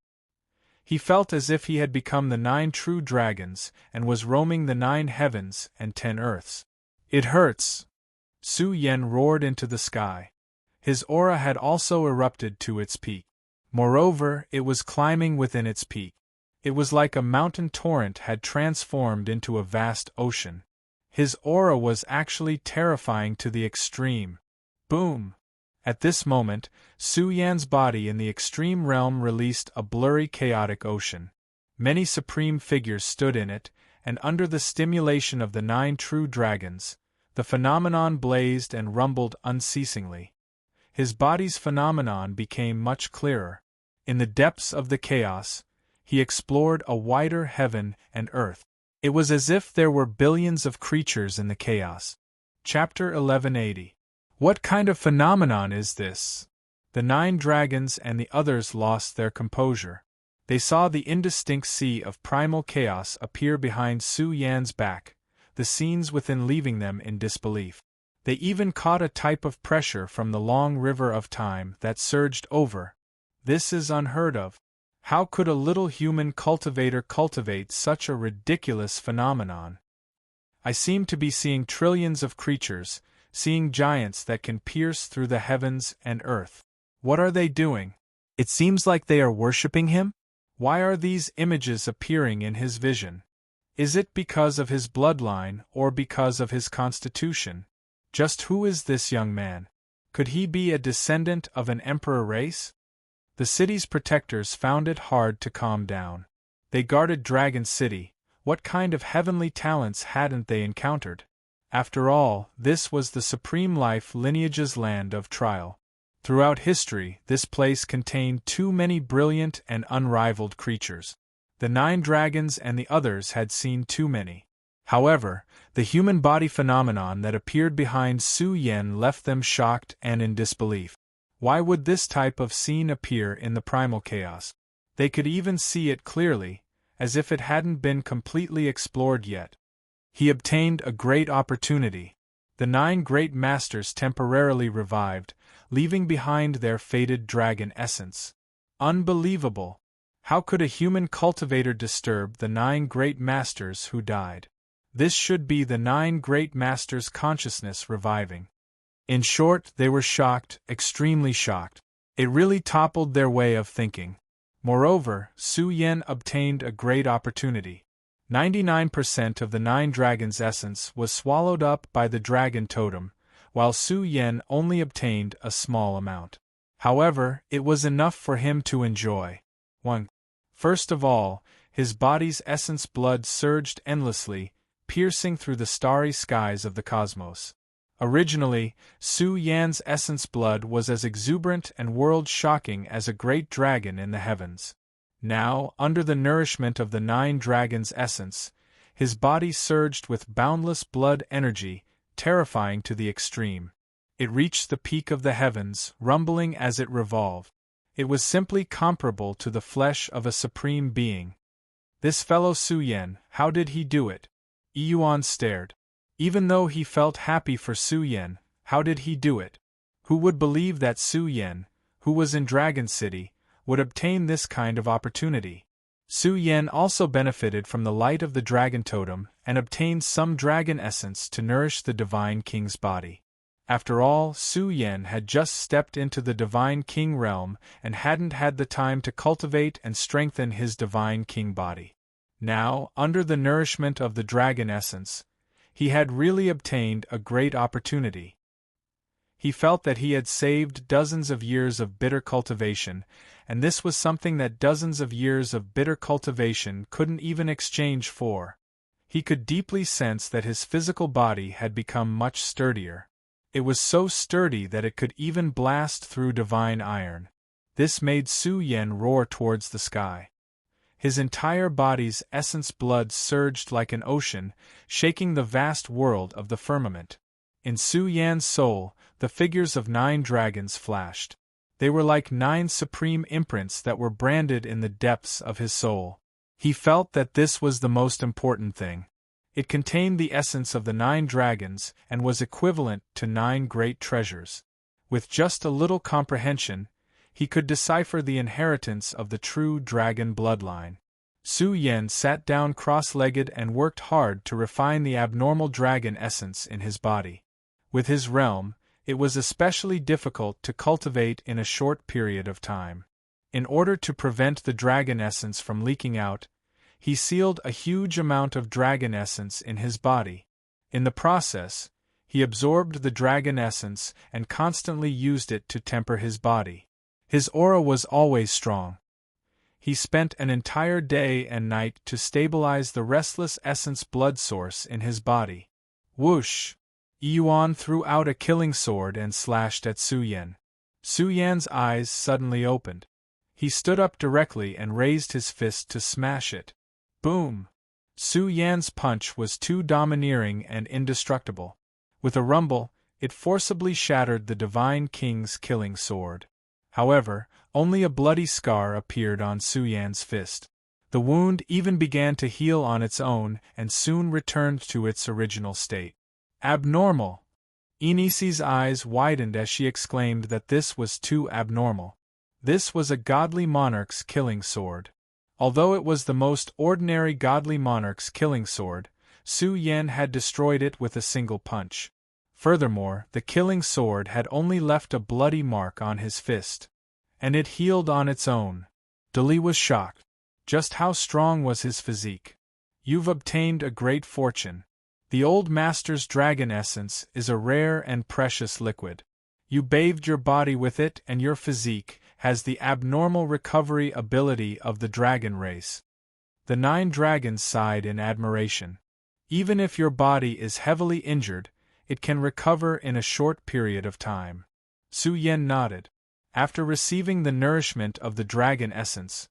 A: He felt as if he had become the 9 true dragons and was roaming the 9 heavens and 10 earths. It hurts! Su Yan roared into the sky. His aura had also erupted to its peak. Moreover, it was climbing within its peak. It was like a mountain torrent had transformed into a vast ocean. His aura was actually terrifying to the extreme. Boom! At this moment, Su Yan's body in the extreme realm released a blurry chaotic ocean. Many supreme figures stood in it, and under the stimulation of the 9 true dragons, the phenomenon blazed and rumbled unceasingly. His body's phenomenon became much clearer. In the depths of the chaos, he explored a wider heaven and earth. It was as if there were billions of creatures in the chaos. Chapter 1180. What kind of phenomenon is this? The 9 dragons and the others lost their composure. They saw the indistinct sea of primal chaos appear behind Su Yan's back, the scenes within leaving them in disbelief. They even caught a type of pressure from the long river of time that surged over. This is unheard of. How could a little human cultivator cultivate such a ridiculous phenomenon? I seem to be seeing trillions of creatures, seeing giants that can pierce through the heavens and earth. What are they doing? It seems like they are worshipping him? Why are these images appearing in his vision? Is it because of his bloodline or because of his constitution? Just who is this young man? Could he be a descendant of an emperor race? The city's protectors found it hard to calm down. They guarded Dragon City. What kind of heavenly talents hadn't they encountered? After all, this was the supreme life lineage's land of trial. Throughout history, this place contained too many brilliant and unrivaled creatures. The 9 dragons and the others had seen too many. However, the human body phenomenon that appeared behind Su Yan left them shocked and in disbelief. Why would this type of scene appear in the primal chaos? They could even see it clearly, as if it hadn't been completely explored yet. He obtained a great opportunity. The 9 great masters temporarily revived, leaving behind their faded dragon essence. Unbelievable! How could a human cultivator disturb the 9 great masters who died? This should be the 9 great masters' consciousness reviving. In short, they were shocked, extremely shocked. It really toppled their way of thinking. Moreover, Su Yan obtained a great opportunity. 99% of the 9 dragons' essence was swallowed up by the dragon totem, while Su Yan only obtained a small amount. However, it was enough for him to enjoy. 1. First of all, his body's essence blood surged endlessly, piercing through the starry skies of the cosmos. Originally, Su Yan's essence blood was as exuberant and world-shocking as a great dragon in the heavens. Now, under the nourishment of the 9 dragons' essence, his body surged with boundless blood energy, terrifying to the extreme. It reached the peak of the heavens, rumbling as it revolved. It was simply comparable to the flesh of a supreme being. This fellow Su Yan, how did he do it? Yuan stared. Even though he felt happy for Su Yan, how did he do it? Who would believe that Su Yan, who was in Dragon City, would obtain this kind of opportunity? Su Yan also benefited from the light of the dragon totem and obtained some dragon essence to nourish the Divine King's body. After all, Su Yan had just stepped into the Divine King realm and hadn't had the time to cultivate and strengthen his Divine King body. Now, under the nourishment of the dragon essence, he had really obtained a great opportunity. He felt that he had saved dozens of years of bitter cultivation, and this was something that dozens of years of bitter cultivation couldn't even exchange for. He could deeply sense that his physical body had become much sturdier. It was so sturdy that it could even blast through divine iron. This made Su Yan roar towards the sky. His entire body's essence blood surged like an ocean, shaking the vast world of the firmament. In Su Yan's soul, the figures of 9 dragons flashed. They were like 9 supreme imprints that were branded in the depths of his soul. He felt that this was the most important thing. It contained the essence of the 9 dragons and was equivalent to 9 great treasures. With just a little comprehension, he could decipher the inheritance of the true dragon bloodline. Su Yan sat down cross-legged and worked hard to refine the abnormal dragon essence in his body. With his realm, it was especially difficult to cultivate in a short period of time. In order to prevent the dragon essence from leaking out, he sealed a huge amount of dragon essence in his body. In the process, he absorbed the dragon essence and constantly used it to temper his body. His aura was always strong. He spent an entire day and night to stabilize the restless essence blood source in his body. Whoosh! Yuan threw out a killing sword and slashed at Su Yan. Su Yan's eyes suddenly opened. He stood up directly and raised his fist to smash it. Boom! Su Yan's punch was too domineering and indestructible. With a rumble, it forcibly shattered the Divine King's killing sword. However, only a bloody scar appeared on Su Yan's fist. The wound even began to heal on its own and soon returned to its original state. Abnormal! Inisi's eyes widened as she exclaimed that this was too abnormal. This was a godly monarch's killing sword. Although it was the most ordinary godly monarch's killing sword, Su Yan had destroyed it with a single punch. Furthermore, the killing sword had only left a bloody mark on his fist. And it healed on its own. Dali was shocked. Just how strong was his physique? You've obtained a great fortune. The old master's dragon essence is a rare and precious liquid. You bathed your body with it and your physique has the abnormal recovery ability of the dragon race. The 9 dragons sighed in admiration. Even if your body is heavily injured, it can recover in a short period of time. Su Yan nodded. After receiving the nourishment of the dragon essence,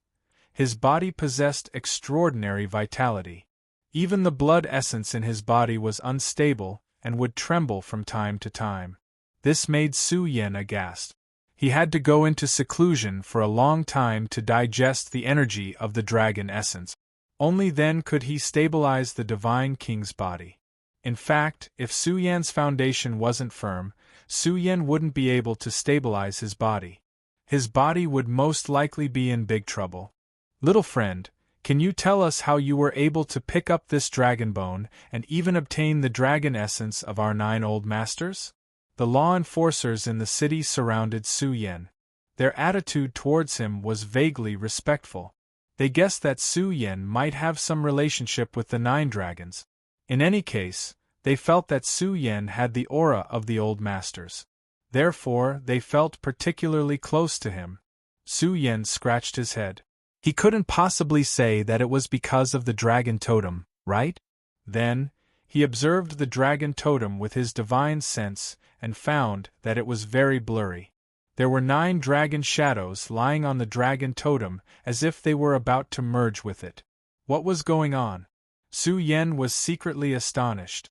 A: his body possessed extraordinary vitality. Even the blood essence in his body was unstable and would tremble from time to time. This made Su Yan aghast. He had to go into seclusion for a long time to digest the energy of the dragon essence. Only then could he stabilize the divine king's body. In fact, if Su Yan's foundation wasn't firm, Su Yan wouldn't be able to stabilize his body. His body would most likely be in big trouble. Little friend, can you tell us how you were able to pick up this dragon bone and even obtain the dragon essence of our 9 old masters? The law enforcers in the city surrounded Su Yan. Their attitude towards him was vaguely respectful. They guessed that Su Yan might have some relationship with the 9 dragons. In any case, they felt that Su Yan had the aura of the old masters. Therefore, they felt particularly close to him. Su Yan scratched his head. He couldn't possibly say that it was because of the dragon totem, right? Then, he observed the dragon totem with his divine sense and found that it was very blurry. There were 9 dragon shadows lying on the dragon totem as if they were about to merge with it. What was going on? Su Yan was secretly astonished.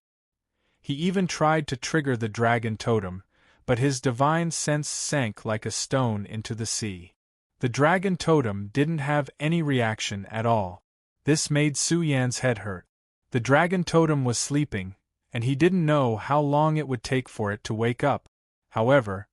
A: He even tried to trigger the dragon totem, but his divine sense sank like a stone into the sea. The dragon totem didn't have any reaction at all. This made Su Yan's head hurt. The dragon totem was sleeping, and he didn't know how long it would take for it to wake up. However,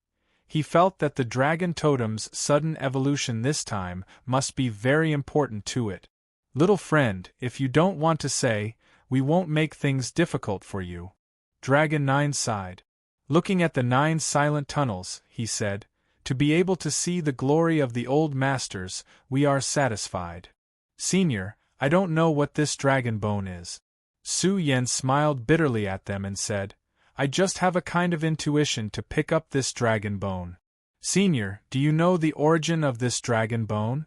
A: he felt that the dragon totem's sudden evolution this time must be very important to it. Little friend, if you don't want to say, we won't make things difficult for you. Dragon 9 sighed. Looking at the 9 silent tunnels, he said, to be able to see the glory of the old masters, we are satisfied. Senior, I don't know what this dragon bone is. Su Yan smiled bitterly at them and said, I just have a kind of intuition to pick up this dragon bone. Senior, do you know the origin of this dragon bone?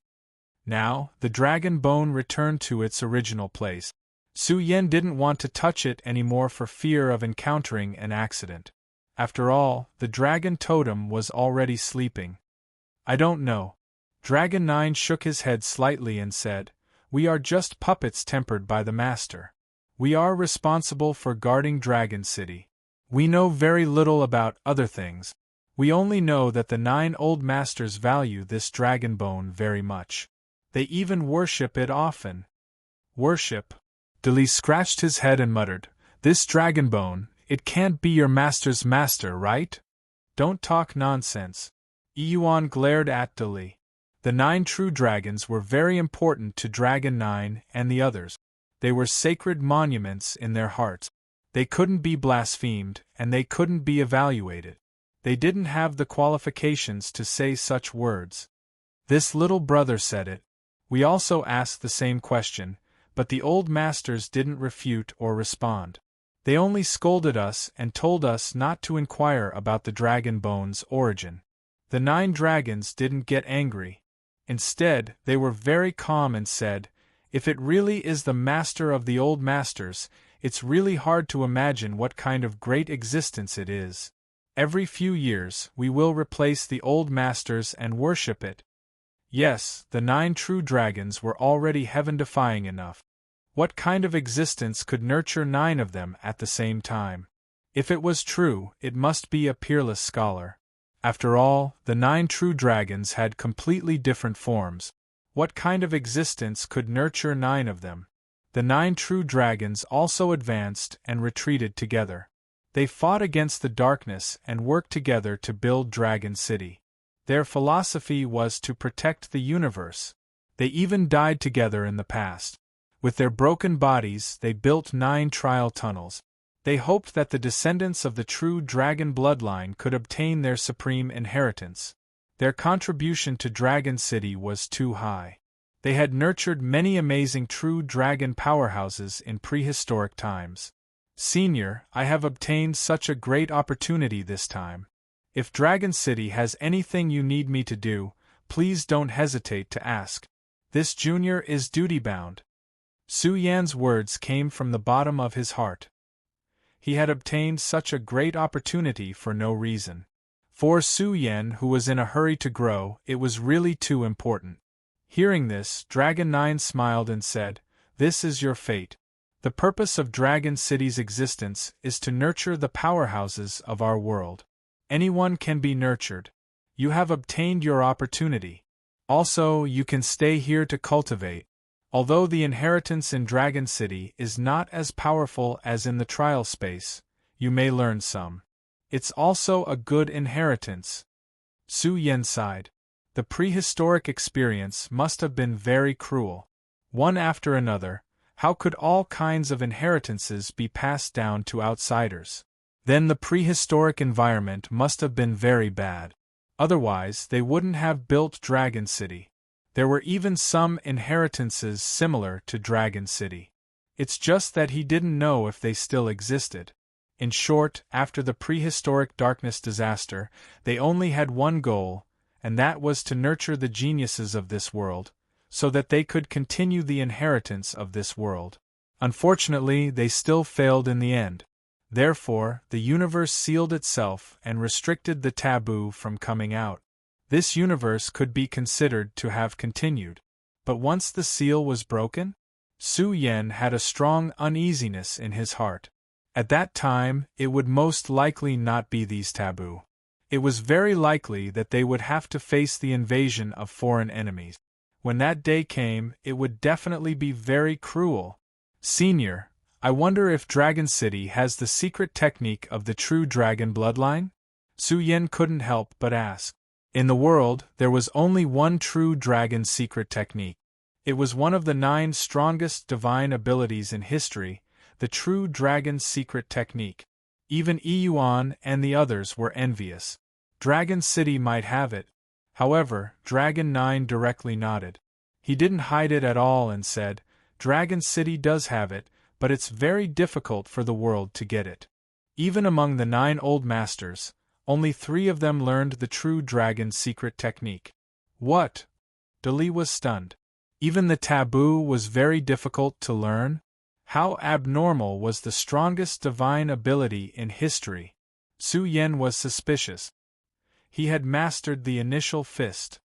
A: Now, the dragon bone returned to its original place. Su Yan didn't want to touch it anymore for fear of encountering an accident. After all, the dragon totem was already sleeping. I don't know. Dragon 9 shook his head slightly and said, We are just puppets tempered by the master. We are responsible for guarding Dragon City. We know very little about other things. We only know that the 9 old masters value this dragon bone very much. They even worship it often. Worship? Dali scratched his head and muttered, This dragon bone, it can't be your master's master, right? Don't talk nonsense. Yuan glared at Dali. The 9 true dragons were very important to Dragon 9 and the others. They were sacred monuments in their hearts. They couldn't be blasphemed, and they couldn't be evaluated. They didn't have the qualifications to say such words. This little brother said it. We also asked the same question, but the old masters didn't refute or respond. They only scolded us and told us not to inquire about the dragon bone's origin. The 9 dragons didn't get angry. Instead, they were very calm and said, If it really is the master of the old masters, it's really hard to imagine what kind of great existence it is. Every few years, we will replace the old masters and worship it. Yes, the 9 true dragons were already heaven-defying enough. What kind of existence could nurture 9 of them at the same time? If it was true, it must be a peerless scholar. After all, the 9 true dragons had completely different forms. What kind of existence could nurture 9 of them? The 9 true dragons also advanced and retreated together. They fought against the darkness and worked together to build Dragon City. Their philosophy was to protect the universe. They even died together in the past. With their broken bodies, they built 9 trial tunnels. They hoped that the descendants of the true dragon bloodline could obtain their supreme inheritance. Their contribution to Dragon City was too high. They had nurtured many amazing true dragon powerhouses in prehistoric times. Senior, I have obtained such a great opportunity this time. If Dragon City has anything you need me to do, please don't hesitate to ask. This junior is duty-bound. Su Yan's words came from the bottom of his heart. He had obtained such a great opportunity for no reason. For Su Yan, who was in a hurry to grow, it was really too important. Hearing this, Dragon 9 smiled and said, "This is your fate. The purpose of Dragon City's existence is to nurture the powerhouses of our world. Anyone can be nurtured. You have obtained your opportunity. Also, you can stay here to cultivate. Although the inheritance in Dragon City is not as powerful as in the trial space, you may learn some. It's also a good inheritance." Su Yan sighed. The prehistoric experience must have been very cruel. One after another, how could all kinds of inheritances be passed down to outsiders? Then the prehistoric environment must have been very bad. Otherwise, they wouldn't have built Dragon City. There were even some inheritances similar to Dragon City. It's just that he didn't know if they still existed. In short, after the prehistoric darkness disaster, they only had one goal, and that was to nurture the geniuses of this world, so that they could continue the inheritance of this world. Unfortunately, they still failed in the end. Therefore, the universe sealed itself and restricted the taboo from coming out. This universe could be considered to have continued. But once the seal was broken, Su Yan had a strong uneasiness in his heart. At that time, it would most likely not be these taboo. It was very likely that they would have to face the invasion of foreign enemies. When that day came, it would definitely be very cruel. Senior, I wonder if Dragon City has the secret technique of the true dragon bloodline? Su Yan couldn't help but ask. In the world, there was only one true dragon secret technique. It was one of the 9 strongest divine abilities in history, the true dragon's secret technique. Even Yuan and the others were envious. Dragon City might have it. However, Dragon 9 directly nodded. He didn't hide it at all and said, "Dragon City does have it, but it's very difficult for the world to get it." Even among the 9 old masters, only 3 of them learned the true dragon's secret technique. What? Dali was stunned. Even the taboo was very difficult to learn? How abnormal was the strongest divine ability in history? Su Yan was suspicious. He had mastered the initial fist.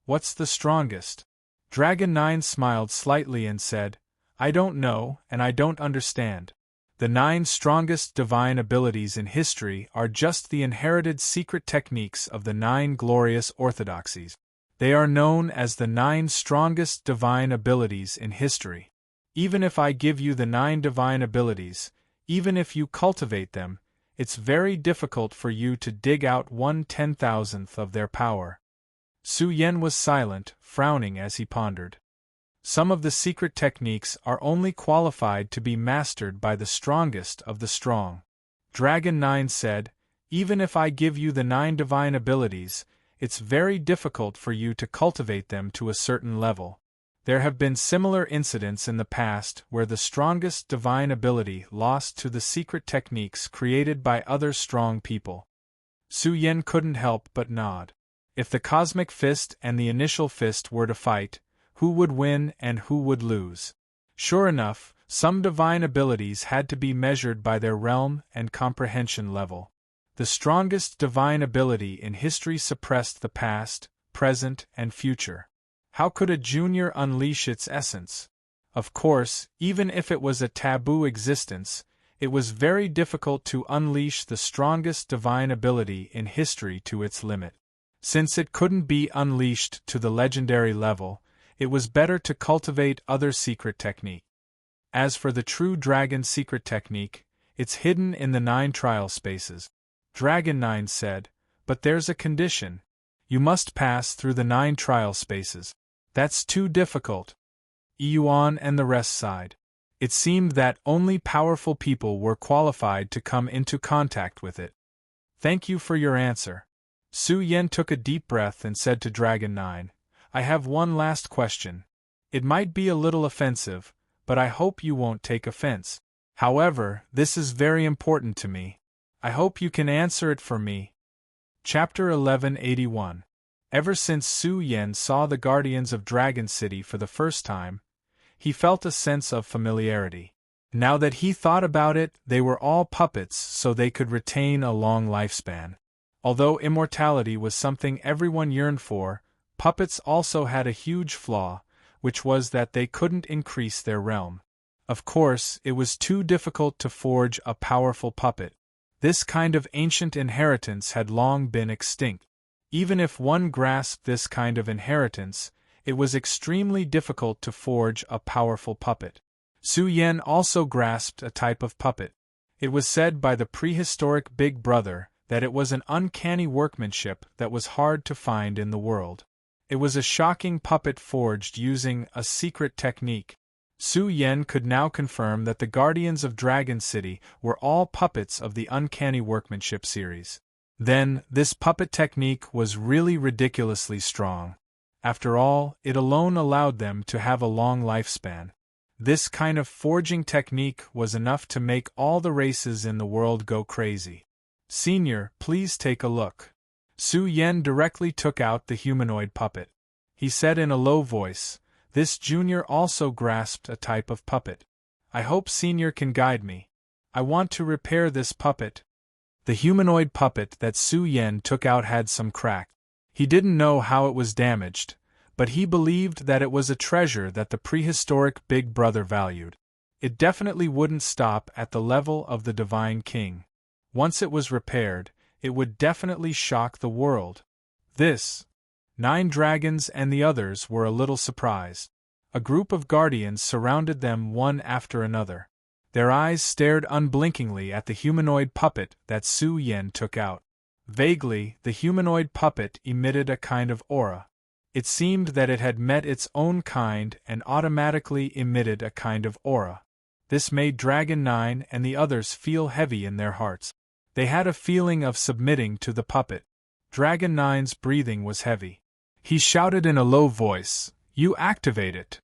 A: What's the strongest? Dragon 9 smiled slightly and said, "I don't know, and I don't understand. The 9 strongest divine abilities in history are just the inherited secret techniques of the 9 glorious orthodoxies. They are known as the 9 strongest divine abilities in history. Even if I give you the 9 divine abilities, even if you cultivate them, it's very difficult for you to dig out 1/10,000th of their power." Su Yan was silent, frowning as he pondered. Some of the secret techniques are only qualified to be mastered by the strongest of the strong. Dragon 9 said, "Even if I give you the 9 divine abilities, it's very difficult for you to cultivate them to a certain level. There have been similar incidents in the past where the strongest divine ability lost to the secret techniques created by other strong people." Su Yan couldn't help but nod. If the cosmic fist and the initial fist were to fight, who would win and who would lose? Sure enough, some divine abilities had to be measured by their realm and comprehension level. The strongest divine ability in history suppressed the past, present, and future. How could a junior unleash its essence? Of course, even if it was a taboo existence, It was very difficult to unleash the strongest divine ability in history to its limit. Since it couldn't be unleashed to the legendary level, it was better to cultivate other secret technique. As for the true dragon secret technique, it's hidden in the 9 trial spaces. Dragon 9 said, but there's a condition. You must pass through the 9 trial spaces. That's too difficult. Yuan and the rest sighed. It seemed that only powerful people were qualified to come into contact with it. Thank you for your answer. Su Yen took a deep breath and said to Dragon 9, I have one last question. It might be a little offensive, but I hope you won't take offense. However, this is very important to me. I hope you can answer it for me. Chapter 1181. Ever since Su Yen saw the Guardians of Dragon City for the first time, he felt a sense of familiarity. Now that he thought about it, they were all puppets so they could retain a long lifespan. Although immortality was something everyone yearned for, puppets also had a huge flaw, which was that they couldn't increase their realm. Of course, it was too difficult to forge a powerful puppet. This kind of ancient inheritance had long been extinct. Even if one grasped this kind of inheritance, it was extremely difficult to forge a powerful puppet. Su Yen also grasped a type of puppet. It was said by the prehistoric Big Brother that it was an uncanny workmanship that was hard to find in the world. It was a shocking puppet forged using a secret technique. Su Yen could now confirm that the Guardians of Dragon City were all puppets of the uncanny workmanship series. Then, this puppet technique was really ridiculously strong. After all, it alone allowed them to have a long lifespan. This kind of forging technique was enough to make all the races in the world go crazy. Senior, please take a look. Su Yen directly took out the humanoid puppet. He said in a low voice, this junior also grasped a type of puppet. I hope Senior can guide me. I want to repair this puppet. The humanoid puppet that Su Yen took out had some crack. He didn't know how it was damaged, but he believed that it was a treasure that the prehistoric Big Brother valued. It definitely wouldn't stop at the level of the Divine King. Once it was repaired, it would definitely shock the world. This 9 dragons and the others were a little surprised. A group of guardians surrounded them one after another. Their eyes stared unblinkingly at the humanoid puppet that Su Yen took out. Vaguely, the humanoid puppet emitted a kind of aura. It seemed that it had met its own kind and automatically emitted a kind of aura. This made Dragon 9 and the others feel heavy in their hearts. They had a feeling of submitting to the puppet. Dragon 9's breathing was heavy. He shouted in a low voice, "You activate it!"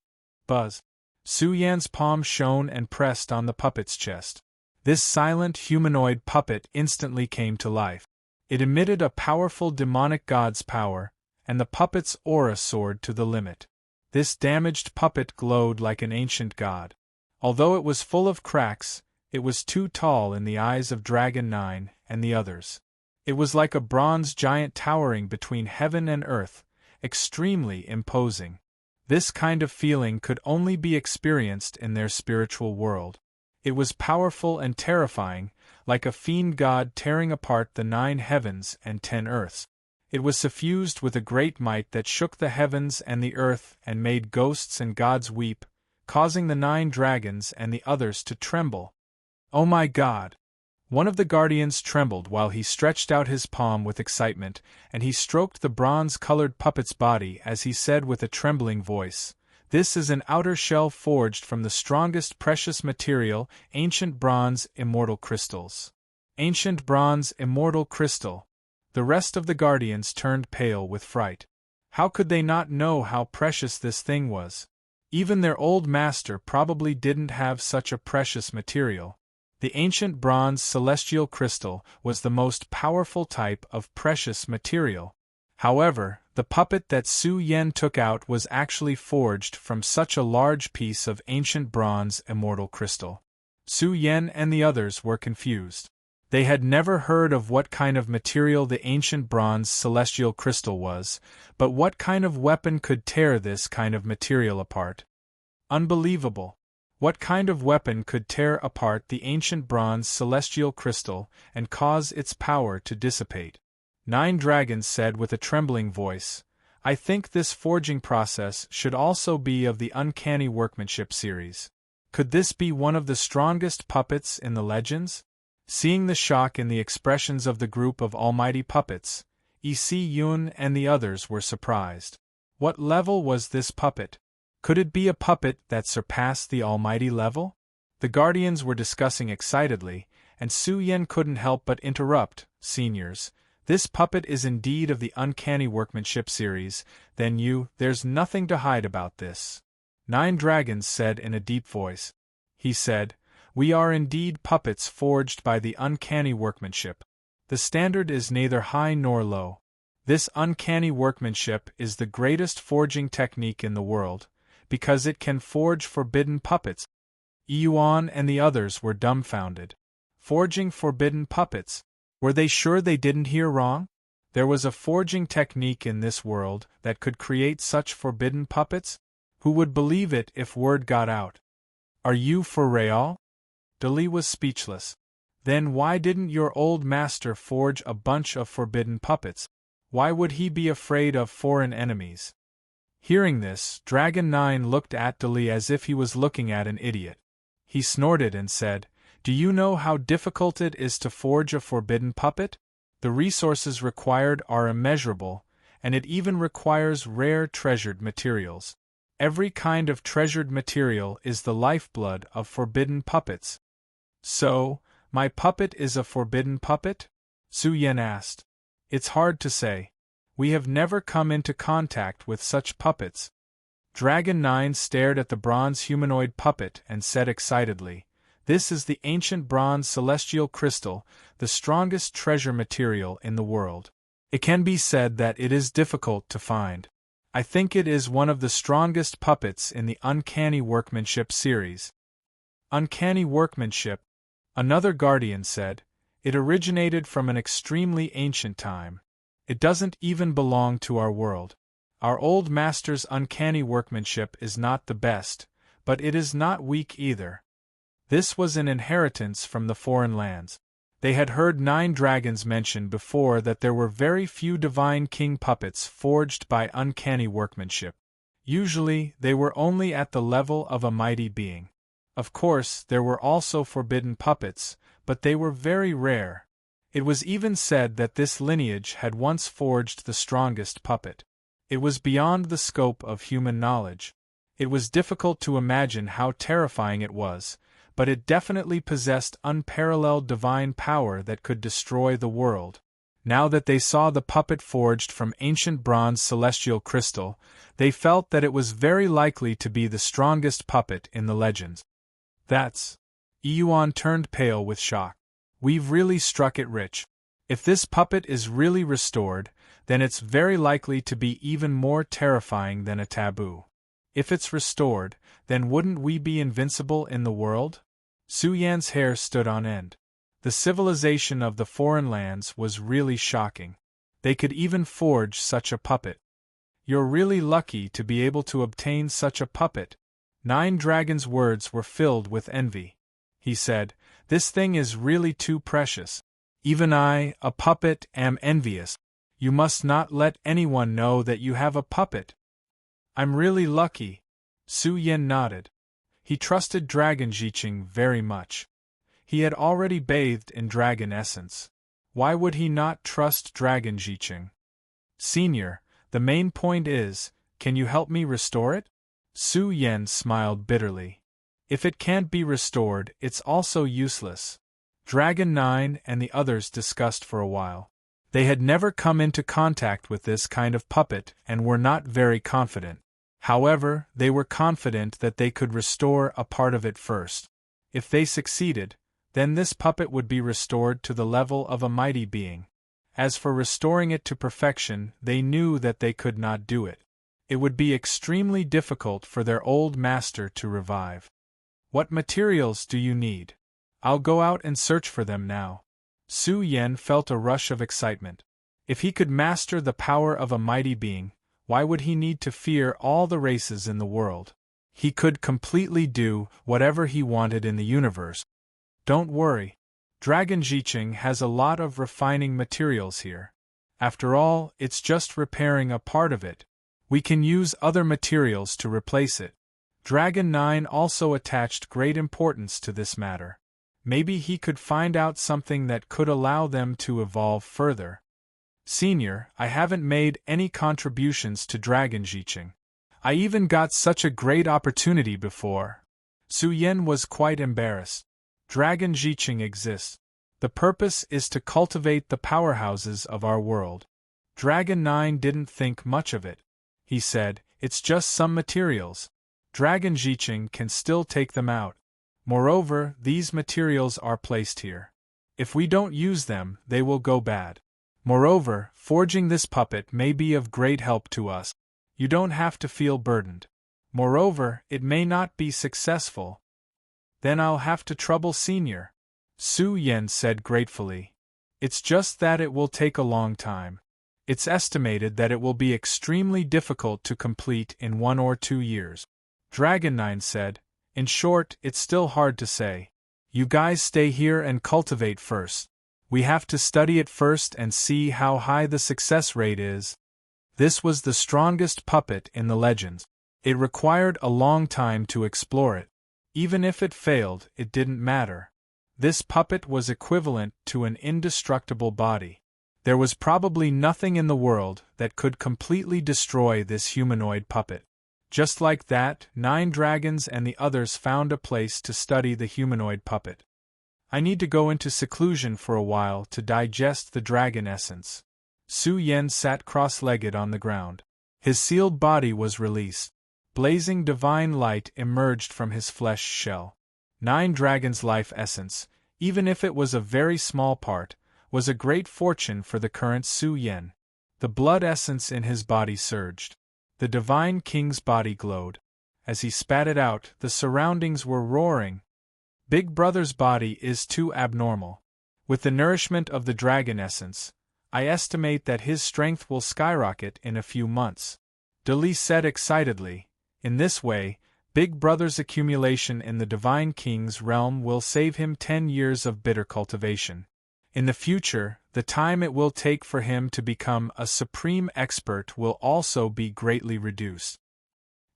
A: Buzz. Su Yan's palm shone and pressed on the puppet's chest. This silent humanoid puppet instantly came to life. It emitted a powerful demonic god's power, and the puppet's aura soared to the limit. This damaged puppet glowed like an ancient god. Although it was full of cracks, it was too tall in the eyes of Dragon 9 and the others. It was like a bronze giant towering between heaven and earth, extremely imposing. This kind of feeling could only be experienced in their spiritual world. It was powerful and terrifying, like a fiend god tearing apart the 9 heavens and 10 earths. It was suffused with a great might that shook the heavens and the earth and made ghosts and gods weep, causing the 9 dragons and the others to tremble. Oh my God! One of the guardians trembled while he stretched out his palm with excitement, and he stroked the bronze-colored puppet's body as he said with a trembling voice, "This is an outer shell forged from the strongest precious material, ancient bronze immortal crystals." Ancient bronze immortal crystal. The rest of the guardians turned pale with fright. How could they not know how precious this thing was? Even their old master probably didn't have such a precious material. The ancient bronze celestial crystal was the most powerful type of precious material. However, the puppet that Su Yen took out was actually forged from such a large piece of ancient bronze immortal crystal. Su Yen and the others were confused. They had never heard of what kind of material the ancient bronze celestial crystal was, but what kind of weapon could tear this kind of material apart? Unbelievable! What kind of weapon could tear apart the ancient bronze celestial crystal and cause its power to dissipate? 9 Dragons said with a trembling voice, I think this forging process should also be of the uncanny workmanship series. Could this be one of the strongest puppets in the legends? Seeing the shock in the expressions of the group of almighty puppets, Yun and the others were surprised. What level was this puppet? Could it be a puppet that surpassed the almighty level? The guardians were discussing excitedly, and Su Yen couldn't help but interrupt. Seniors, this puppet is indeed of the uncanny workmanship series, then there's nothing to hide about this. 9 Dragons said in a deep voice. He said, we are indeed puppets forged by the uncanny workmanship. The standard is neither high nor low. This uncanny workmanship is the greatest forging technique in the world, because it can forge forbidden puppets. Yuan and the others were dumbfounded. Forging forbidden puppets? Were they sure they didn't hear wrong? There was a forging technique in this world that could create such forbidden puppets? Who would believe it if word got out? Are you for real? Dali was speechless. Then why didn't your old master forge a bunch of forbidden puppets? Why would he be afraid of foreign enemies? Hearing this, Dragon 9 looked at Dali as if he was looking at an idiot. He snorted and said, do you know how difficult it is to forge a forbidden puppet? The resources required are immeasurable, and it even requires rare treasured materials. Every kind of treasured material is the lifeblood of forbidden puppets. So, my puppet is a forbidden puppet? Su Yen asked. It's hard to say. We have never come into contact with such puppets. Dragon 9 stared at the bronze humanoid puppet and said excitedly, this is the ancient bronze celestial crystal, the strongest treasure material in the world. It can be said that it is difficult to find. I think it is one of the strongest puppets in the uncanny workmanship series. Uncanny workmanship, another guardian said. It originated from an extremely ancient time. It doesn't even belong to our world. Our old master's uncanny workmanship is not the best, but it is not weak either. This was an inheritance from the foreign lands. They had heard 9 Dragons mention before that there were very few divine king puppets forged by uncanny workmanship. Usually, they were only at the level of a mighty being. Of course, there were also forbidden puppets, but they were very rare. It was even said that this lineage had once forged the strongest puppet. It was beyond the scope of human knowledge. It was difficult to imagine how terrifying it was, but it definitely possessed unparalleled divine power that could destroy the world. Now that they saw the puppet forged from ancient bronze celestial crystal, they felt that it was very likely to be the strongest puppet in the legends. That's... Yuan turned pale with shock. We've really struck it rich. If this puppet is really restored, then it's very likely to be even more terrifying than a taboo. If it's restored, then wouldn't we be invincible in the world? Su Yan's hair stood on end. The civilization of the foreign lands was really shocking. They could even forge such a puppet. You're really lucky to be able to obtain such a puppet. 9 Dragons' words were filled with envy. He said, this thing is really too precious. Even I, a puppet, am envious. You must not let anyone know that you have a puppet. I'm really lucky. Su Yen nodded. He trusted Dragon Jiqing very much. He had already bathed in dragon essence. Why would he not trust Dragon Jiqing? Senior, the main point is, can you help me restore it? Su Yen smiled bitterly. If it can't be restored, it's also useless. Dragon 9 and the others discussed for a while. They had never come into contact with this kind of puppet and were not very confident. However, they were confident that they could restore a part of it first. If they succeeded, then this puppet would be restored to the level of a mighty being. As for restoring it to perfection, they knew that they could not do it. It would be extremely difficult for their old master to revive. What materials do you need? I'll go out and search for them now. Su Yen felt a rush of excitement. If he could master the power of a mighty being, why would he need to fear all the races in the world? He could completely do whatever he wanted in the universe. Don't worry. Dragon Jiqing has a lot of refining materials here. After all, it's just repairing a part of it. We can use other materials to replace it. Dragon 9 also attached great importance to this matter. Maybe he could find out something that could allow them to evolve further. Senior, I haven't made any contributions to Dragon Jiqing. I even got such a great opportunity before. Su Yan was quite embarrassed. Dragon Jiqing exists. The purpose is to cultivate the powerhouses of our world. Dragon 9 didn't think much of it. He said, it's just some materials. Dragon Jiqing can still take them out. Moreover, these materials are placed here. If we don't use them, they will go bad. Moreover, forging this puppet may be of great help to us. You don't have to feel burdened. Moreover, it may not be successful. Then I'll have to trouble Senior. Su Yan said gratefully. It's just that it will take a long time. It's estimated that it will be extremely difficult to complete in 1 or 2 years. Dragon 9 said, in short, it's still hard to say. You guys stay here and cultivate first. We have to study it first and see how high the success rate is. This was the strongest puppet in the legends. It required a long time to explore it. Even if it failed, it didn't matter. This puppet was equivalent to an indestructible body. There was probably nothing in the world that could completely destroy this humanoid puppet. Just like that, 9 dragons and the others found a place to study the humanoid puppet. I need to go into seclusion for a while to digest the dragon essence. Su Yan sat cross-legged on the ground. His sealed body was released. Blazing divine light emerged from his flesh shell. 9 dragons' life essence, even if it was a very small part, was a great fortune for the current Su Yan. The blood essence in his body surged. The divine king's body glowed. As he spat it out, the surroundings were roaring. Big Brother's body is too abnormal. With the nourishment of the dragon essence, I estimate that his strength will skyrocket in a few months. Dali said excitedly, in this way, Big Brother's accumulation in the Divine King's realm will save him 10 years of bitter cultivation. In the future, the time it will take for him to become a supreme expert will also be greatly reduced.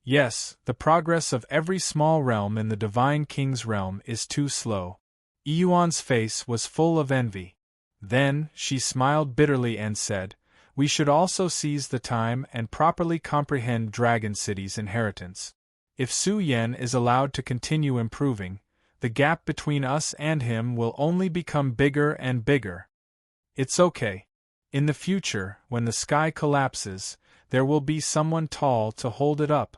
A: Yes, the progress of every small realm in the Divine King's realm is too slow. Yuan's face was full of envy. Then, she smiled bitterly and said, we should also seize the time and properly comprehend Dragon City's inheritance. If Su Yan is allowed to continue improving, the gap between us and him will only become bigger and bigger. It's okay. In the future, when the sky collapses, there will be someone tall to hold it up.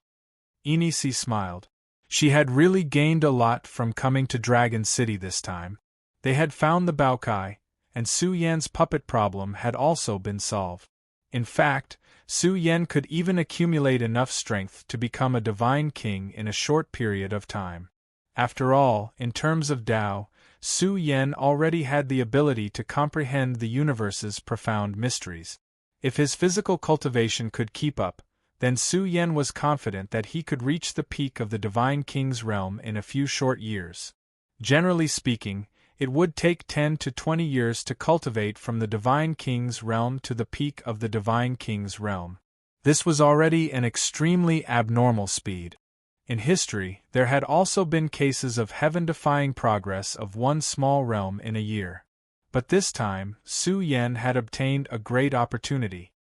A: Inisi smiled. She had really gained a lot from coming to Dragon City this time. They had found the Baokai, and Su Yan's puppet problem had also been solved. In fact, Su Yan could even accumulate enough strength to become a divine king in a short period of time. After all, in terms of Tao, Su Yan already had the ability to comprehend the universe's profound mysteries. If his physical cultivation could keep up, then Su Yan was confident that he could reach the peak of the Divine King's realm in a few short years. Generally speaking, it would take 10 to 20 years to cultivate from the Divine King's realm to the peak of the Divine King's realm. This was already an extremely abnormal speed. In history, there had also been cases of heaven-defying progress of one small realm in a year. But this time, Su Yan had obtained a great opportunity.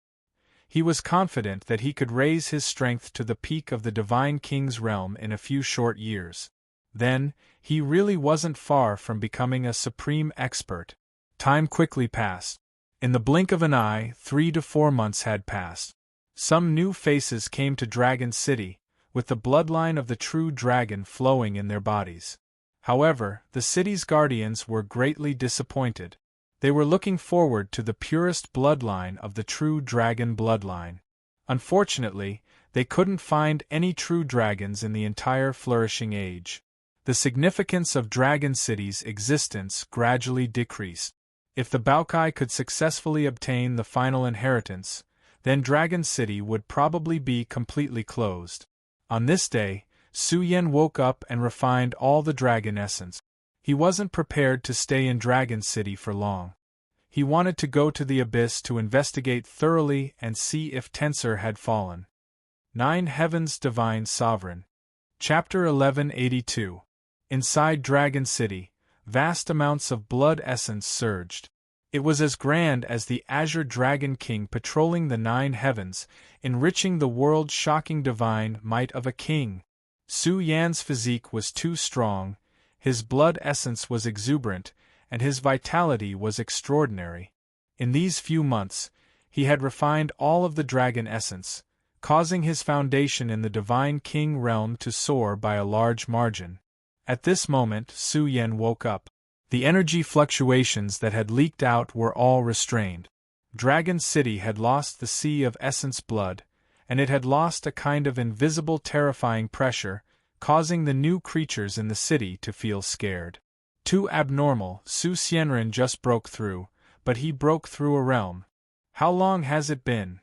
A: He was confident that he could raise his strength to the peak of the Divine King's realm in a few short years. Then, he really wasn't far from becoming a supreme expert. Time quickly passed. In the blink of an eye, 3 to 4 months had passed. Some new faces came to Dragon City, with the bloodline of the true dragon flowing in their bodies. However, the city's guardians were greatly disappointed. They were looking forward to the purest bloodline of the true dragon bloodline. Unfortunately, they couldn't find any true dragons in the entire flourishing age. The significance of Dragon City's existence gradually decreased. If the Baokai could successfully obtain the final inheritance, then Dragon City would probably be completely closed. On this day, Su Yan woke up and refined all the dragon essence. He wasn't prepared to stay in Dragon City for long. He wanted to go to the abyss to investigate thoroughly and see if Tensor had fallen. 9 Heavens Divine Sovereign. Chapter 1182. Inside Dragon City, vast amounts of blood essence surged. It was as grand as the Azure Dragon King patrolling the 9 heavens, enriching the world-shocking divine might of a king. Su Yan's physique was too strong, his blood essence was exuberant, and his vitality was extraordinary. In these few months, he had refined all of the dragon essence, causing his foundation in the Divine King realm to soar by a large margin. At this moment, Su Yan woke up. The energy fluctuations that had leaked out were all restrained. Dragon City had lost the sea of essence blood, and it had lost a kind of invisible terrifying pressure, causing the new creatures in the city to feel scared. Too abnormal, Su Xianren just broke through, but he broke through a realm. How long has it been?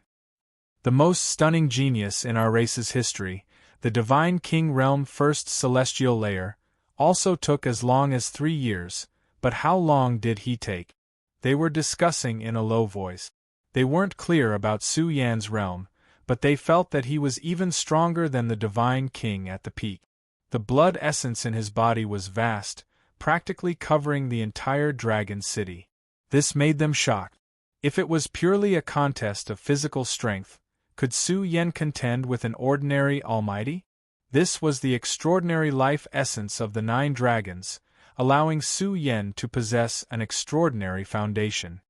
A: The most stunning genius in our race's history, the Divine King Realm First Celestial Layer, also took as long as 3 years, but how long did he take? They were discussing in a low voice. They weren't clear about Su Yan's realm, but they felt that he was even stronger than the Divine King at the peak. The blood essence in his body was vast, practically covering the entire Dragon City. This made them shocked. If it was purely a contest of physical strength, could Su Yan contend with an ordinary almighty? This was the extraordinary life essence of the 9 dragons, allowing Su Yan to possess an extraordinary foundation.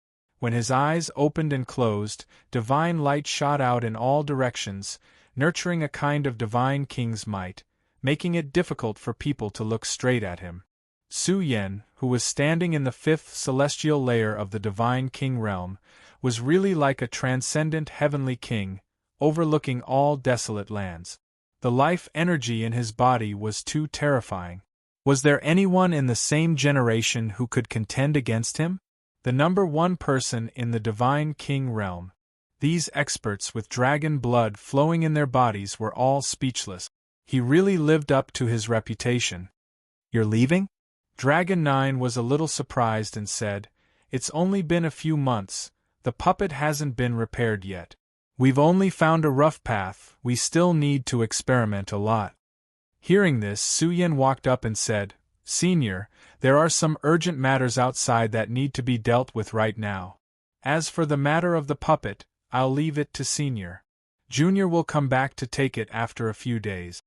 A: When his eyes opened and closed, divine light shot out in all directions, nurturing a kind of divine king's might, making it difficult for people to look straight at him. Su Yan, who was standing in the 5th celestial layer of the Divine King realm, was really like a transcendent heavenly king, overlooking all desolate lands. The life energy in his body was too terrifying. Was there anyone in the same generation who could contend against him? The number 1 person in the Divine King realm. These experts with dragon blood flowing in their bodies were all speechless. He really lived up to his reputation. You're leaving? Dragon 9 was a little surprised and said, "It's only been a few months, the puppet hasn't been repaired yet. We've only found a rough path, we still need to experiment a lot." Hearing this, Su Yan walked up and said, "Senior, there are some urgent matters outside that need to be dealt with right now. As for the matter of the puppet, I'll leave it to Senior. Junior will come back to take it after a few days."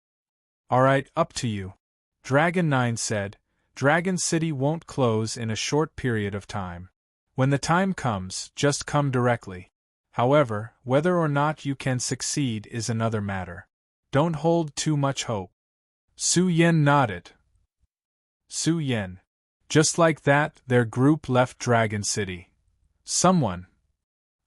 A: "Alright, up to you." Dragon 9 said, "Dragon City won't close in a short period of time. When the time comes, just come directly. However, whether or not you can succeed is another matter. Don't hold too much hope." Su Yan nodded. Su Yan. Just like that, their group left Dragon City. Someone.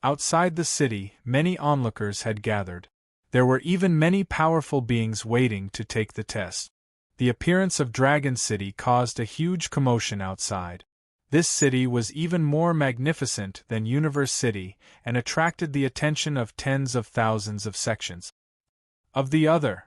A: Outside the city, many onlookers had gathered. There were even many powerful beings waiting to take the test. The appearance of Dragon City caused a huge commotion outside. This city was even more magnificent than Universe City and attracted the attention of tens of thousands of sections of the other.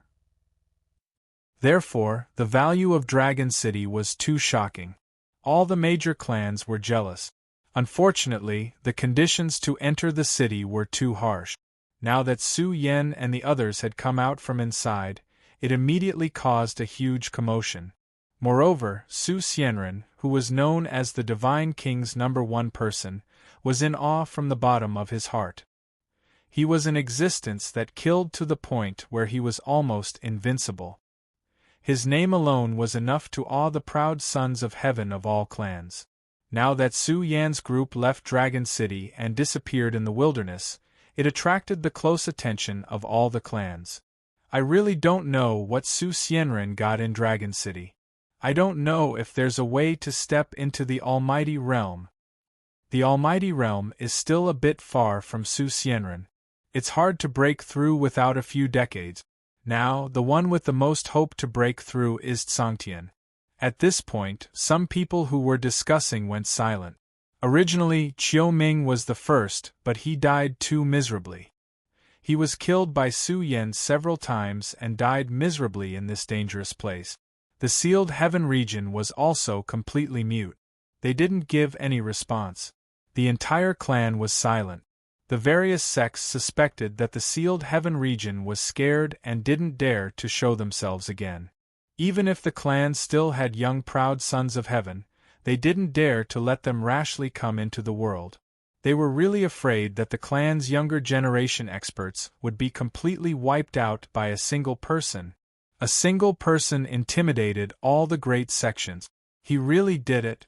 A: Therefore, the value of Dragon City was too shocking. All the major clans were jealous. Unfortunately, the conditions to enter the city were too harsh. Now that Su Yan and the others had come out from inside, it immediately caused a huge commotion. Moreover, Su Xianren, who was known as the Divine King's number 1 person, was in awe from the bottom of his heart. He was an existence that killed to the point where he was almost invincible. His name alone was enough to awe the proud sons of heaven of all clans. Now that Su Yan's group left Dragon City and disappeared in the wilderness, it attracted the close attention of all the clans. I really don't know what Su Xianren got in Dragon City. I don't know if there's a way to step into the Almighty Realm. The Almighty Realm is still a bit far from Su Xianren. It's hard to break through without a few decades. Now, the one with the most hope to break through is Tsangtian. At this point, some people who were discussing went silent. Originally, Qiu Ming was the first, but he died too miserably. He was killed by Su Yan several times and died miserably in this dangerous place. The sealed heaven region was also completely mute. They didn't give any response. The entire clan was silent. The various sects suspected that the sealed heaven region was scared and didn't dare to show themselves again. Even if the clan still had young proud sons of heaven, they didn't dare to let them rashly come into the world. They were really afraid that the clan's younger generation experts would be completely wiped out by a single person. A single person intimidated all the great sections. He really did it.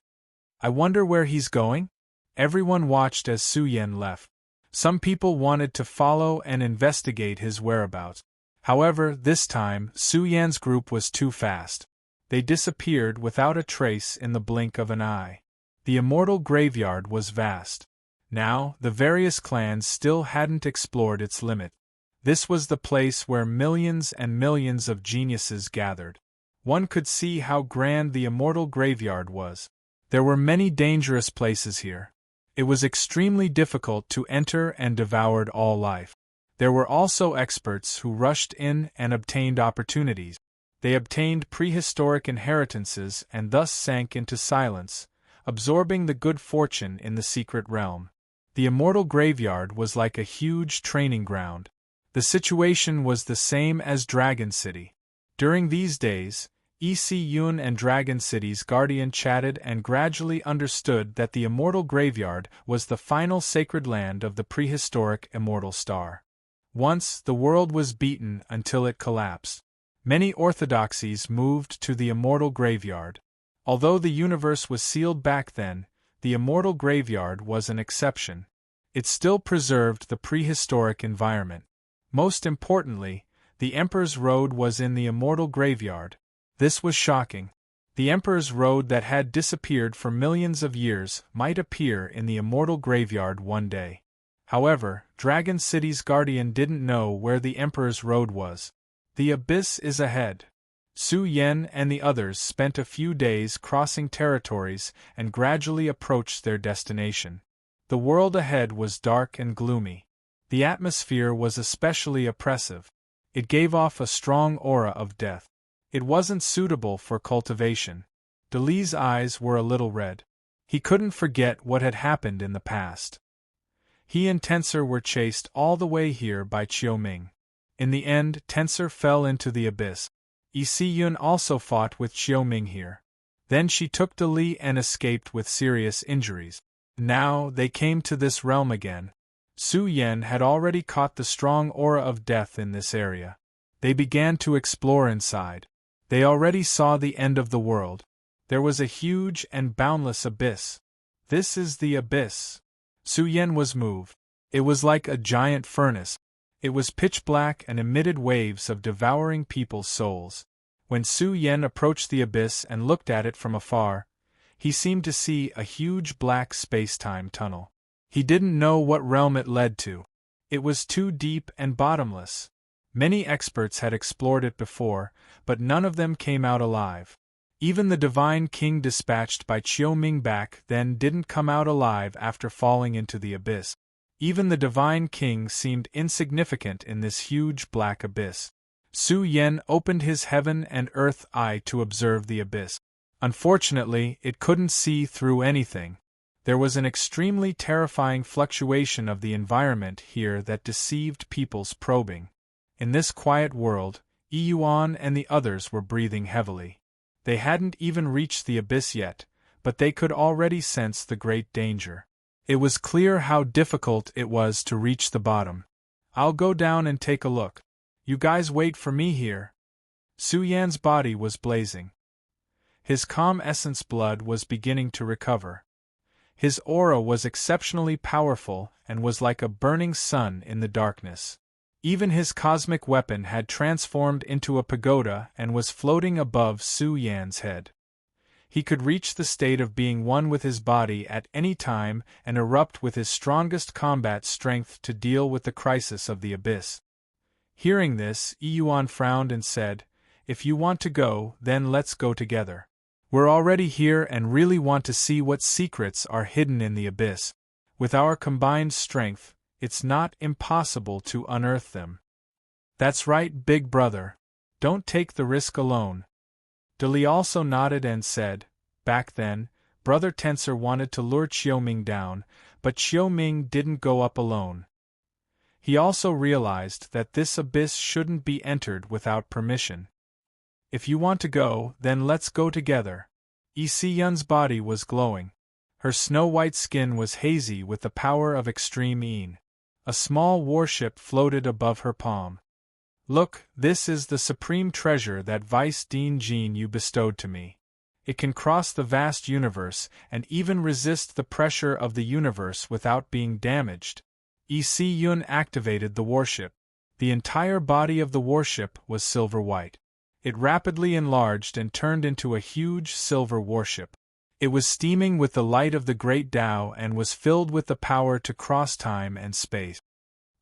A: I wonder where he's going? Everyone watched as Su Yan left. Some people wanted to follow and investigate his whereabouts. However, this time, Su Yan's group was too fast. They disappeared without a trace in the blink of an eye. The immortal graveyard was vast. Now, the various clans still hadn't explored its limit. This was the place where millions and millions of geniuses gathered. One could see how grand the immortal graveyard was. There were many dangerous places here. It was extremely difficult to enter and devoured all life. There were also experts who rushed in and obtained opportunities. They obtained prehistoric inheritances and thus sank into silence, absorbing the good fortune in the secret realm. The immortal graveyard was like a huge training ground. The situation was the same as Dragon City. During these days, Yun and Dragon City's guardian chatted and gradually understood that the immortal graveyard was the final sacred land of the prehistoric immortal star. Once, the world was beaten until it collapsed. Many orthodoxies moved to the immortal graveyard. Although the universe was sealed back then, the immortal graveyard was an exception. It still preserved the prehistoric environment. Most importantly, the Emperor's Road was in the immortal graveyard. This was shocking. The Emperor's Road that had disappeared for millions of years might appear in the immortal graveyard one day. However, Dragon City's guardian didn't know where the Emperor's Road was. The abyss is ahead. Su Yan and the others spent a few days crossing territories and gradually approached their destination. The world ahead was dark and gloomy. The atmosphere was especially oppressive. It gave off a strong aura of death. It wasn't suitable for cultivation. Dali's eyes were a little red. He couldn't forget what had happened in the past. He and Tensor were chased all the way here by Qiuming. In the end, Tensor fell into the abyss. Yun also fought with Qiuming here. Then she took Dali and escaped with serious injuries. Now, they came to this realm again. Su Yan had already caught the strong aura of death in this area. They began to explore inside. They already saw the end of the world. There was a huge and boundless abyss. This is the abyss. Su Yan was moved. It was like a giant furnace. It was pitch black and emitted waves of devouring people's souls. When Su Yan approached the abyss and looked at it from afar, he seemed to see a huge black space-time tunnel. He didn't know what realm it led to. It was too deep and bottomless. Many experts had explored it before, but none of them came out alive. Even the divine king dispatched by Qiuming back then didn't come out alive after falling into the abyss. Even the divine king seemed insignificant in this huge black abyss. Su Yan opened his heaven and earth eye to observe the abyss. Unfortunately, it couldn't see through anything. There was an extremely terrifying fluctuation of the environment here that deceived people's probing. In this quiet world, Yuan and the others were breathing heavily. They hadn't even reached the abyss yet, but they could already sense the great danger. It was clear how difficult it was to reach the bottom. "I'll go down and take a look. You guys wait for me here." Su Yan's body was blazing. His calm essence blood was beginning to recover. His aura was exceptionally powerful and was like a burning sun in the darkness. Even his cosmic weapon had transformed into a pagoda and was floating above Su Yan's head. He could reach the state of being one with his body at any time and erupt with his strongest combat strength to deal with the crisis of the abyss. Hearing this, Yuan frowned and said, "If you want to go, then let's go together. We're already here and really want to see what secrets are hidden in the abyss. With our combined strength, It's not impossible to unearth them. That's right, big brother. Don't take the risk alone. Li also nodded and said, back then, Brother Tensor wanted to lure Qiuming down, but Qiuming didn't go up alone. He also realized that this abyss shouldn't be entered without permission. If you want to go, then let's go together. Yun's body was glowing. Her snow-white skin was hazy with the power of extreme Yin. A small warship floated above her palm. Look, this is the supreme treasure that Vice Dean Jean you bestowed to me. It can cross the vast universe and even resist the pressure of the universe without being damaged. Yun activated the warship. The entire body of the warship was silver-white. It rapidly enlarged and turned into a huge silver warship. It was steaming with the light of the Great Tao and was filled with the power to cross time and space.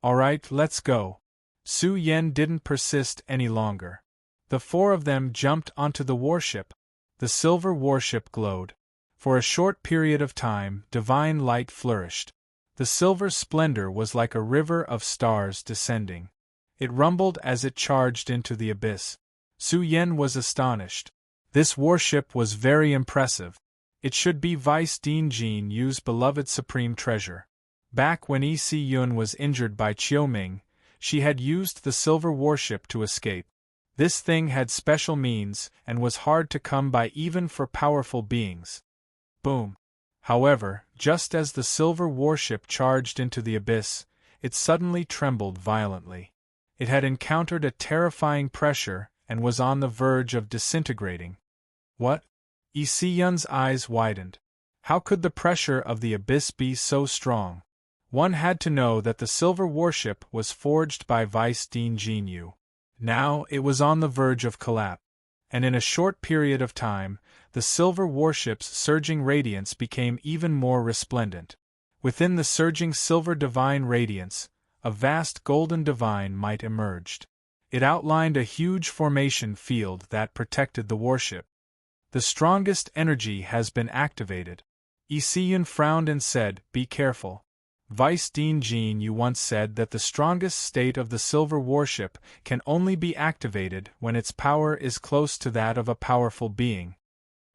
A: All right, let's go. Su Yan didn't persist any longer. The four of them jumped onto the warship. The silver warship glowed. For a short period of time, divine light flourished. The silver splendor was like a river of stars descending. It rumbled as it charged into the abyss. Su Yan was astonished. This warship was very impressive. It should be Vice Dean Jean Yu's beloved supreme treasure. Back when Yun was injured by Qiuming, she had used the silver warship to escape. This thing had special means and was hard to come by even for powerful beings. Boom. However, just as the silver warship charged into the abyss, it suddenly trembled violently. It had encountered a terrifying pressure and was on the verge of disintegrating. What? Yun's eyes widened. How could the pressure of the abyss be so strong? One had to know that the silver warship was forged by Vice Dean Jean Yu. Now it was on the verge of collapse. And in a short period of time, the silver warship's surging radiance became even more resplendent. Within the surging silver divine radiance, a vast golden divine might emerged. It outlined a huge formation field that protected the warship. The strongest energy has been activated. Yun frowned and said, be careful. Vice Dean Jean Yu once said that the strongest state of the silver warship can only be activated when its power is close to that of a powerful being.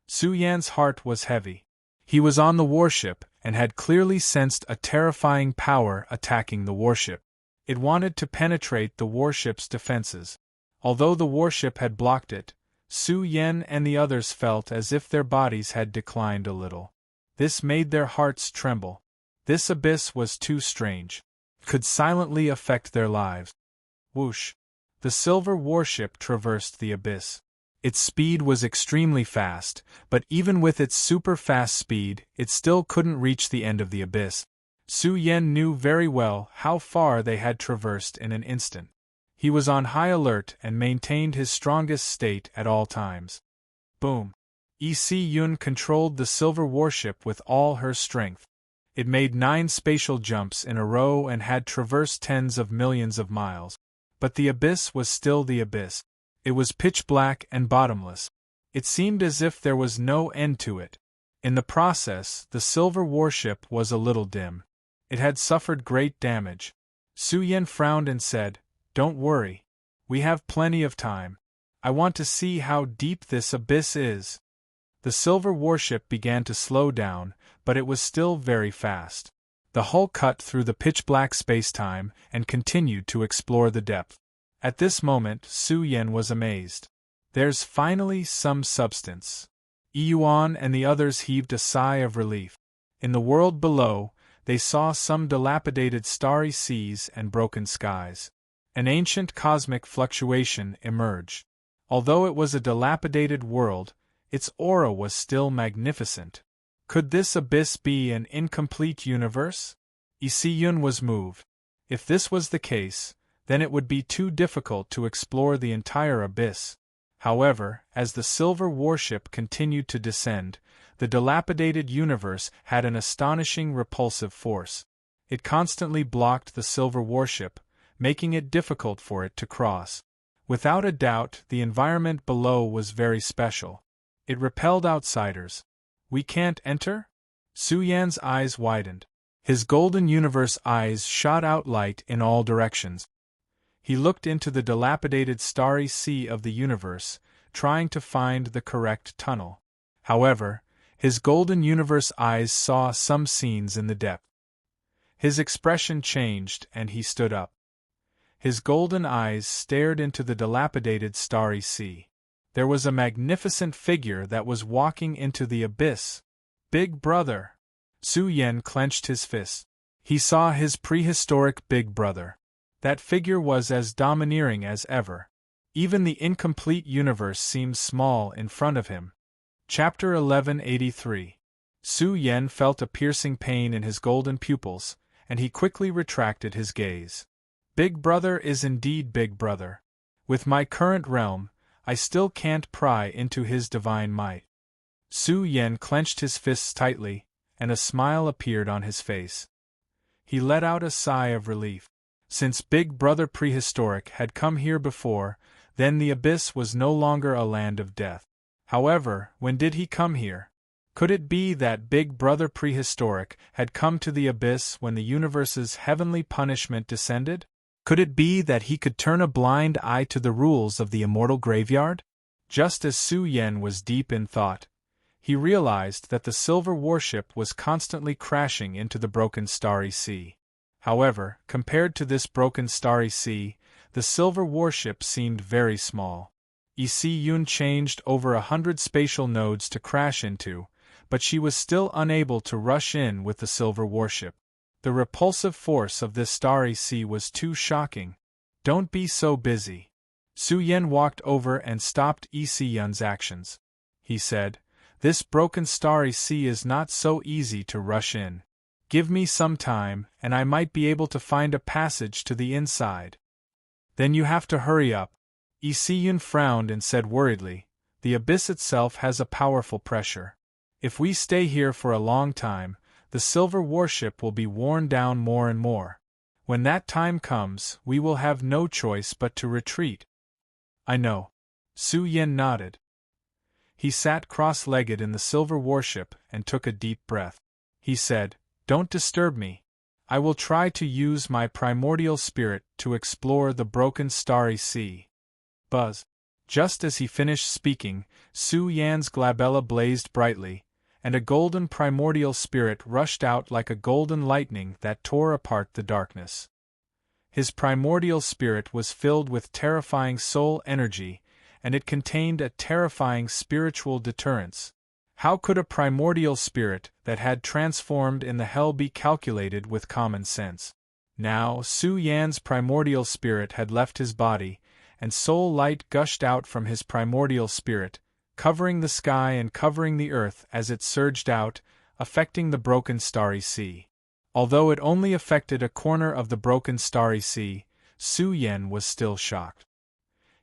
A: Su Yan's heart was heavy. He was on the warship and had clearly sensed a terrifying power attacking the warship. It wanted to penetrate the warship's defenses. Although the warship had blocked it, Su Yan and the others felt as if their bodies had declined a little. This made their hearts tremble. This abyss was too strange. It could silently affect their lives. Whoosh! The silver warship traversed the abyss. Its speed was extremely fast, but even with its super-fast speed, it still couldn't reach the end of the abyss. Su Yan knew very well how far they had traversed in an instant. He was on high alert and maintained his strongest state at all times. Boom! Yun controlled the silver warship with all her strength. It made 9 spatial jumps in a row and had traversed tens of millions of miles. But the abyss was still the abyss. It was pitch black and bottomless. It seemed as if there was no end to it. In the process, the silver warship was a little dim. It had suffered great damage. Su Yan frowned and said, don't worry. We have plenty of time. I want to see how deep this abyss is. The silver warship began to slow down, but it was still very fast. The hull cut through the pitch-black space-time and continued to explore the depth. At this moment, Su Yan was amazed. There's finally some substance. Yuan and the others heaved a sigh of relief. In the world below, they saw some dilapidated starry seas and broken skies. An ancient cosmic fluctuation emerged. Although it was a dilapidated world, its aura was still magnificent. Could this abyss be an incomplete universe? Yun was moved. If this was the case, then it would be too difficult to explore the entire abyss. However, as the silver warship continued to descend, the dilapidated universe had an astonishing repulsive force. It constantly blocked the silver warship, making it difficult for it to cross. Without a doubt, the environment below was very special. It repelled outsiders. We can't enter? Su Yan's eyes widened. His golden universe eyes shot out light in all directions. He looked into the dilapidated starry sea of the universe, trying to find the correct tunnel. However, his golden universe eyes saw some scenes in the depth. His expression changed and he stood up. His golden eyes stared into the dilapidated starry sea. There was a magnificent figure that was walking into the abyss. Big Brother! Su Yen clenched his fist. He saw his prehistoric Big Brother. That figure was as domineering as ever. Even the incomplete universe seemed small in front of him. Chapter 1183. Su Yen felt a piercing pain in his golden pupils, and he quickly retracted his gaze. Big Brother is indeed Big Brother. With my current realm, I still can't pry into his divine might. Su Yen clenched his fists tightly, and a smile appeared on his face. He let out a sigh of relief. Since Big Brother Prehistoric had come here before, then the abyss was no longer a land of death. However, when did he come here? Could it be that Big Brother Prehistoric had come to the abyss when the universe's heavenly punishment descended? Could it be that he could turn a blind eye to the rules of the immortal graveyard? Just as Su Yen was deep in thought, he realized that the silver warship was constantly crashing into the broken starry sea. However, compared to this broken starry sea, the silver warship seemed very small. Yun changed over 100 spatial nodes to crash into, but she was still unable to rush in with the silver warship. The repulsive force of this starry sea was too shocking. Don't be so busy. Su Yen walked over and stopped Yun's actions. He said, "This broken starry sea is not so easy to rush in. Give me some time, and I might be able to find a passage to the inside." "Then you have to hurry up." Yun frowned and said worriedly, "The abyss itself has a powerful pressure. If we stay here for a long time, the silver warship will be worn down more and more. When that time comes, we will have no choice but to retreat." "I know." Su Yen nodded. He sat cross-legged in the silver warship and took a deep breath. He said, "Don't disturb me. I will try to use my primordial spirit to explore the broken starry sea." Buzz. Just as he finished speaking, Su Yan's glabella blazed brightly, and a golden primordial spirit rushed out like a golden lightning that tore apart the darkness. His primordial spirit was filled with terrifying soul energy, and it contained a terrifying spiritual deterrence. How could a primordial spirit that had transformed in the hell be calculated with common sense? Now, Su Yan's primordial spirit had left his body, and soul light gushed out from his primordial spirit, covering the sky and covering the earth as it surged out, affecting the broken starry sea. Although it only affected a corner of the broken starry sea, Su Yen was still shocked.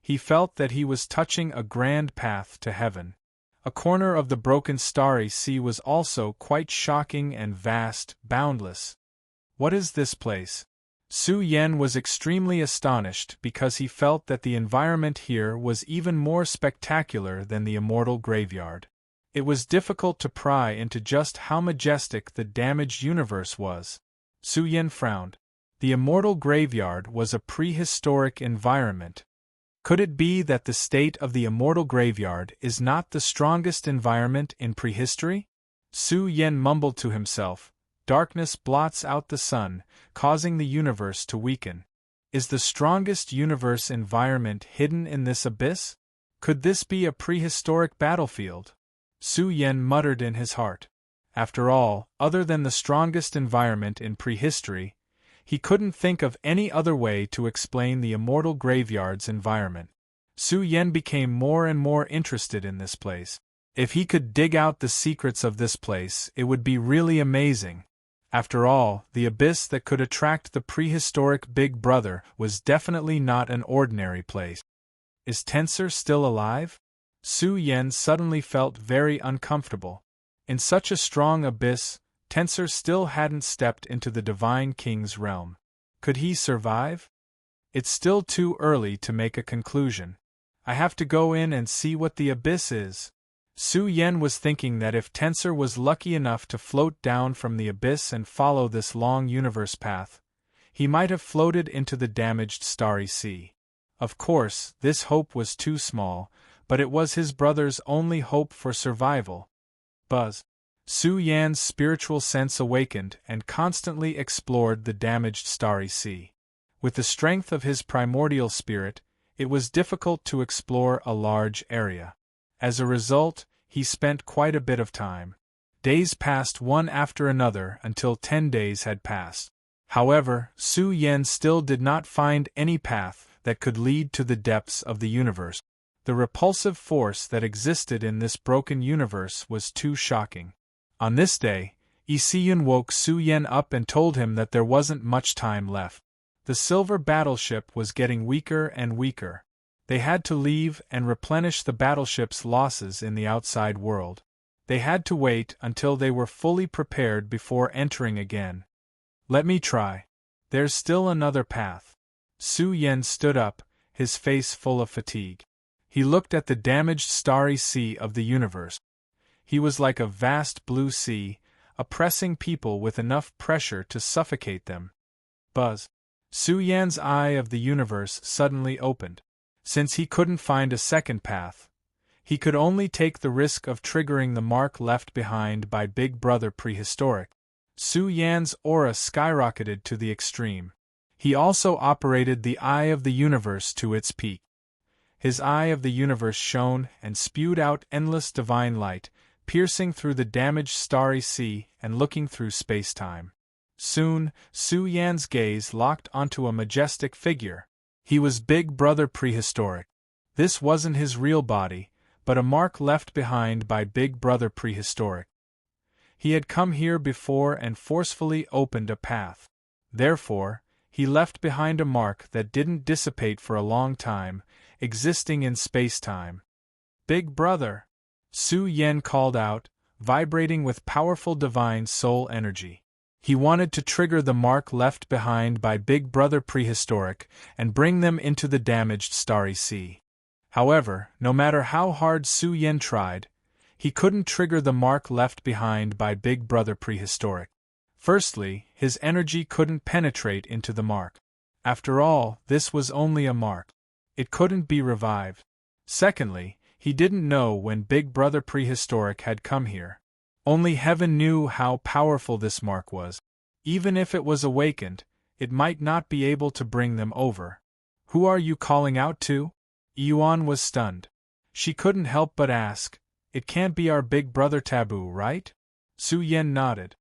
A: He felt that he was touching a grand path to heaven. A corner of the broken starry sea was also quite shocking and vast, boundless. What is this place? Su Yen was extremely astonished because he felt that the environment here was even more spectacular than the immortal graveyard. It was difficult to pry into just how majestic the damaged universe was. Su Yen frowned. The immortal graveyard was a prehistoric environment. Could it be that the state of the immortal graveyard is not the strongest environment in prehistory? Su Yen mumbled to himself, "Darkness blots out the sun, causing the universe to weaken. Is the strongest universe environment hidden in this abyss? Could this be a prehistoric battlefield?" Su Yen muttered in his heart. After all, other than the strongest environment in prehistory, he couldn't think of any other way to explain the immortal graveyard's environment. Su Yen became more and more interested in this place. If he could dig out the secrets of this place, it would be really amazing. After all, the abyss that could attract the prehistoric Big Brother was definitely not an ordinary place. Is Tensor still alive? Su Yen suddenly felt very uncomfortable. In such a strong abyss, Tensor still hadn't stepped into the Divine King's realm. Could he survive? It's still too early to make a conclusion. I have to go in and see what the abyss is. Su Yen was thinking that if Tensor was lucky enough to float down from the abyss and follow this long universe path, he might have floated into the damaged starry sea. Of course, this hope was too small, but it was his brother's only hope for survival. Buzz. Su Yan's spiritual sense awakened and constantly explored the damaged starry sea. With the strength of his primordial spirit, it was difficult to explore a large area. As a result, he spent quite a bit of time. Days passed one after another until 10 days had passed. However, Su Yen still did not find any path that could lead to the depths of the universe. The repulsive force that existed in this broken universe was too shocking. On this day, Isiyun woke Su Yen up and told him that there wasn't much time left. The silver battleship was getting weaker and weaker. They had to leave and replenish the battleship's losses in the outside world. They had to wait until they were fully prepared before entering again. Let me try. There's still another path. Su Yen stood up, his face full of fatigue. He looked at the damaged starry sea of the universe. He was like a vast blue sea, oppressing people with enough pressure to suffocate them. Buzz. Su Yan's eye of the universe suddenly opened. Since he couldn't find a second path, he could only take the risk of triggering the mark left behind by Big Brother Prehistoric. Su Yan's aura skyrocketed to the extreme. He also operated the Eye of the Universe to its peak. His Eye of the Universe shone and spewed out endless divine light, piercing through the damaged starry sea and looking through space-time. Soon, Su Yan's gaze locked onto a majestic figure. He was Big Brother Prehistoric. This wasn't his real body, but a mark left behind by Big Brother Prehistoric. He had come here before and forcefully opened a path. Therefore, he left behind a mark that didn't dissipate for a long time, existing in space-time. Big Brother! Su Yen called out, vibrating with powerful divine soul energy. He wanted to trigger the mark left behind by Big Brother Prehistoric and bring them into the damaged starry sea. However, no matter how hard Su Yen tried, he couldn't trigger the mark left behind by Big Brother Prehistoric. Firstly, his energy couldn't penetrate into the mark. After all, this was only a mark. It couldn't be revived. Secondly, he didn't know when Big Brother Prehistoric had come here. Only heaven knew how powerful this mark was. Even if it was awakened, it might not be able to bring them over. Who are you calling out to? Yuan was stunned. She couldn't help but ask, it can't be our Big Brother Taboo, right? Su Yen nodded.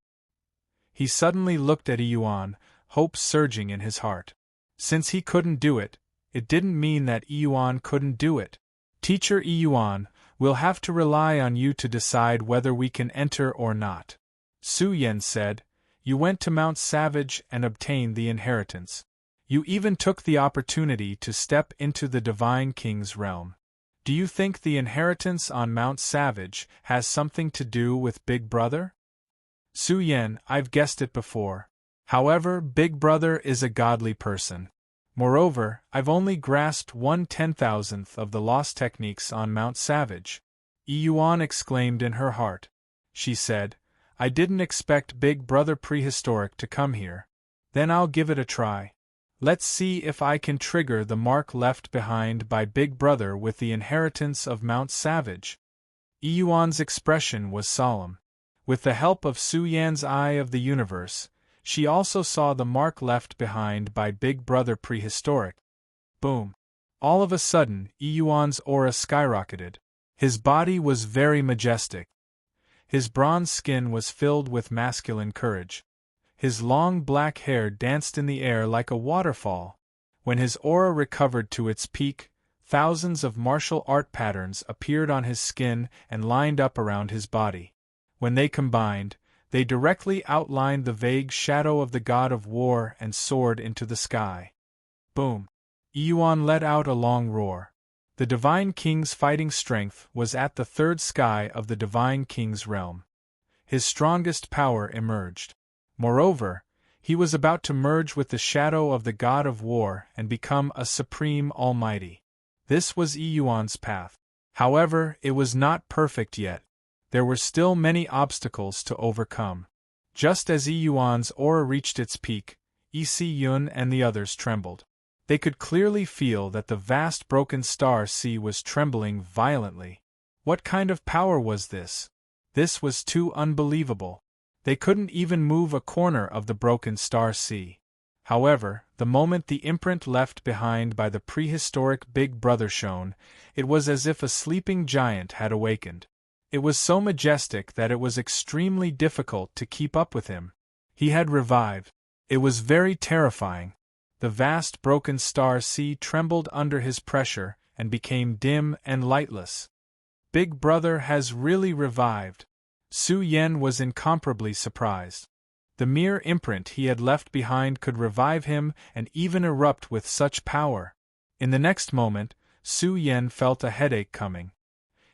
A: He suddenly looked at Yuan, hope surging in his heart. Since he couldn't do it, it didn't mean that Yuan couldn't do it. Teacher Yuan, we'll have to rely on you to decide whether we can enter or not. Su Yen said, you went to Mount Savage and obtained the inheritance. You even took the opportunity to step into the Divine King's realm. Do you think the inheritance on Mount Savage has something to do with Big Brother? Su Yen, I've guessed it before. However, Big Brother is a godly person. Moreover, I've only grasped 1/10,000th of the lost techniques on Mount Savage. Yuan exclaimed in her heart. She said, I didn't expect Big Brother Prehistoric to come here. Then I'll give it a try. Let's see if I can trigger the mark left behind by Big Brother with the inheritance of Mount Savage. Yuan's expression was solemn. With the help of Su Yan's Eye of the Universe, she also saw the mark left behind by Big Brother Prehistoric. Boom! All of a sudden, Yuan's aura skyrocketed. His body was very majestic. His bronze skin was filled with masculine courage. His long black hair danced in the air like a waterfall. When his aura recovered to its peak, thousands of martial art patterns appeared on his skin and lined up around his body. When they combined, they directly outlined the vague shadow of the god of war and soared into the sky. Boom! Yuan let out a long roar. The Divine King's fighting strength was at the third sky of the Divine King's realm. His strongest power emerged. Moreover, he was about to merge with the shadow of the god of war and become a supreme almighty. This was Yuan's path. However, it was not perfect yet. There were still many obstacles to overcome. Just as Yuan's aura reached its peak, Yun and the others trembled. They could clearly feel that the vast broken star sea was trembling violently. What kind of power was this? This was too unbelievable. They couldn't even move a corner of the broken star sea. However, the moment the imprint left behind by the prehistoric Big Brother shone, it was as if a sleeping giant had awakened. It was so majestic that it was extremely difficult to keep up with him. He had revived. It was very terrifying. The vast broken star sea trembled under his pressure and became dim and lightless. Big Brother has really revived. Su Yen was incomparably surprised. The mere imprint he had left behind could revive him and even erupt with such power. In the next moment, Su Yen felt a headache coming.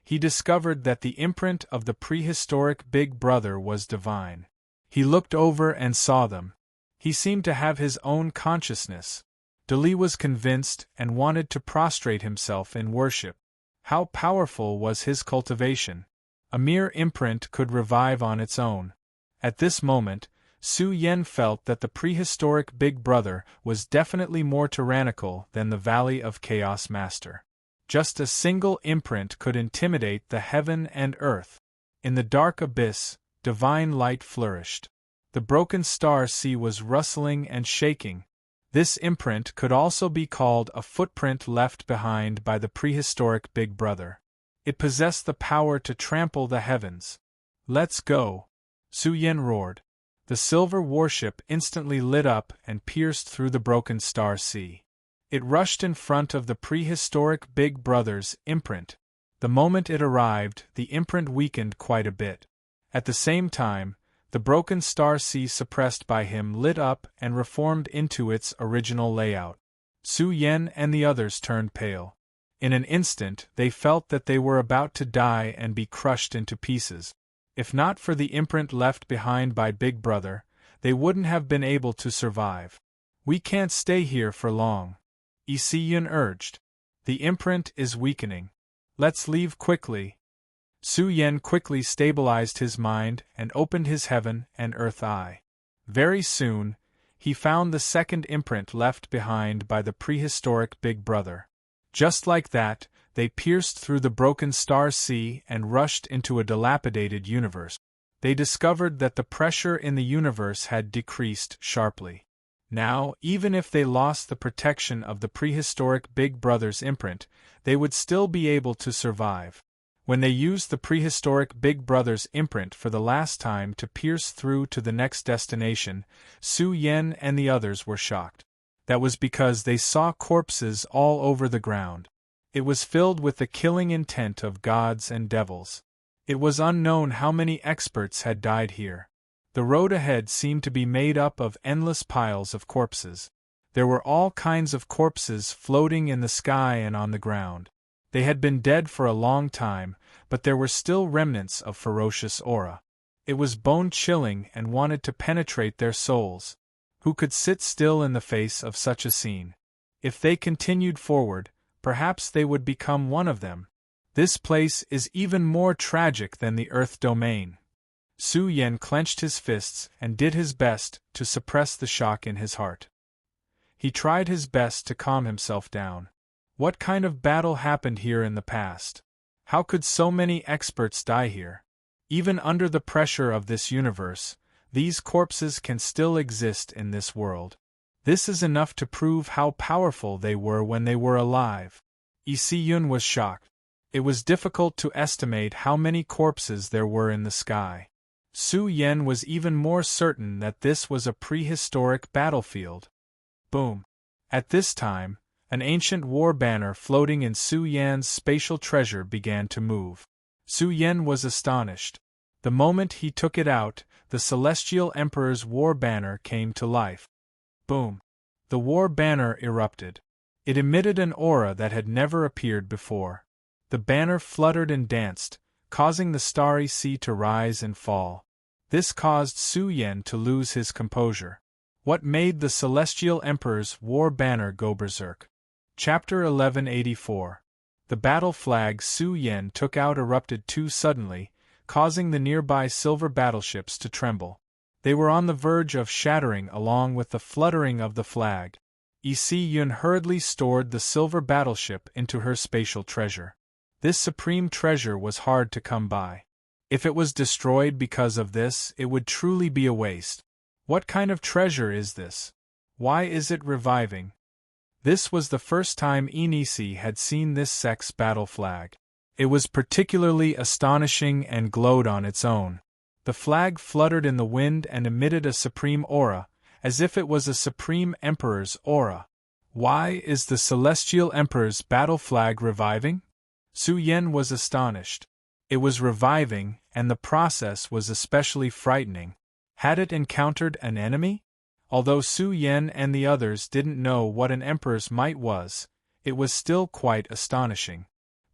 A: He discovered that the imprint of the prehistoric Big Brother was divine. He looked over and saw them. He seemed to have his own consciousness. Dali was convinced and wanted to prostrate himself in worship. How powerful was his cultivation! A mere imprint could revive on its own. At this moment, Su Yen felt that the prehistoric Big Brother was definitely more tyrannical than the Valley of Chaos Master. Just a single imprint could intimidate the heaven and earth. In the dark abyss, divine light flourished. The broken star sea was rustling and shaking. This imprint could also be called a footprint left behind by the prehistoric Big Brother. It possessed the power to trample the heavens. "Let's go!" Su Yen roared. The silver warship instantly lit up and pierced through the broken star sea. It rushed in front of the prehistoric Big Brother's imprint. The moment it arrived, the imprint weakened quite a bit. At the same time, the broken star sea suppressed by him lit up and reformed into its original layout. Su Yen and the others turned pale. In an instant, they felt that they were about to die and be crushed into pieces. If not for the imprint left behind by Big Brother, they wouldn't have been able to survive. "We can't stay here for long," Yun urged. "The imprint is weakening. Let's leave quickly." Su Yen quickly stabilized his mind and opened his heaven and earth eye. Very soon, he found the second imprint left behind by the prehistoric Big Brother. Just like that, they pierced through the broken star sea and rushed into a dilapidated universe. They discovered that the pressure in the universe had decreased sharply. Now, even if they lost the protection of the prehistoric Big Brother's imprint, they would still be able to survive. When they used the prehistoric Big Brother's imprint for the last time to pierce through to the next destination, Su Yen and the others were shocked. That was because they saw corpses all over the ground. It was filled with the killing intent of gods and devils. It was unknown how many experts had died here. The road ahead seemed to be made up of endless piles of corpses. There were all kinds of corpses floating in the sky and on the ground. They had been dead for a long time, but there were still remnants of ferocious aura. It was bone-chilling and wanted to penetrate their souls. Who could sit still in the face of such a scene? If they continued forward, perhaps they would become one of them. This place is even more tragic than the Earth domain. Su Yen clenched his fists and did his best to suppress the shock in his heart. He tried his best to calm himself down. What kind of battle happened here in the past? How could so many experts die here? Even under the pressure of this universe, these corpses can still exist in this world. This is enough to prove how powerful they were when they were alive. Yun was shocked. It was difficult to estimate how many corpses there were in the sky. Su Yen was even more certain that this was a prehistoric battlefield. Boom! At this time, an ancient war banner floating in Su Yan's spatial treasure began to move. Su Yen was astonished. The moment he took it out, the Celestial Emperor's war banner came to life. Boom! The war banner erupted. It emitted an aura that had never appeared before. The banner fluttered and danced, causing the starry sea to rise and fall. This caused Su Yen to lose his composure. What made the Celestial Emperor's war banner go berserk? Chapter 1184. The battle flag Su Yen took out erupted too suddenly, causing the nearby silver battleships to tremble. They were on the verge of shattering along with the fluttering of the flag. Si Yun hurriedly stored the silver battleship into her spatial treasure. This supreme treasure was hard to come by. If it was destroyed because of this, it would truly be a waste. What kind of treasure is this? Why is it reviving? This was the first time Inisi had seen this sex battle flag. It was particularly astonishing and glowed on its own. The flag fluttered in the wind and emitted a supreme aura, as if it was a supreme emperor's aura. Why is the celestial emperor's battle flag reviving? Su Yen was astonished. It was reviving, and the process was especially frightening. Had it encountered an enemy? Although Su Yen and the others didn't know what an emperor's might was, it was still quite astonishing.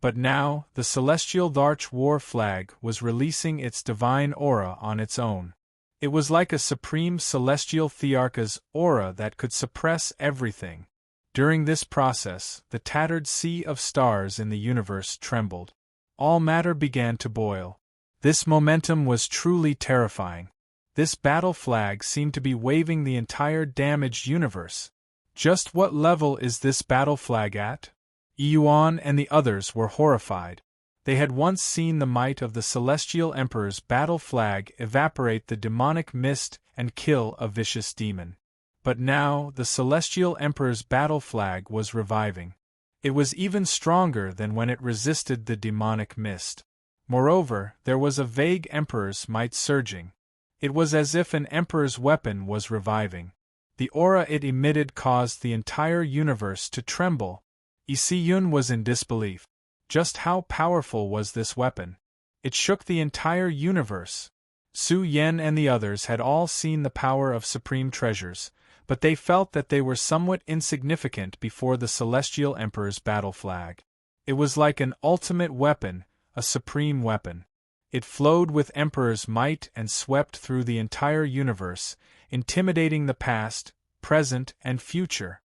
A: But now, the celestial Dharch war flag was releasing its divine aura on its own. It was like a supreme celestial Thearcha's aura that could suppress everything. During this process, the tattered sea of stars in the universe trembled. All matter began to boil. This momentum was truly terrifying. This battle flag seemed to be waving the entire damaged universe. Just what level is this battle flag at? Yuan and the others were horrified. They had once seen the might of the Celestial Emperor's battle flag evaporate the demonic mist and kill a vicious demon. But now the Celestial Emperor's battle flag was reviving. It was even stronger than when it resisted the demonic mist. Moreover, there was a vague Emperor's might surging. It was as if an Emperor's weapon was reviving. The aura it emitted caused the entire universe to tremble. Si Yun was in disbelief. Just how powerful was this weapon? It shook the entire universe. Su Yen and the others had all seen the power of supreme treasures, but they felt that they were somewhat insignificant before the Celestial Emperor's battle flag. It was like an ultimate weapon, a supreme weapon. It flowed with Emperor's might and swept through the entire universe, intimidating the past, present, and future.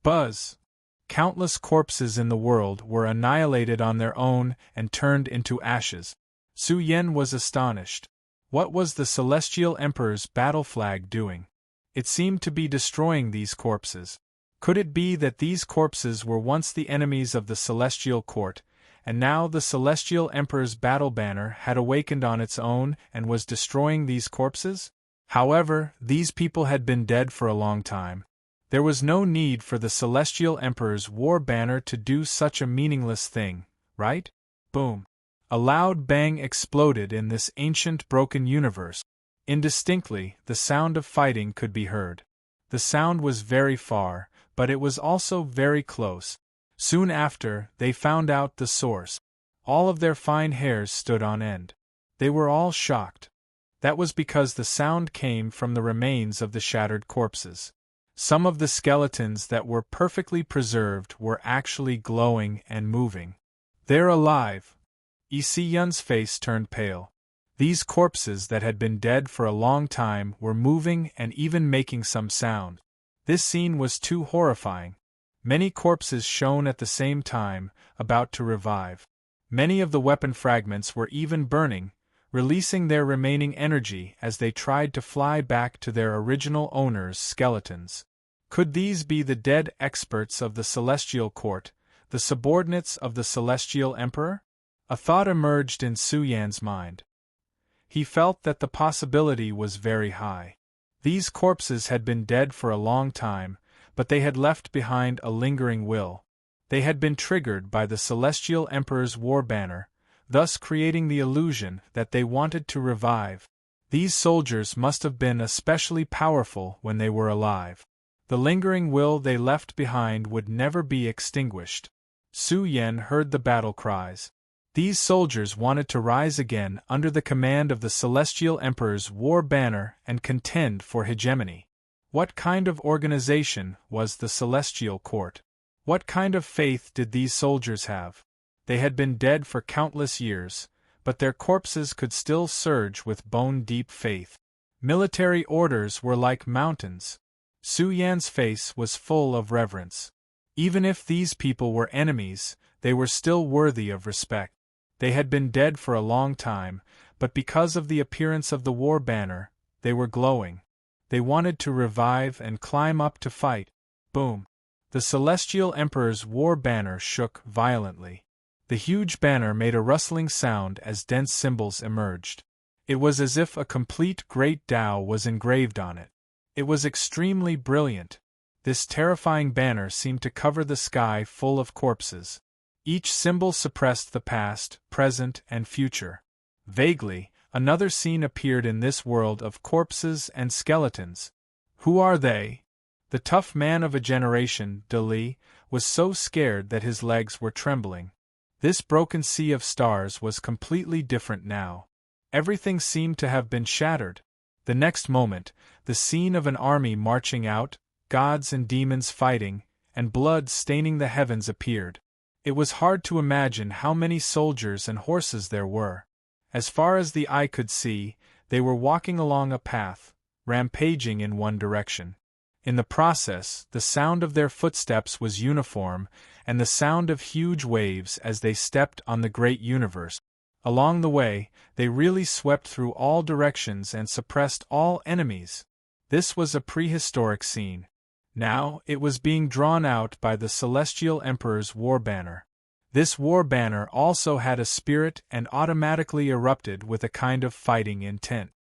A: Buzz! Countless corpses in the world were annihilated on their own and turned into ashes. Su Yen was astonished. What was the Celestial Emperor's battle flag doing? It seemed to be destroying these corpses. Could it be that these corpses were once the enemies of the Celestial Court, and now the Celestial Emperor's battle banner had awakened on its own and was destroying these corpses? However, these people had been dead for a long time. There was no need for the Celestial Emperor's war banner to do such a meaningless thing, right? Boom! A loud bang exploded in this ancient broken universe. Indistinctly, the sound of fighting could be heard. The sound was very far, but it was also very close. Soon after, they found out the source. All of their fine hairs stood on end. They were all shocked. That was because the sound came from the remains of the shattered corpses. Some of the skeletons that were perfectly preserved were actually glowing and moving. They're alive! Si Yun's face turned pale. These corpses that had been dead for a long time were moving and even making some sound. This scene was too horrifying. Many corpses shone at the same time, about to revive. Many of the weapon fragments were even burning, releasing their remaining energy as they tried to fly back to their original owners' skeletons. Could these be the dead experts of the Celestial Court, the subordinates of the Celestial Emperor? A thought emerged in Su Yan's mind. He felt that the possibility was very high. These corpses had been dead for a long time, but they had left behind a lingering will. They had been triggered by the Celestial Emperor's war banner, thus creating the illusion that they wanted to revive. These soldiers must have been especially powerful when they were alive. The lingering will they left behind would never be extinguished. Su Yen heard the battle cries. These soldiers wanted to rise again under the command of the Celestial Emperor's war banner and contend for hegemony. What kind of organization was the Celestial Court? What kind of faith did these soldiers have? They had been dead for countless years, but their corpses could still surge with bone-deep faith. Military orders were like mountains. Su Yan's face was full of reverence. Even if these people were enemies, they were still worthy of respect. They had been dead for a long time, but because of the appearance of the war banner, they were glowing. They wanted to revive and climb up to fight. Boom! The Celestial Emperor's war banner shook violently. The huge banner made a rustling sound as dense symbols emerged. It was as if a complete great Tao was engraved on it. It was extremely brilliant. This terrifying banner seemed to cover the sky full of corpses. Each symbol suppressed the past, present, and future. Vaguely, another scene appeared in this world of corpses and skeletons. Who are they? The tough man of a generation, Dali, was so scared that his legs were trembling. This broken sea of stars was completely different now. Everything seemed to have been shattered. The next moment, the scene of an army marching out, gods and demons fighting, and blood staining the heavens appeared. It was hard to imagine how many soldiers and horses there were. As far as the eye could see, they were walking along a path, rampaging in one direction. In the process, the sound of their footsteps was uniform, and the sound of huge waves as they stepped on the great universe. Along the way, they really swept through all directions and suppressed all enemies. This was a prehistoric scene. Now, it was being drawn out by the Celestial Emperor's war banner. This war banner also had a spirit and automatically erupted with a kind of fighting intent.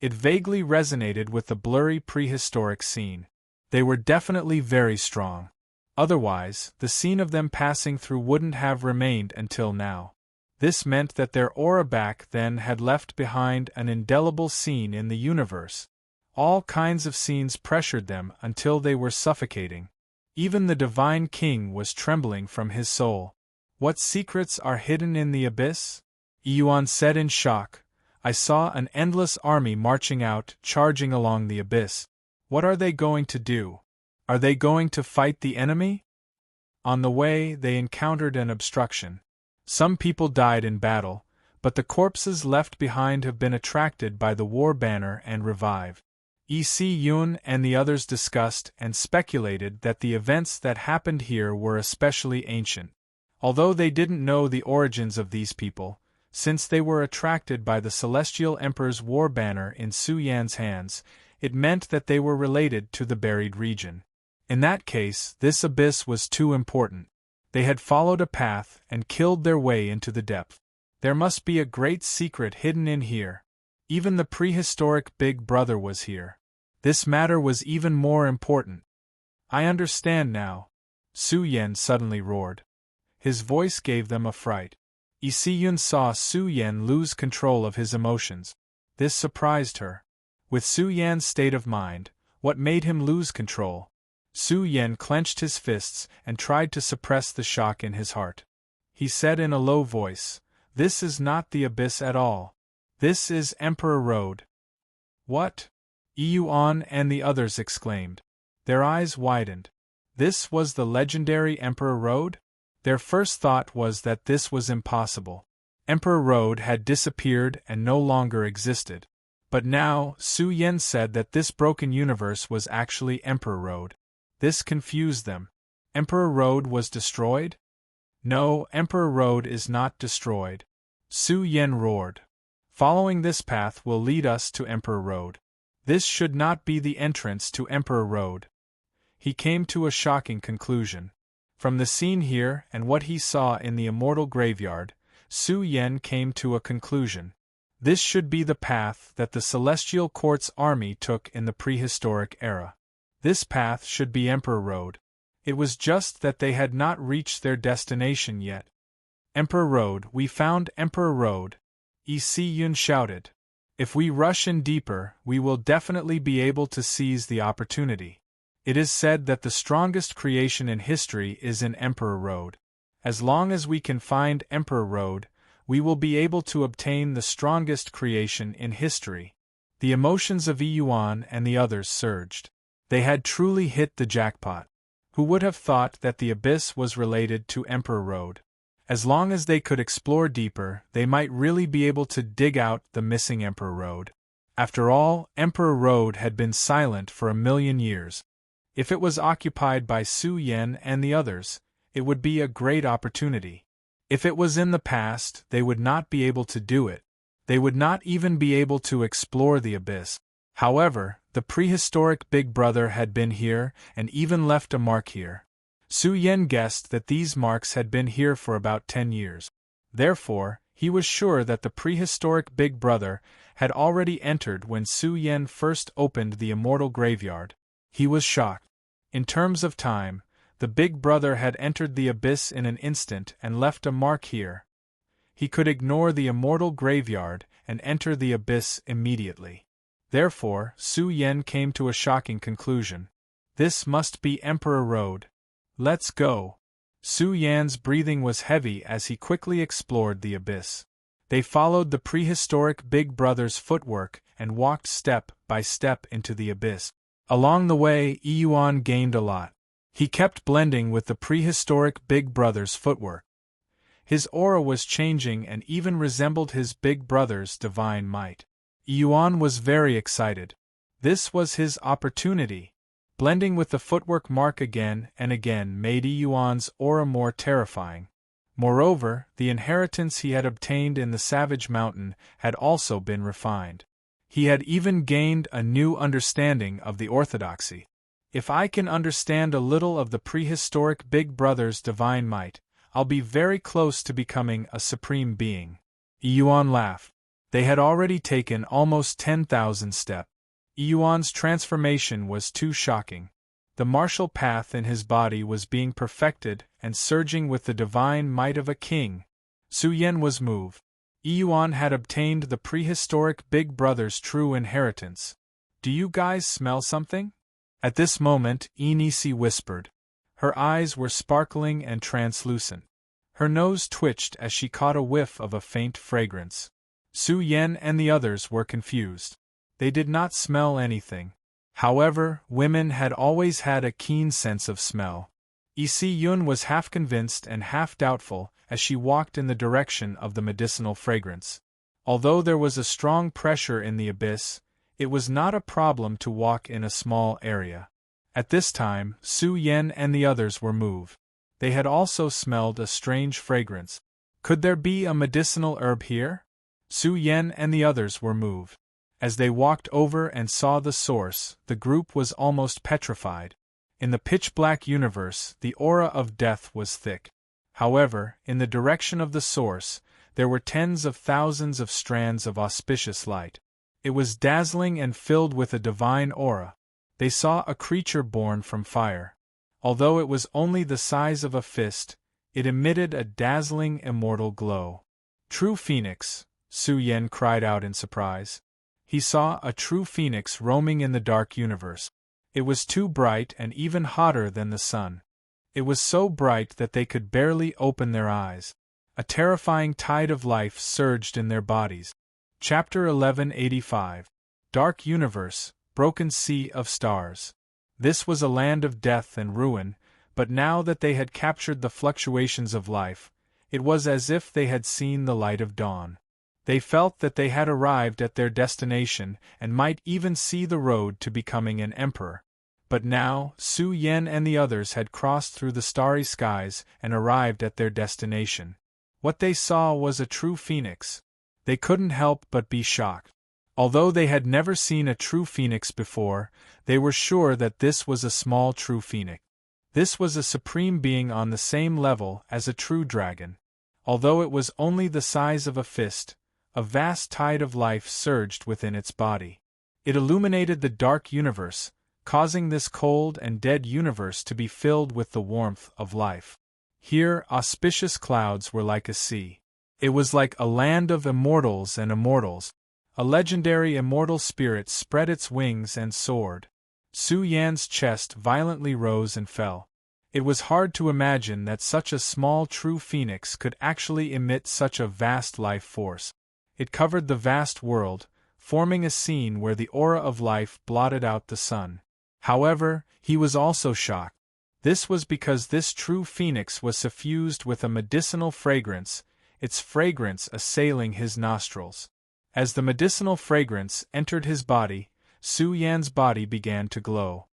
A: It vaguely resonated with the blurry prehistoric scene. They were definitely very strong. Otherwise, the scene of them passing through wouldn't have remained until now. This meant that their aura back then had left behind an indelible scene in the universe. All kinds of scenes pressured them until they were suffocating. Even the Divine King was trembling from his soul. What secrets are hidden in the abyss? Yuan said in shock. I saw an endless army marching out, charging along the abyss. What are they going to do? Are they going to fight the enemy? On the way, they encountered an obstruction. Some people died in battle, but the corpses left behind have been attracted by the war banner and revived. Yun and the others discussed and speculated that the events that happened here were especially ancient. Although they didn't know the origins of these people, since they were attracted by the Celestial Emperor's war banner in Su Yan's hands, it meant that they were related to the buried region. In that case, this abyss was too important. They had followed a path and killed their way into the depth. There must be a great secret hidden in here. Even the prehistoric Big Brother was here. This matter was even more important. I understand now, Su Yan suddenly roared. His voice gave them a fright. Yun saw Su Yan lose control of his emotions. This surprised her. With Su Yan's state of mind, what made him lose control? Su Yan clenched his fists and tried to suppress the shock in his heart. He said in a low voice, "This is not the abyss at all. This is Emperor Road." "What?" Yuan and the others exclaimed. Their eyes widened. This was the legendary Emperor Road? Their first thought was that this was impossible. Emperor Road had disappeared and no longer existed. But now, Su Yan said that this broken universe was actually Emperor Road. This confused them. Emperor Road was destroyed? No, Emperor Road is not destroyed. Su Yan roared. Following this path will lead us to Emperor Road. This should not be the entrance to Emperor Road. He came to a shocking conclusion. From the scene here and what he saw in the immortal graveyard, Su Yan came to a conclusion. This should be the path that the Celestial Court's army took in the prehistoric era. This path should be Emperor Road. It was just that they had not reached their destination yet. Emperor Road, we found Emperor Road, Yun shouted. If we rush in deeper, we will definitely be able to seize the opportunity. It is said that the strongest creation in history is in Emperor Road. As long as we can find Emperor Road, we will be able to obtain the strongest creation in history. The emotions of Yuan and the others surged. They had truly hit the jackpot. Who would have thought that the abyss was related to Emperor Road? As long as they could explore deeper, they might really be able to dig out the missing Emperor Road. After all, Emperor Road had been silent for 1,000,000 years. If it was occupied by Su Yan and the others, it would be a great opportunity. If it was in the past, they would not be able to do it. They would not even be able to explore the abyss. However, the prehistoric Big Brother had been here and even left a mark here. Su Yan guessed that these marks had been here for about 10 years. Therefore, he was sure that the prehistoric Big Brother had already entered when Su Yan first opened the immortal graveyard. He was shocked. In terms of time, the Big Brother had entered the abyss in an instant and left a mark here. He could ignore the immortal graveyard and enter the abyss immediately. Therefore, Su Yan came to a shocking conclusion. This must be Emperor Road. Let's go. Su Yan's breathing was heavy as he quickly explored the abyss. They followed the prehistoric Big Brother's footwork and walked step by step into the abyss. Along the way, Yuan gained a lot. He kept blending with the prehistoric Big Brother's footwork. His aura was changing and even resembled his Big Brother's divine might. Yuan was very excited. This was his opportunity. Blending with the footwork mark again and again made Yuan's aura more terrifying. Moreover, the inheritance he had obtained in the Savage Mountain had also been refined. He had even gained a new understanding of the orthodoxy. If I can understand a little of the prehistoric Big Brother's divine might, I'll be very close to becoming a supreme being. Yuan laughed. They had already taken almost 10,000 steps. Yuan's transformation was too shocking. The martial path in his body was being perfected and surging with the divine might of a king. Su Yan was moved. Yuan had obtained the prehistoric Big Brother's true inheritance. Do you guys smell something? At this moment, Nisi whispered. Her eyes were sparkling and translucent. Her nose twitched as she caught a whiff of a faint fragrance. Su Yan and the others were confused. They did not smell anything. However, women had always had a keen sense of smell. Isi Yun was half convinced and half doubtful as she walked in the direction of the medicinal fragrance. Although there was a strong pressure in the abyss, it was not a problem to walk in a small area. At this time, Su Yan and the others were moved. They had also smelled a strange fragrance. Could there be a medicinal herb here? Su Yan and the others were moved. As they walked over and saw the source, the group was almost petrified. In the pitch-black universe, the aura of death was thick. However, in the direction of the source, there were tens of thousands of strands of auspicious light. It was dazzling and filled with a divine aura. They saw a creature born from fire. Although it was only the size of a fist, it emitted a dazzling immortal glow. True Phoenix, Su Yan cried out in surprise. He saw a true phoenix roaming in the dark universe. It was too bright and even hotter than the sun. It was so bright that they could barely open their eyes. A terrifying tide of life surged in their bodies. Chapter 1185. Dark Universe, Broken Sea of Stars. This was a land of death and ruin, but now that they had captured the fluctuations of life, it was as if they had seen the light of dawn. They felt that they had arrived at their destination and might even see the road to becoming an emperor. But now, Su Yan and the others had crossed through the starry skies and arrived at their destination. What they saw was a true phoenix. They couldn't help but be shocked. Although they had never seen a true phoenix before, they were sure that this was a small true phoenix. This was a supreme being on the same level as a true dragon. Although it was only the size of a fist, a vast tide of life surged within its body. It illuminated the dark universe, causing this cold and dead universe to be filled with the warmth of life. Here, auspicious clouds were like a sea. It was like a land of immortals and immortals. A legendary immortal spirit spread its wings and soared. Su Yan's chest violently rose and fell. It was hard to imagine that such a small true phoenix could actually emit such a vast life force. It covered the vast world, forming a scene where the aura of life blotted out the sun. However, he was also shocked. This was because this true phoenix was suffused with a medicinal fragrance, its fragrance assailing his nostrils. As the medicinal fragrance entered his body, Su Yan's body began to glow.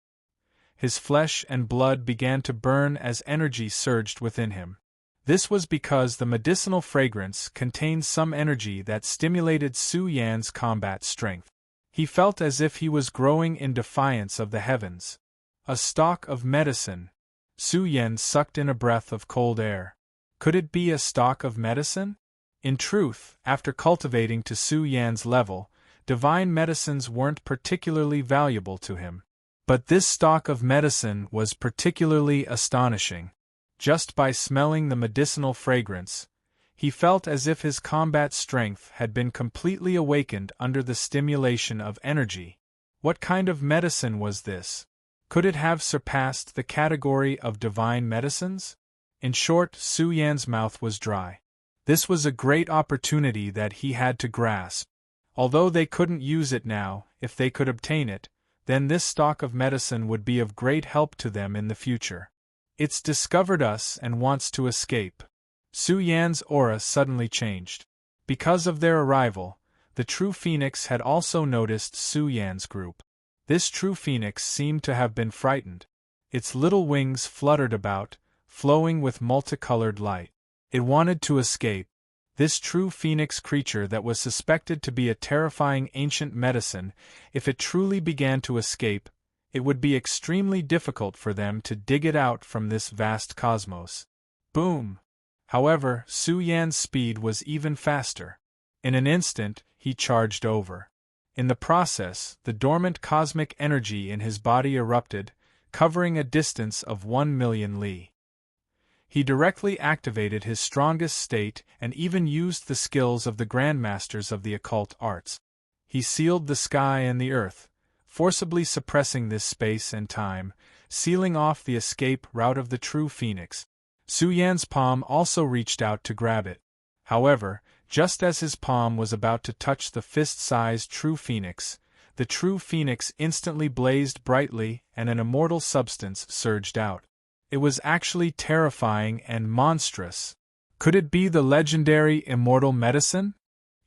A: His flesh and blood began to burn as energy surged within him. This was because the medicinal fragrance contained some energy that stimulated Su Yan's combat strength. He felt as if he was growing in defiance of the heavens. A stalk of medicine. Su Yan sucked in a breath of cold air. Could it be a stalk of medicine? In truth, after cultivating to Su Yan's level, divine medicines weren't particularly valuable to him. But this stalk of medicine was particularly astonishing. Just by smelling the medicinal fragrance, he felt as if his combat strength had been completely awakened under the stimulation of energy. What kind of medicine was this? Could it have surpassed the category of divine medicines? In short, Su Yan's mouth was dry. This was a great opportunity that he had to grasp. Although they couldn't use it now, if they could obtain it, then this stock of medicine would be of great help to them in the future. It's discovered us and wants to escape. Su Yan's aura suddenly changed. Because of their arrival, the true phoenix had also noticed Su Yan's group. This true phoenix seemed to have been frightened. Its little wings fluttered about, flowing with multicolored light. It wanted to escape. This true phoenix creature that was suspected to be a terrifying ancient medicine, if it truly began to escape, it would be extremely difficult for them to dig it out from this vast cosmos. Boom! However, Su Yan's speed was even faster. In an instant, he charged over. In the process, the dormant cosmic energy in his body erupted, covering a distance of 1,000,000 li. He directly activated his strongest state and even used the skills of the grandmasters of the occult arts. He sealed the sky and the earth, forcibly suppressing this space and time, sealing off the escape route of the true phoenix. Su Yan's palm also reached out to grab it. However, just as his palm was about to touch the fist-sized true phoenix, the true phoenix instantly blazed brightly and an immortal substance surged out. It was actually terrifying and monstrous. Could it be the legendary immortal medicine?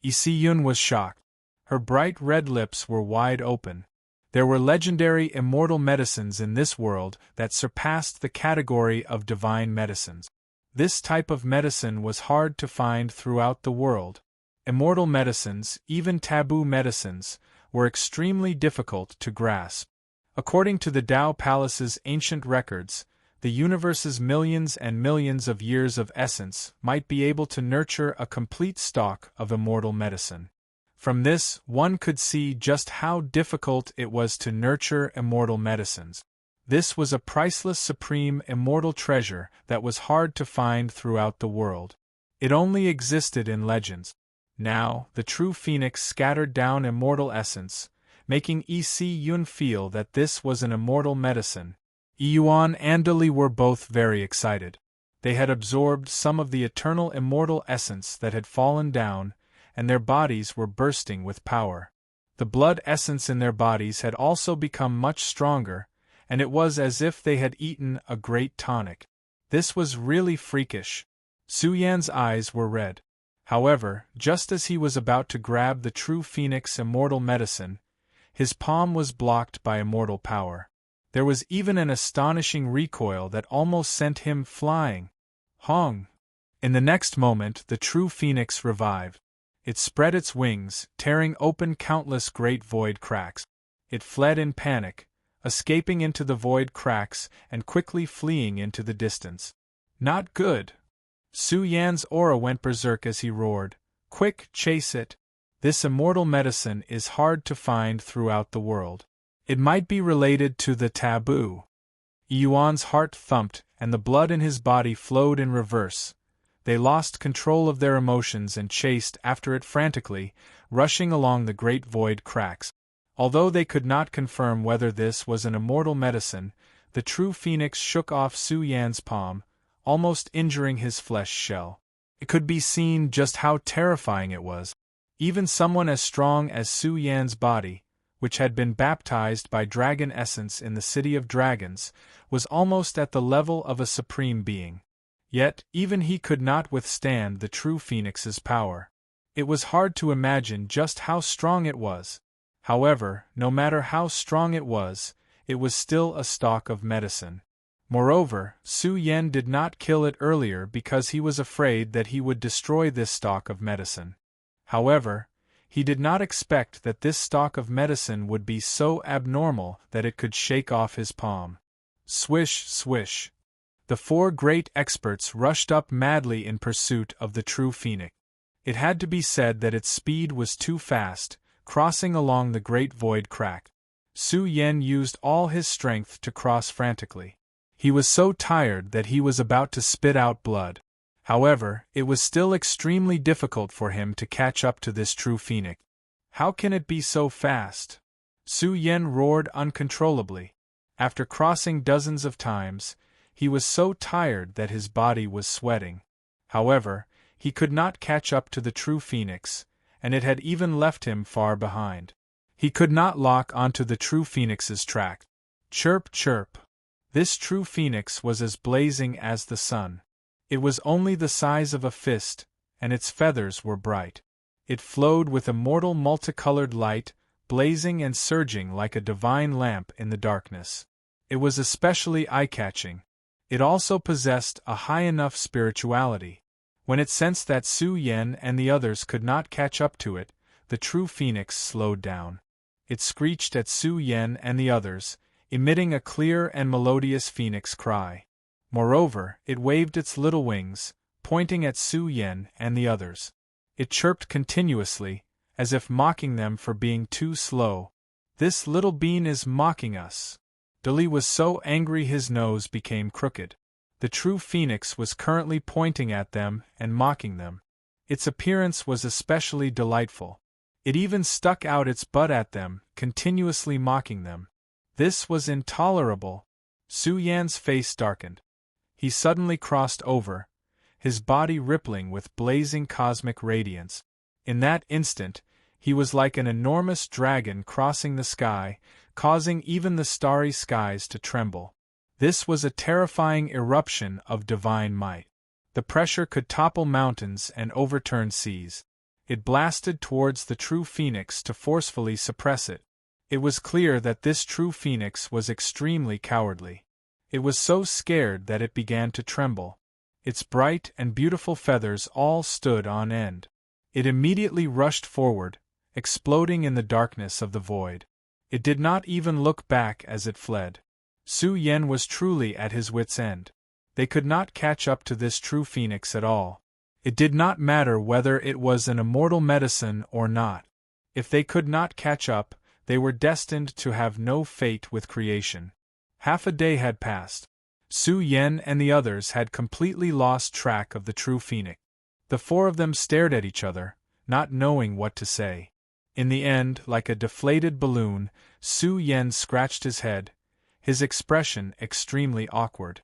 A: Isi-Yun was shocked. Her bright red lips were wide open. There were legendary immortal medicines in this world that surpassed the category of divine medicines. This type of medicine was hard to find throughout the world. Immortal medicines, even taboo medicines, were extremely difficult to grasp. According to the Tao Palace's ancient records, the universe's millions and millions of years of essence might be able to nurture a complete stock of immortal medicine. From this, one could see just how difficult it was to nurture immortal medicines. This was a priceless supreme immortal treasure that was hard to find throughout the world. It only existed in legends. Now, the true phoenix scattered down immortal essence, making Isi-Yun feel that this was an immortal medicine. Yuan and Li were both very excited. They had absorbed some of the eternal immortal essence that had fallen down, and their bodies were bursting with power. The blood essence in their bodies had also become much stronger, and it was as if they had eaten a great tonic. This was really freakish. Su Yan's eyes were red. However, just as he was about to grab the true phoenix immortal medicine, his palm was blocked by immortal power. There was even an astonishing recoil that almost sent him flying. Hong! In the next moment, the true phoenix revived. It spread its wings, tearing open countless great void cracks. It fled in panic, escaping into the void cracks and quickly fleeing into the distance. Not good! Su Yan's aura went berserk as he roared, "Quick, chase it! This immortal medicine is hard to find throughout the world. It might be related to the taboo." Yuan's heart thumped, and the blood in his body flowed in reverse. They lost control of their emotions and chased after it frantically, rushing along the great void cracks. Although they could not confirm whether this was an immortal medicine, the true phoenix shook off Su Yan's palm, almost injuring his flesh shell. It could be seen just how terrifying it was. Even someone as strong as Su Yan's body, which had been baptized by dragon essence in the City of Dragons, was almost at the level of a supreme being. Yet, even he could not withstand the true phoenix's power. It was hard to imagine just how strong it was. However, no matter how strong it it was still a stalk of medicine. Moreover, Su Yen did not kill it earlier because he was afraid that he would destroy this stalk of medicine. However, he did not expect that this stalk of medicine would be so abnormal that it could shake off his palm. Swish, swish. The four great experts rushed up madly in pursuit of the true phoenix. It had to be said that its speed was too fast, crossing along the great void crack. Su Yen used all his strength to cross frantically. He was so tired that he was about to spit out blood. However, it was still extremely difficult for him to catch up to this true phoenix. How can it be so fast? Su Yen roared uncontrollably. After crossing dozens of times, he was so tired that his body was sweating. However, he could not catch up to the true phoenix, and it had even left him far behind. He could not lock onto the true phoenix's track. Chirp, chirp. This true phoenix was as blazing as the sun. It was only the size of a fist, and its feathers were bright. It flowed with immortal multicolored light, blazing and surging like a divine lamp in the darkness. It was especially eye-catching. It also possessed a high enough spirituality. When it sensed that Su Yen and the others could not catch up to it, the true phoenix slowed down. It screeched at Su Yen and the others, emitting a clear and melodious phoenix cry. Moreover, it waved its little wings, pointing at Su Yen and the others. It chirped continuously, as if mocking them for being too slow. This little bean is mocking us. Dali was so angry his nose became crooked. The true phoenix was currently pointing at them and mocking them. Its appearance was especially delightful. It even stuck out its butt at them, continuously mocking them. This was intolerable. Su Yan's face darkened. He suddenly crossed over, his body rippling with blazing cosmic radiance. In that instant, he was like an enormous dragon crossing the sky, causing even the starry skies to tremble. This was a terrifying eruption of divine might. The pressure could topple mountains and overturn seas. It blasted towards the true phoenix to forcefully suppress it. It was clear that this true phoenix was extremely cowardly. It was so scared that it began to tremble. Its bright and beautiful feathers all stood on end. It immediately rushed forward, exploding in the darkness of the void. It did not even look back as it fled. Su Yen was truly at his wits' end. They could not catch up to this true phoenix at all. It did not matter whether it was an immortal medicine or not. If they could not catch up, they were destined to have no fate with creation. Half a day had passed. Su Yen and the others had completely lost track of the true phoenix. The four of them stared at each other, not knowing what to say. In the end, like a deflated balloon, Su Yen scratched his head, his expression extremely awkward.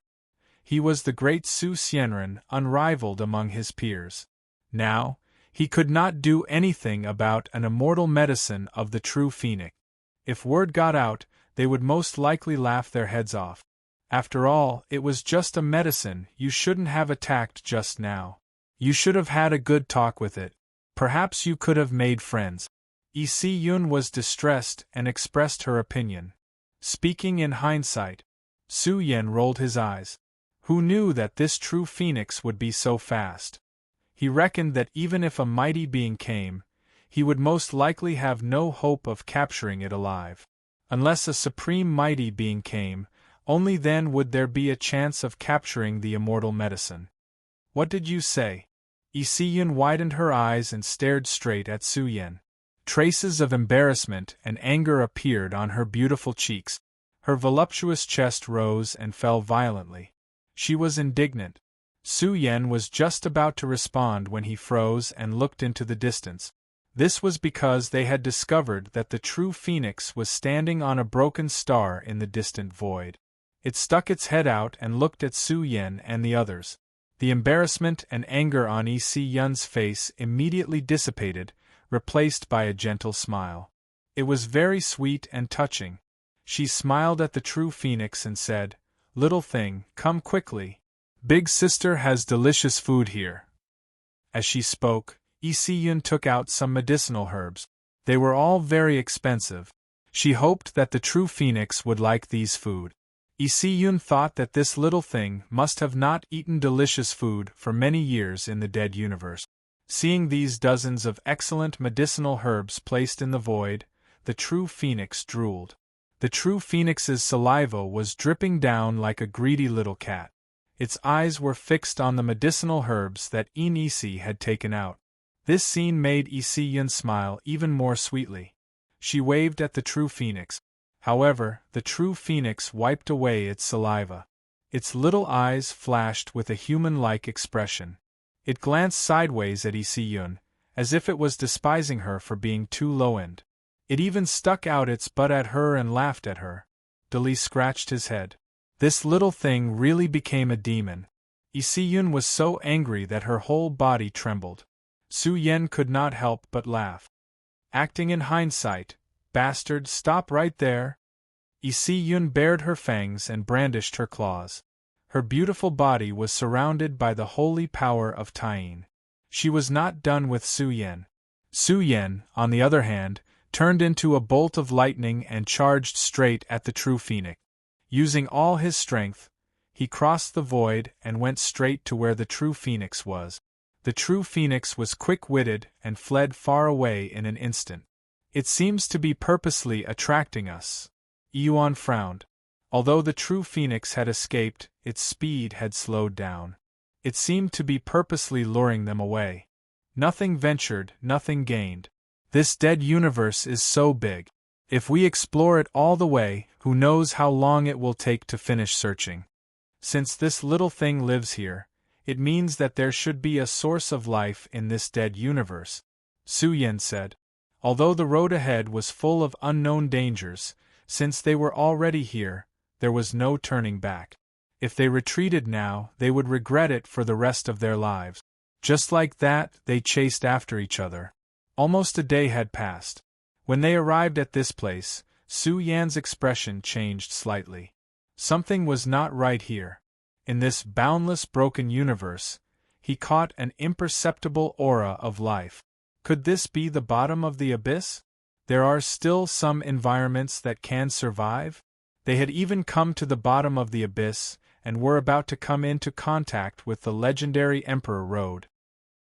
A: He was the great Su Xianren, unrivaled among his peers. Now, he could not do anything about an immortal medicine of the true phoenix. If word got out, they would most likely laugh their heads off. After all, it was just a medicine. You shouldn't have attacked just now. You should have had a good talk with it. Perhaps you could have made friends. Si Yun was distressed and expressed her opinion. Speaking in hindsight, Su Yen rolled his eyes. Who knew that this true phoenix would be so fast? He reckoned that even if a mighty being came, he would most likely have no hope of capturing it alive. Unless a supreme mighty being came, only then would there be a chance of capturing the immortal medicine. What did you say? Si Yun widened her eyes and stared straight at Su Yen. Traces of embarrassment and anger appeared on her beautiful cheeks. Her voluptuous chest rose and fell violently. She was indignant. Su Yen was just about to respond when he froze and looked into the distance. This was because they had discovered that the true phoenix was standing on a broken star in the distant void. It stuck its head out and looked at Su Yen and the others. The embarrassment and anger on Si Yun's face immediately dissipated, replaced by a gentle smile. It was very sweet and touching. She smiled at the true phoenix and said, "Little thing, come quickly. Big sister has delicious food here." As she spoke, Si Yun took out some medicinal herbs. They were all very expensive. She hoped that the true phoenix would like these food. Lee thought that this little thing must have not eaten delicious food for many years in the dead universe. Seeing these dozens of excellent medicinal herbs placed in the void, the true phoenix drooled. The true phoenix's saliva was dripping down like a greedy little cat. Its eyes were fixed on the medicinal herbs that Isi had taken out. This scene made Isi smile even more sweetly. She waved at the true phoenix. However, the true phoenix wiped away its saliva. Its little eyes flashed with a human-like expression. It glanced sideways at Isi, as if it was despising her for being too low-end. It even stuck out its butt at her and laughed at her. Dali scratched his head. This little thing really became a demon. Isi was so angry that her whole body trembled. Su Yen could not help but laugh. Acting in hindsight, bastard, stop right there. Isi bared her fangs and brandished her claws. Her beautiful body was surrounded by the holy power of Taine. She was not done with Su Yen. Su Yen, on the other hand, turned into a bolt of lightning and charged straight at the true phoenix. Using all his strength, he crossed the void and went straight to where the true phoenix was. The true phoenix was quick-witted and fled far away in an instant. It seems to be purposely attracting us. Yuan frowned. Although the true phoenix had escaped, its speed had slowed down. It seemed to be purposely luring them away. Nothing ventured, nothing gained. This dead universe is so big. If we explore it all the way, who knows how long it will take to finish searching. Since this little thing lives here, it means that there should be a source of life in this dead universe, Su Yen said. Although the road ahead was full of unknown dangers, since they were already here, there was no turning back. If they retreated now, they would regret it for the rest of their lives. Just like that, they chased after each other. Almost a day had passed. When they arrived at this place, Su Yan's expression changed slightly. Something was not right here. In this boundless broken universe, he caught an imperceptible aura of life. Could this be the bottom of the abyss? There are still some environments that can survive? They had even come to the bottom of the abyss, and were about to come into contact with the legendary Emperor Road.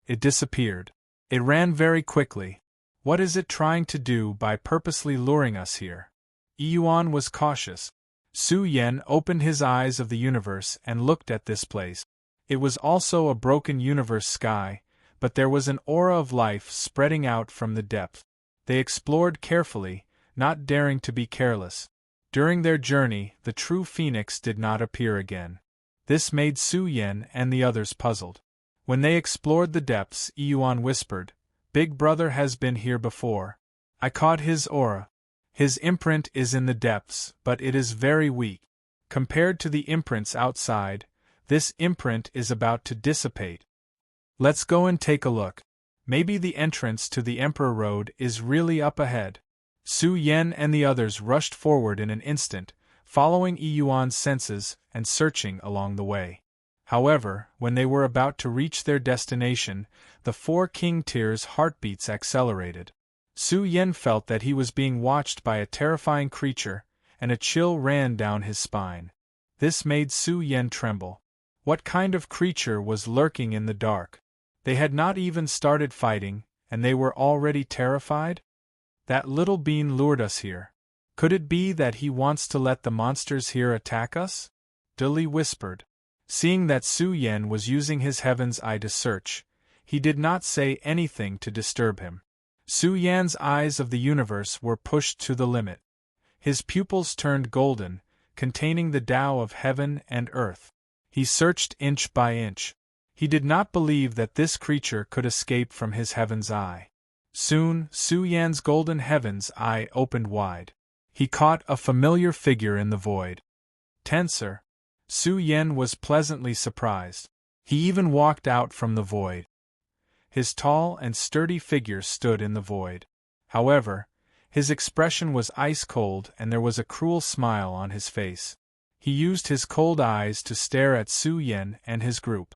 A: It disappeared. It ran very quickly. What is it trying to do by purposely luring us here? Yuan was cautious. Su Yen opened his eyes of the universe and looked at this place. It was also a broken universe sky, but there was an aura of life spreading out from the depth. They explored carefully, not daring to be careless. During their journey, the true phoenix did not appear again. This made Su Yen and the others puzzled. When they explored the depths, Yuan whispered, "Big Brother has been here before. I caught his aura. His imprint is in the depths, but it is very weak. Compared to the imprints outside, this imprint is about to dissipate. Let's go and take a look. Maybe the entrance to the Emperor Road is really up ahead." Su Yen and the others rushed forward in an instant, following Yuan's senses and searching along the way. However, when they were about to reach their destination, the four King Tier's heartbeats accelerated. Su Yen felt that he was being watched by a terrifying creature, and a chill ran down his spine. This made Su Yen tremble. What kind of creature was lurking in the dark? They had not even started fighting, and they were already terrified? That little bean lured us here. Could it be that he wants to let the monsters here attack us? Dali whispered. Seeing that Su Yen was using his heaven's eye to search, he did not say anything to disturb him. Su Yan's eyes of the universe were pushed to the limit. His pupils turned golden, containing the Tao of heaven and earth. He searched inch by inch. He did not believe that this creature could escape from his heaven's eye. Soon, Su Yan's golden heaven's eye opened wide. He caught a familiar figure in the void. Tensor. Su Yen was pleasantly surprised. He even walked out from the void. His tall and sturdy figure stood in the void. However, his expression was ice-cold and there was a cruel smile on his face. He used his cold eyes to stare at Su Yen and his group.